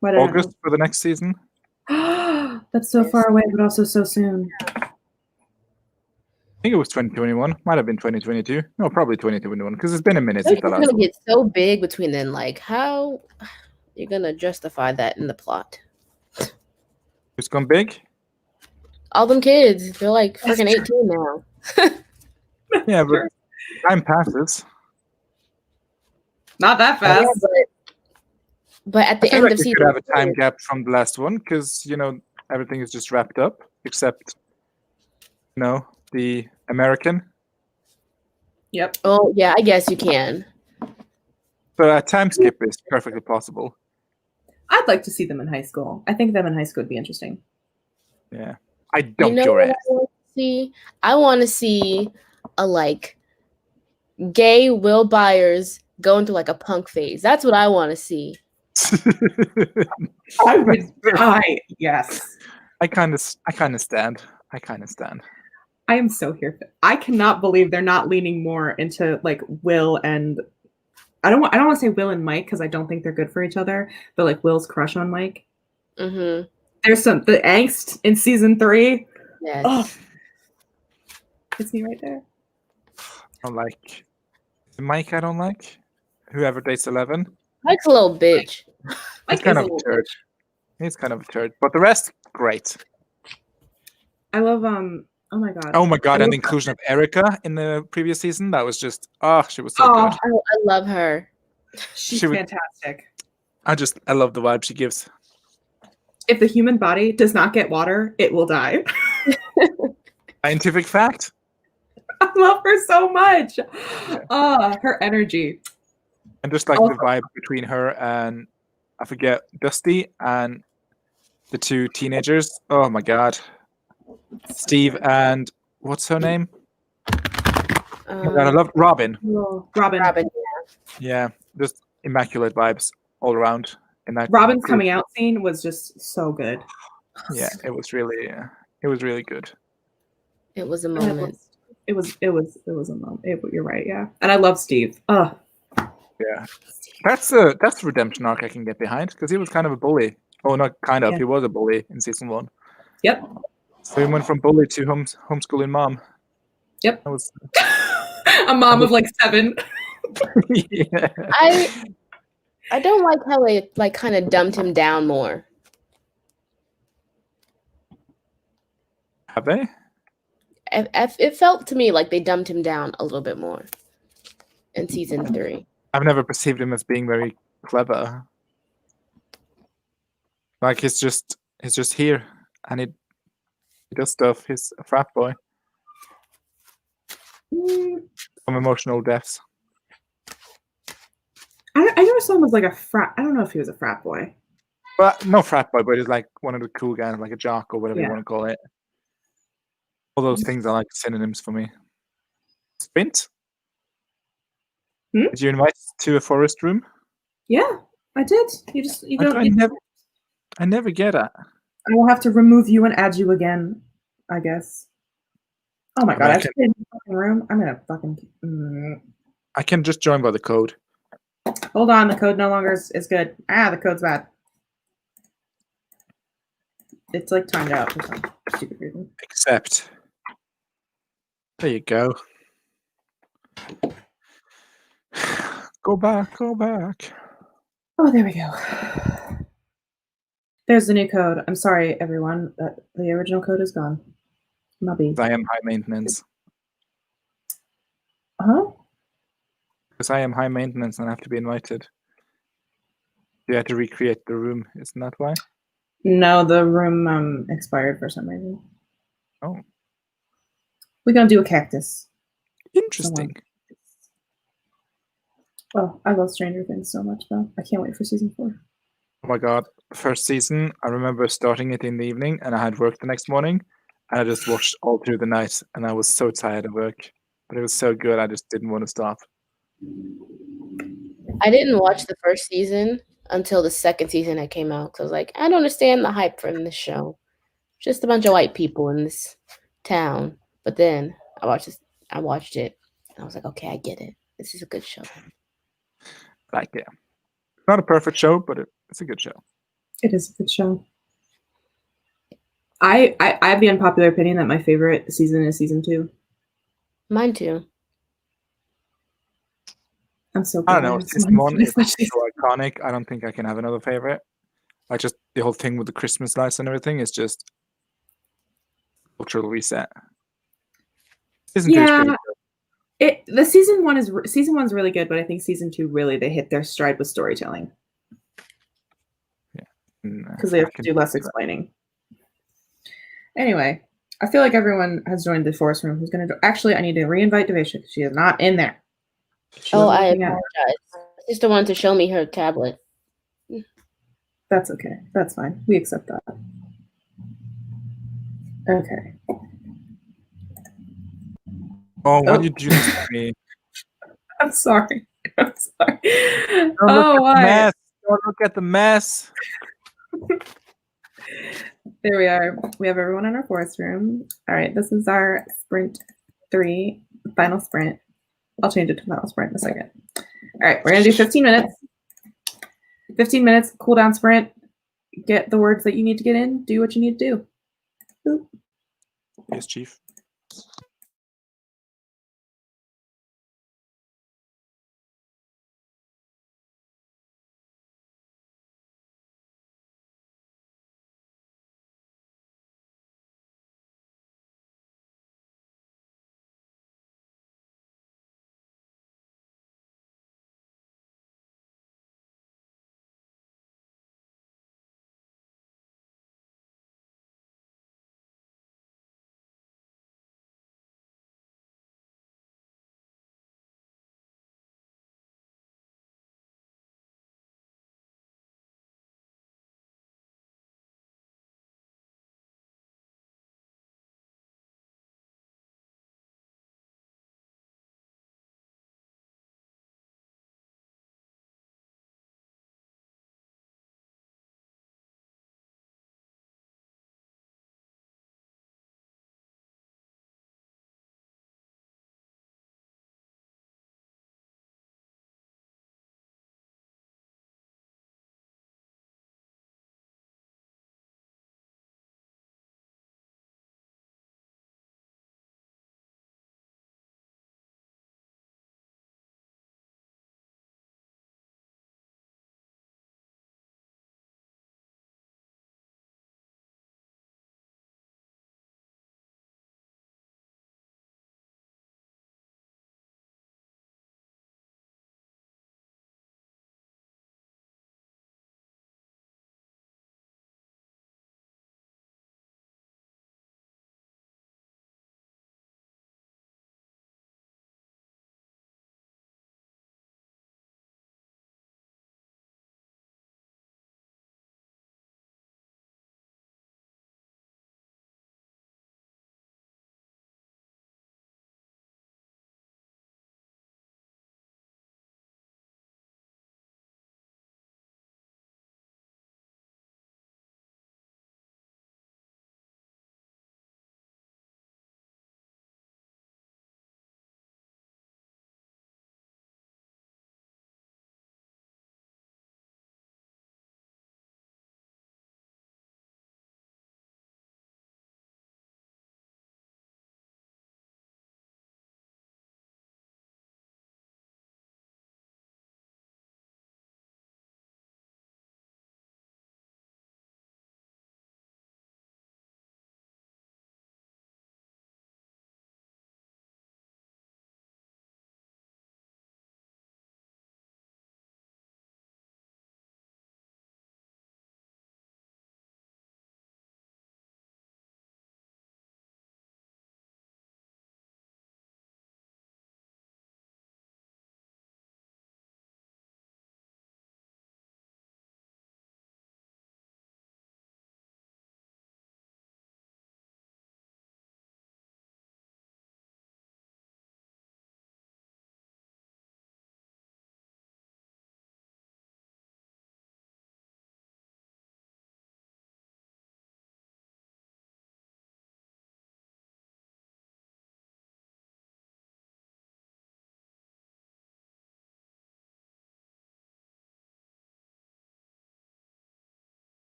S1: Why did I not
S2: August for the next season.
S1: know? That's so
S3: Yes.
S1: far away, but also so soon.
S2: I think it was 2021. Might have been 2022. No, probably 2021 because it's been a minute since
S3: It's
S2: the last
S3: gonna
S2: one.
S3: get so big between then. Like, how you're gonna justify that in the plot?
S2: It's gone big.
S3: All them kids, they're like
S1: That's
S3: freaking
S1: true.
S3: 18 now.
S2: Yeah, but
S1: Sure.
S2: time passes.
S1: Not that
S3: Yeah,
S1: fast.
S3: but at
S2: I
S3: the
S2: feel
S3: end
S2: like
S3: of
S2: we
S3: season
S2: could have a time
S3: 4,
S2: gap from the last one because everything is just wrapped up except the American.
S1: Yep.
S3: oh yeah, I guess you can.
S2: So a time skip is perfectly possible.
S1: I'd like to see them in high school. I think them in high school would be interesting.
S2: Yeah, I
S3: You
S2: dumped
S3: know
S2: your
S3: what
S2: ass.
S3: I want to see? I want to see a like gay Will Byers go into like a punk phase. That's what I want to see.
S1: I would die. Yes.
S2: I kind of stand. I kind of stand.
S1: I am so here for I cannot believe they're not leaning more into like Will and I don't want to say Will and Mike because I don't think they're good for each other, but like Will's crush on Mike.
S3: Mm-hmm.
S1: There's the angst in season 3.
S3: Yes.
S1: Oh, it's me right there.
S2: I don't like Mike. I don't like whoever dates 11.
S3: Mike's a little bitch.
S2: He's
S1: Mike
S2: kind
S1: is
S2: of
S1: a
S2: a
S1: little
S2: turd.
S1: bitch.
S2: He's kind of a turd, but the rest great.
S1: I love oh my god.
S2: Oh my god!
S1: I
S2: And
S1: love
S2: the inclusion of Erica in the previous season, that was just she was so
S1: Oh,
S2: good.
S3: I love her.
S1: she's
S2: She would-
S1: fantastic.
S2: I love the vibe she gives.
S1: If the human body does not get water, it will die.
S2: Scientific fact.
S1: I love her so much. Her energy.
S2: And just like
S1: Also-
S2: the vibe between her and I forget Dusty and the two teenagers. Oh my god. Steve and what's her name? Oh my god, I love Robin.
S1: Robin.
S2: Yeah, just immaculate vibes all around in that.
S1: Robin's
S2: group.
S1: coming out scene was just so good.
S2: Yeah, it was really good.
S3: It was a
S1: And
S3: moment.
S1: It was a moment. You're right, yeah. And I love Steve.
S2: Yeah, that's a redemption arc I can get behind because he was kind of a bully. Oh, not kind of.
S1: Yeah.
S2: He was a bully in season 1.
S1: Yep.
S2: So he went from bully to homeschooling mom.
S1: Yep.
S2: That was
S1: A mom of like 7.
S2: yeah.
S3: I don't like how they like kind of dumbed him down more.
S2: Have they?
S3: It felt to me like they dumbed him down a little bit more in season 3.
S2: I've never perceived him as being very clever. Like he's just here and he does stuff. He's a frat boy. Some emotional depths.
S1: I never saw him as like a frat. I don't know if he was a frat boy.
S2: But no frat boy, but he's like one of the cool guys, like a jock or whatever you
S1: Yeah.
S2: want to call it. All those things are like synonyms for me. Spint?
S1: Hmm?
S2: Did you invite us to a forest room?
S1: Yeah, I did. You don't.
S2: I never get it.
S1: I will have to remove you and add you again, I guess. Oh my god! I have to stay in the fucking room. I'm gonna fucking.
S2: I can just join by the code.
S1: Hold on, the code no longer is good. The code's bad. It's like timed out for some stupid reason.
S2: Accept. There you go. Go back.
S1: Oh, there we go. There's the new code. I'm sorry, everyone. The original code is gone. Mubby.
S2: I am high maintenance.
S1: Huh?
S2: Because I am high maintenance and I have to be invited. You had to recreate the room, isn't that why?
S1: No, the room expired for some reason.
S2: Oh.
S1: We're gonna do a cactus.
S2: Interesting.
S1: Oh, I love Stranger Things so much, though. I can't wait for season 4.
S2: Oh my god. First season, I remember starting it in the evening and I had work the next morning. And I just watched all through the night and I was so tired of work. But it was so good, I just didn't want to stop.
S3: I didn't watch the first season until the second season that came out. So I was like, I don't understand the hype from this show. just a bunch of white people in this town. But then I watched it, and I was like, okay, I get it. This is a good show.
S2: Like, yeah, not a perfect show, but it's a good show.
S1: It is a good show. I have the unpopular opinion that my favorite season is season 2.
S3: Mine too.
S1: I'm so
S2: I
S1: glad.
S2: don't know. Season 1 is so iconic. I don't think I can have another favorite. Like, just the whole thing with the Christmas lights and everything is just cultural reset. Season 2 is pretty good.
S1: The season 1's really good, but I think season 2 really they hit their stride with storytelling.
S2: Yeah,
S1: because they have to do less explaining. Anyway, I feel like everyone has joined the forest room. Who's going to do? Actually, I need to re-invite Devisha because she is not in there.
S3: I apologize. My sister wanted to show me her tablet.
S1: That's okay. That's fine. We accept that. Okay.
S2: Oh, why did you do this to me?
S1: I'm sorry. I'm sorry.
S2: Don't why? Don't look at the mess.
S1: There we are. We have everyone in our forest room. All right, this is our sprint 3, final sprint. I'll change it to final sprint in a second. All right, we're gonna do 15 minutes. 15 minutes, cool down sprint. Get the words that you need to get in. Do what you need to do. Boop.
S2: Yes, Chief.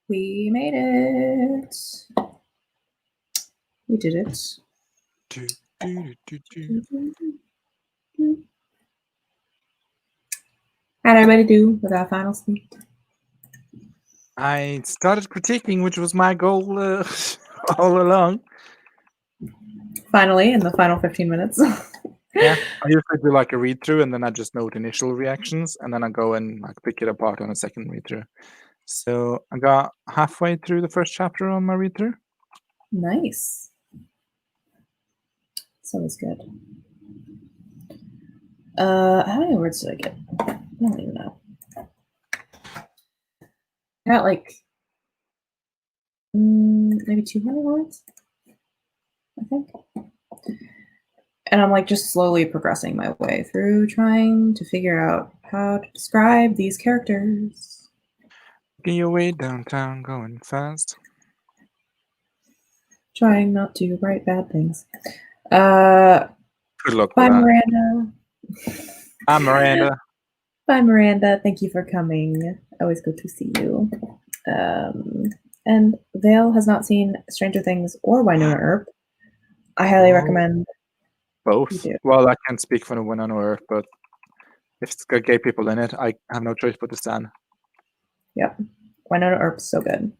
S1: We made it. We did it.
S2: Do, do, do, do, do.
S1: How'd everybody do with our final speech?
S2: I started critiquing, which was my goal all along.
S1: Finally, in the final 15 minutes.
S2: Yeah, I usually do like a read through, and then I just note initial reactions, and then I go and like pick it apart on a second read through. So I got halfway through the first chapter on my read through.
S1: Nice. So it's good. How many words did I get? I don't even know. I got like maybe 200 words, I think. And I'm like just slowly progressing my way through trying to figure out how to describe these characters.
S2: Get your way downtown, going fast.
S1: Trying not to write bad things.
S2: Good luck with
S1: Bye,
S2: that.
S1: Miranda.
S2: I'm Miranda.
S1: Bye, Miranda. Thank you for coming. Always good to see you. And Vale has not seen Stranger Things or Winona Earp. I highly recommend
S2: Both.
S1: you do.
S2: Well, I can't speak for the Winona Earp, but if it's got gay people in it, I have no choice but to stand.
S1: Yep. Winona Earp's so good.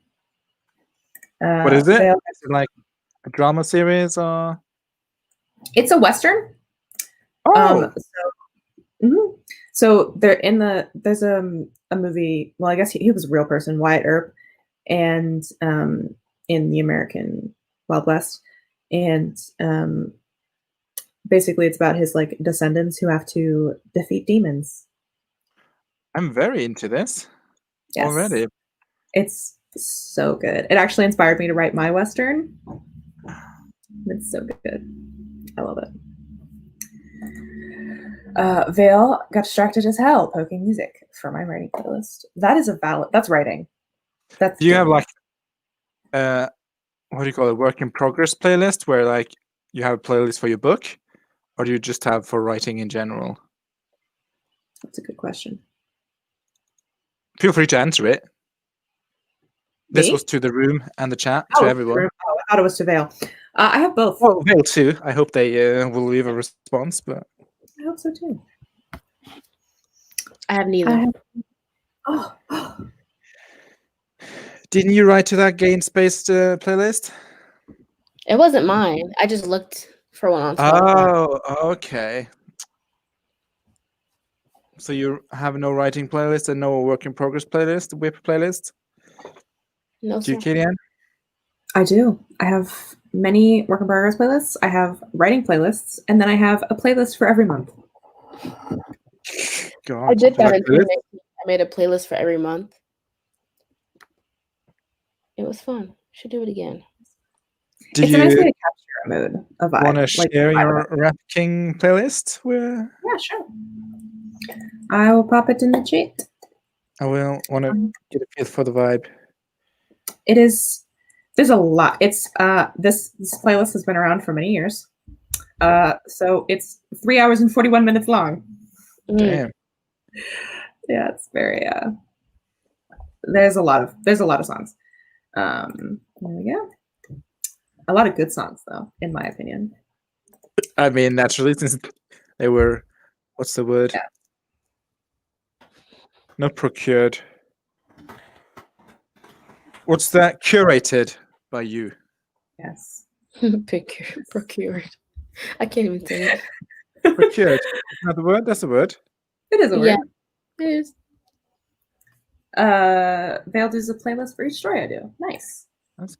S2: What is it?
S1: Vale,
S2: Is it like a drama series or?
S1: it's a Western.
S2: Oh,
S1: So they're in there's a movie. Well, I guess he was a real person, Wyatt Earp, and in the American Wild West, and basically it's about his like descendants who have to defeat demons.
S2: I'm very into this already.
S1: It's so good. It actually inspired me to write my Western. It's so good. I love it. Vale got distracted as hell poking music for my writing playlist. That is that's writing. That's
S2: Do you have like what do you call it, work in progress playlist where like you have a playlist for your book, or do you just have for writing in general?
S1: That's a good question.
S2: Feel free to answer it. This
S1: Me?
S2: was to the room and the chat, to everyone.
S1: Oh, I thought it was to Vale. I have both.
S2: Well, Vale too. I hope they will leave a response, but
S1: I hope so too.
S3: I have neither.
S1: Oh,
S2: didn't you write to that gains-based playlist?
S3: It wasn't mine. I just looked for one on Spotify.
S2: Oh, okay. So you have no writing playlist and no work in progress playlist, WIP playlist?
S3: No,
S2: Do you,
S3: sir.
S2: Killian?
S1: I do. I have many work in progress playlists. I have writing playlists, and then I have a playlist for every month.
S2: God,
S3: I did that
S2: like
S3: in 2019. I made a playlist for every month. It was fun. Should do it again.
S1: It's a nice way to capture a mood, a vibe.
S2: Want to share your Rap King playlist?
S1: Yeah, sure. I will pop it in the chat.
S2: I will want to get a feel for the vibe.
S1: It is. There's a lot. It's this playlist has been around for many years. So it's 3 hours and 41 minutes long.
S2: Damn.
S1: Yeah, it's very there's a lot of songs. There we go. A lot of good songs though, in my opinion.
S2: I mean, naturally, since they were, what's the word?
S1: Yeah.
S2: Not procured. What's that? Curated by you.
S1: Yes.
S3: Procured. I can't even say it.
S2: Procured. Is that the word? That's the word.
S1: It is a word.
S3: Yeah, it is.
S1: Vale does a playlist for each story I do. Nice.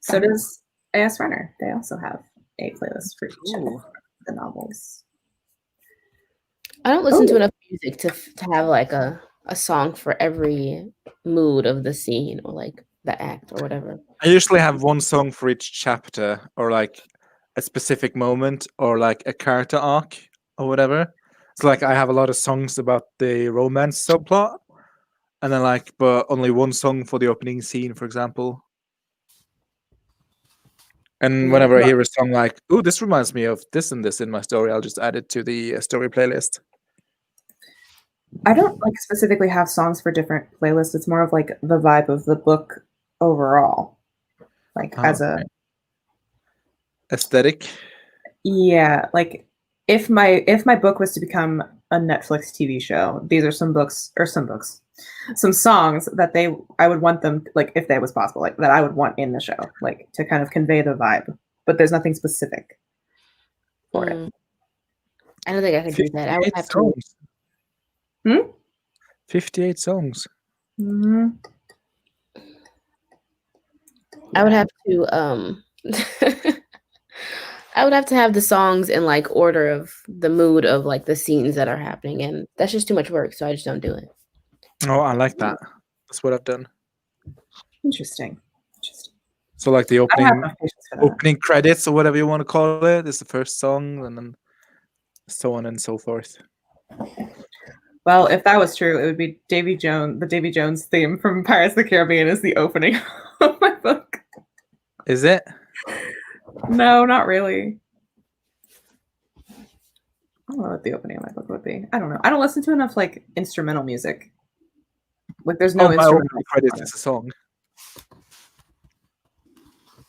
S1: So does AS Runner. They also have a playlist for each of the novels.
S3: I don't listen to enough music to have like a song for every mood of the scene or like the act or whatever.
S2: I usually have one song for each chapter, or like a specific moment, or like a character arc or whatever. So like I have a lot of songs about the romance subplot, and then like but only one song for the opening scene, for example. And whenever I hear a song like, "Ooh, this reminds me of this and this in my story," I'll just add it to the story playlist.
S1: I don't like specifically have songs for different playlists. It's more of like the vibe of the book overall, like as a
S2: aesthetic.
S1: Yeah, like if my book was to become a Netflix TV show, these are some songs that I would want them, like if that was possible, like that I would want in the show, like to kind of convey the vibe. But there's nothing specific for it.
S3: I don't think I could do that. I would have
S2: songs.
S1: to.
S2: 58 songs.
S1: Mm-hmm.
S3: I would have to I would have to have the songs in like order of the mood of like the scenes that are happening, and that's just too much work, so I just don't do it.
S2: Oh, I like that. That's what I've done.
S1: Interesting.
S2: So like the
S1: I don't have enough patience for that.
S2: opening credits or whatever you want to call it is the first song, and then so on and so forth.
S1: Well, if that was true, it would be Davy Jones. The Davy Jones theme from Pirates of the Caribbean is the opening of my book.
S2: Is it?
S1: No, not really. I don't know what the opening of my book would be. I don't know. I don't listen to enough like instrumental music. Like there's no
S2: my
S1: instrumental
S2: opening credits is a song.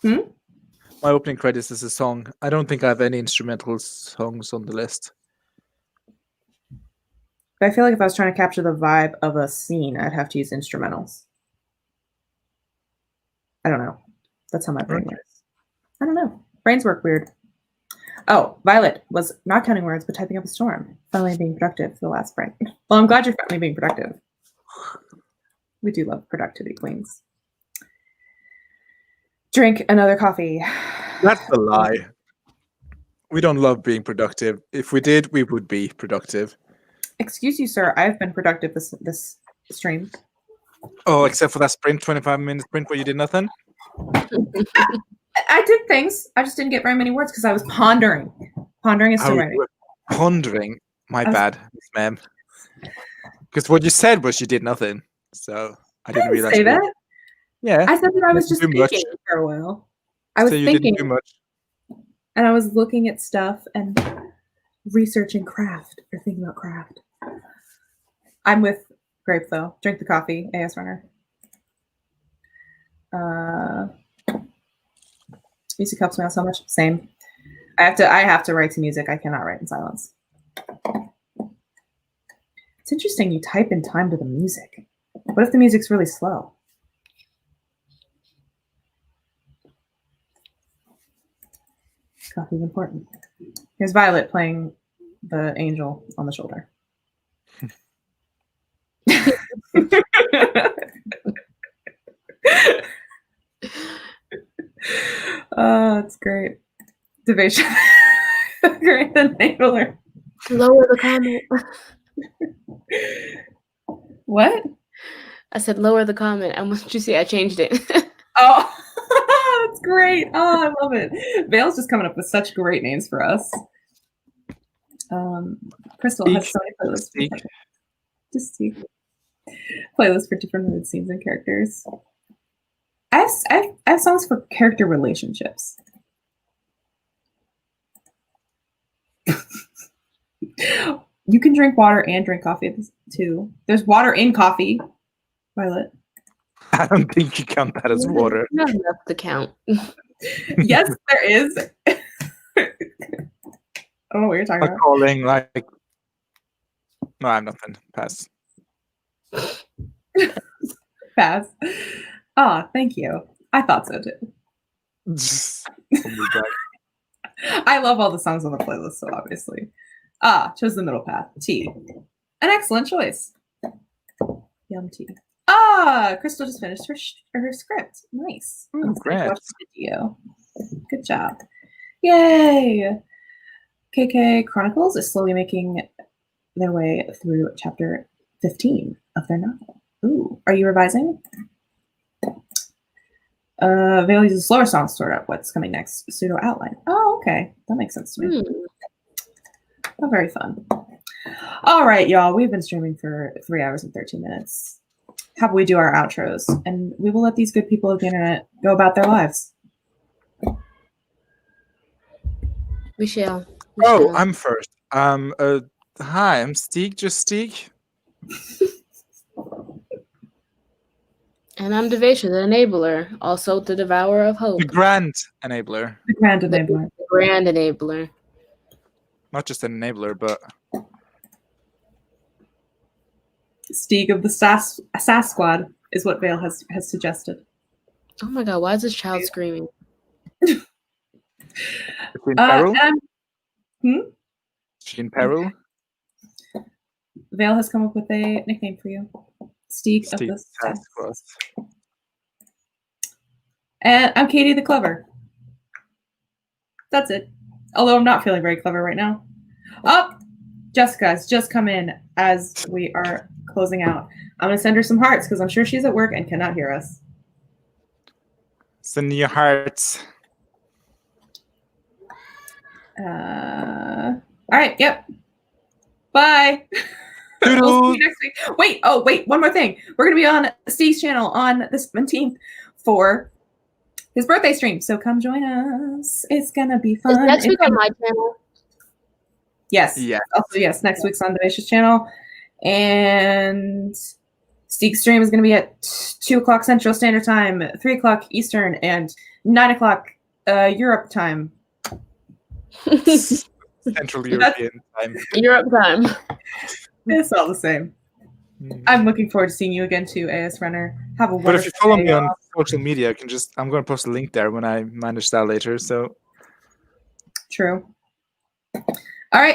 S2: My opening credits is a song. I don't think I have any instrumental songs on the list.
S1: But I feel like if I was trying to capture the vibe of a scene, I'd have to use instrumentals. I don't know. That's how my brain works. I don't know. Brains work weird. Oh, Violet was not counting words, but typing up a storm. Finally being productive for the last break. Well, I'm glad you're finally being productive. We do love productivity queens. Drink another coffee.
S2: That's a lie. We don't love being productive. If we did, we would be productive.
S1: Excuse you, sir. I've been productive this stream.
S2: Oh, except for that 25-minute sprint where you did nothing?
S1: I did things. I just didn't get very many words because I was pondering. Pondering is still writing.
S2: Pondering? My bad, ma'am. Because what you said was you did nothing. So I didn't realize.
S1: Say that?
S2: Yeah.
S1: I said that I was just thinking for a while. I was thinking. You didn't do much. And I was looking at stuff and researching craft or thinking about craft. I'm with Grape though. Drink the coffee, AS Runner. Music helps me out so much. Same. I have to write to music. I cannot write in silence. It's interesting you type in time to the music. What if the music's really slow? Coffee's important. Here's Violet playing the angel on the shoulder. Oh, it's great. Division. Great enabler.
S3: Lower the comment.
S1: What?
S3: I said lower the comment. And what did you see? I changed it.
S1: Oh, that's great. Oh, I love it. Vale's just coming up with such great names for us. Crystal has so many playlists. Just see. Playlists for different mood scenes and characters. I have songs for character relationships. You can drink water and drink coffee too. There's water in coffee, Violet.
S2: I don't think you count that as water.
S3: Not enough to count.
S1: Yes, there is. I don't know what you're talking about.
S2: Calling like. No, I have nothing. Pass.
S1: Pass. Oh, thank you. I thought so too. I love all the songs on the playlist, so obviously. Chose the middle path. Tea. An excellent choice. Yum tea. Crystal just finished her script. Nice.
S2: Congrats.
S1: Video. Good job. Yay! KK Chronicles is slowly making their way through chapter 15 of their novel. Ooh, are you revising? Vale uses a slower song to sort out what's coming next. Pseudo outline. Oh, okay. That makes sense to me. Oh, very fun. All right, y'all. We've been streaming for 3 hours and 13 minutes. How about we do our outros, and we will let these good people of the internet go about their lives.
S3: Michelle.
S2: Oh, I'm first. Hi, I'm Steeg. Just Steeg.
S3: And I'm Devasia, the enabler, also the devourer of hope.
S2: The grand enabler.
S1: The grand enabler.
S3: The grand enabler.
S2: Not just an enabler, but
S1: Steeg of the SAS Squad is what Vale has suggested.
S3: Oh my god, why is this child screaming?
S2: is she in peril?
S1: Hmm?
S2: Is she in peril?
S1: Vale has come up with a nickname for you. Steeg of the SAS. And I'm Katie the Clever. That's it. Although I'm not feeling very clever right now. Oh, Jessica has just come in as we are closing out. I'm going to send her some hearts because I'm sure she's at work and cannot hear us.
S2: Send your hearts.
S1: All right. Yep. Bye. We'll see you next week. Wait. One more thing. We're going to be on Steve's channel on the 17th for his birthday stream. So come join us. It's going to be fun.
S3: Is next week on my channel?
S1: Yes.
S2: Yeah.
S1: Also, yes. Next week's on Devacia's channel. And Steve's stream is going to be at 2 o'clock Central Standard Time, 3 o'clock Eastern, and 9 o'clock Europe time.
S2: Central European time.
S3: Europe time.
S1: It's all the same. I'm looking forward to seeing you again too, AS Runner. Have a wonderful
S2: But if you follow
S1: day
S2: me on
S1: off.
S2: social media, I'm going to post a link there when I manage that later. So
S1: True. All right.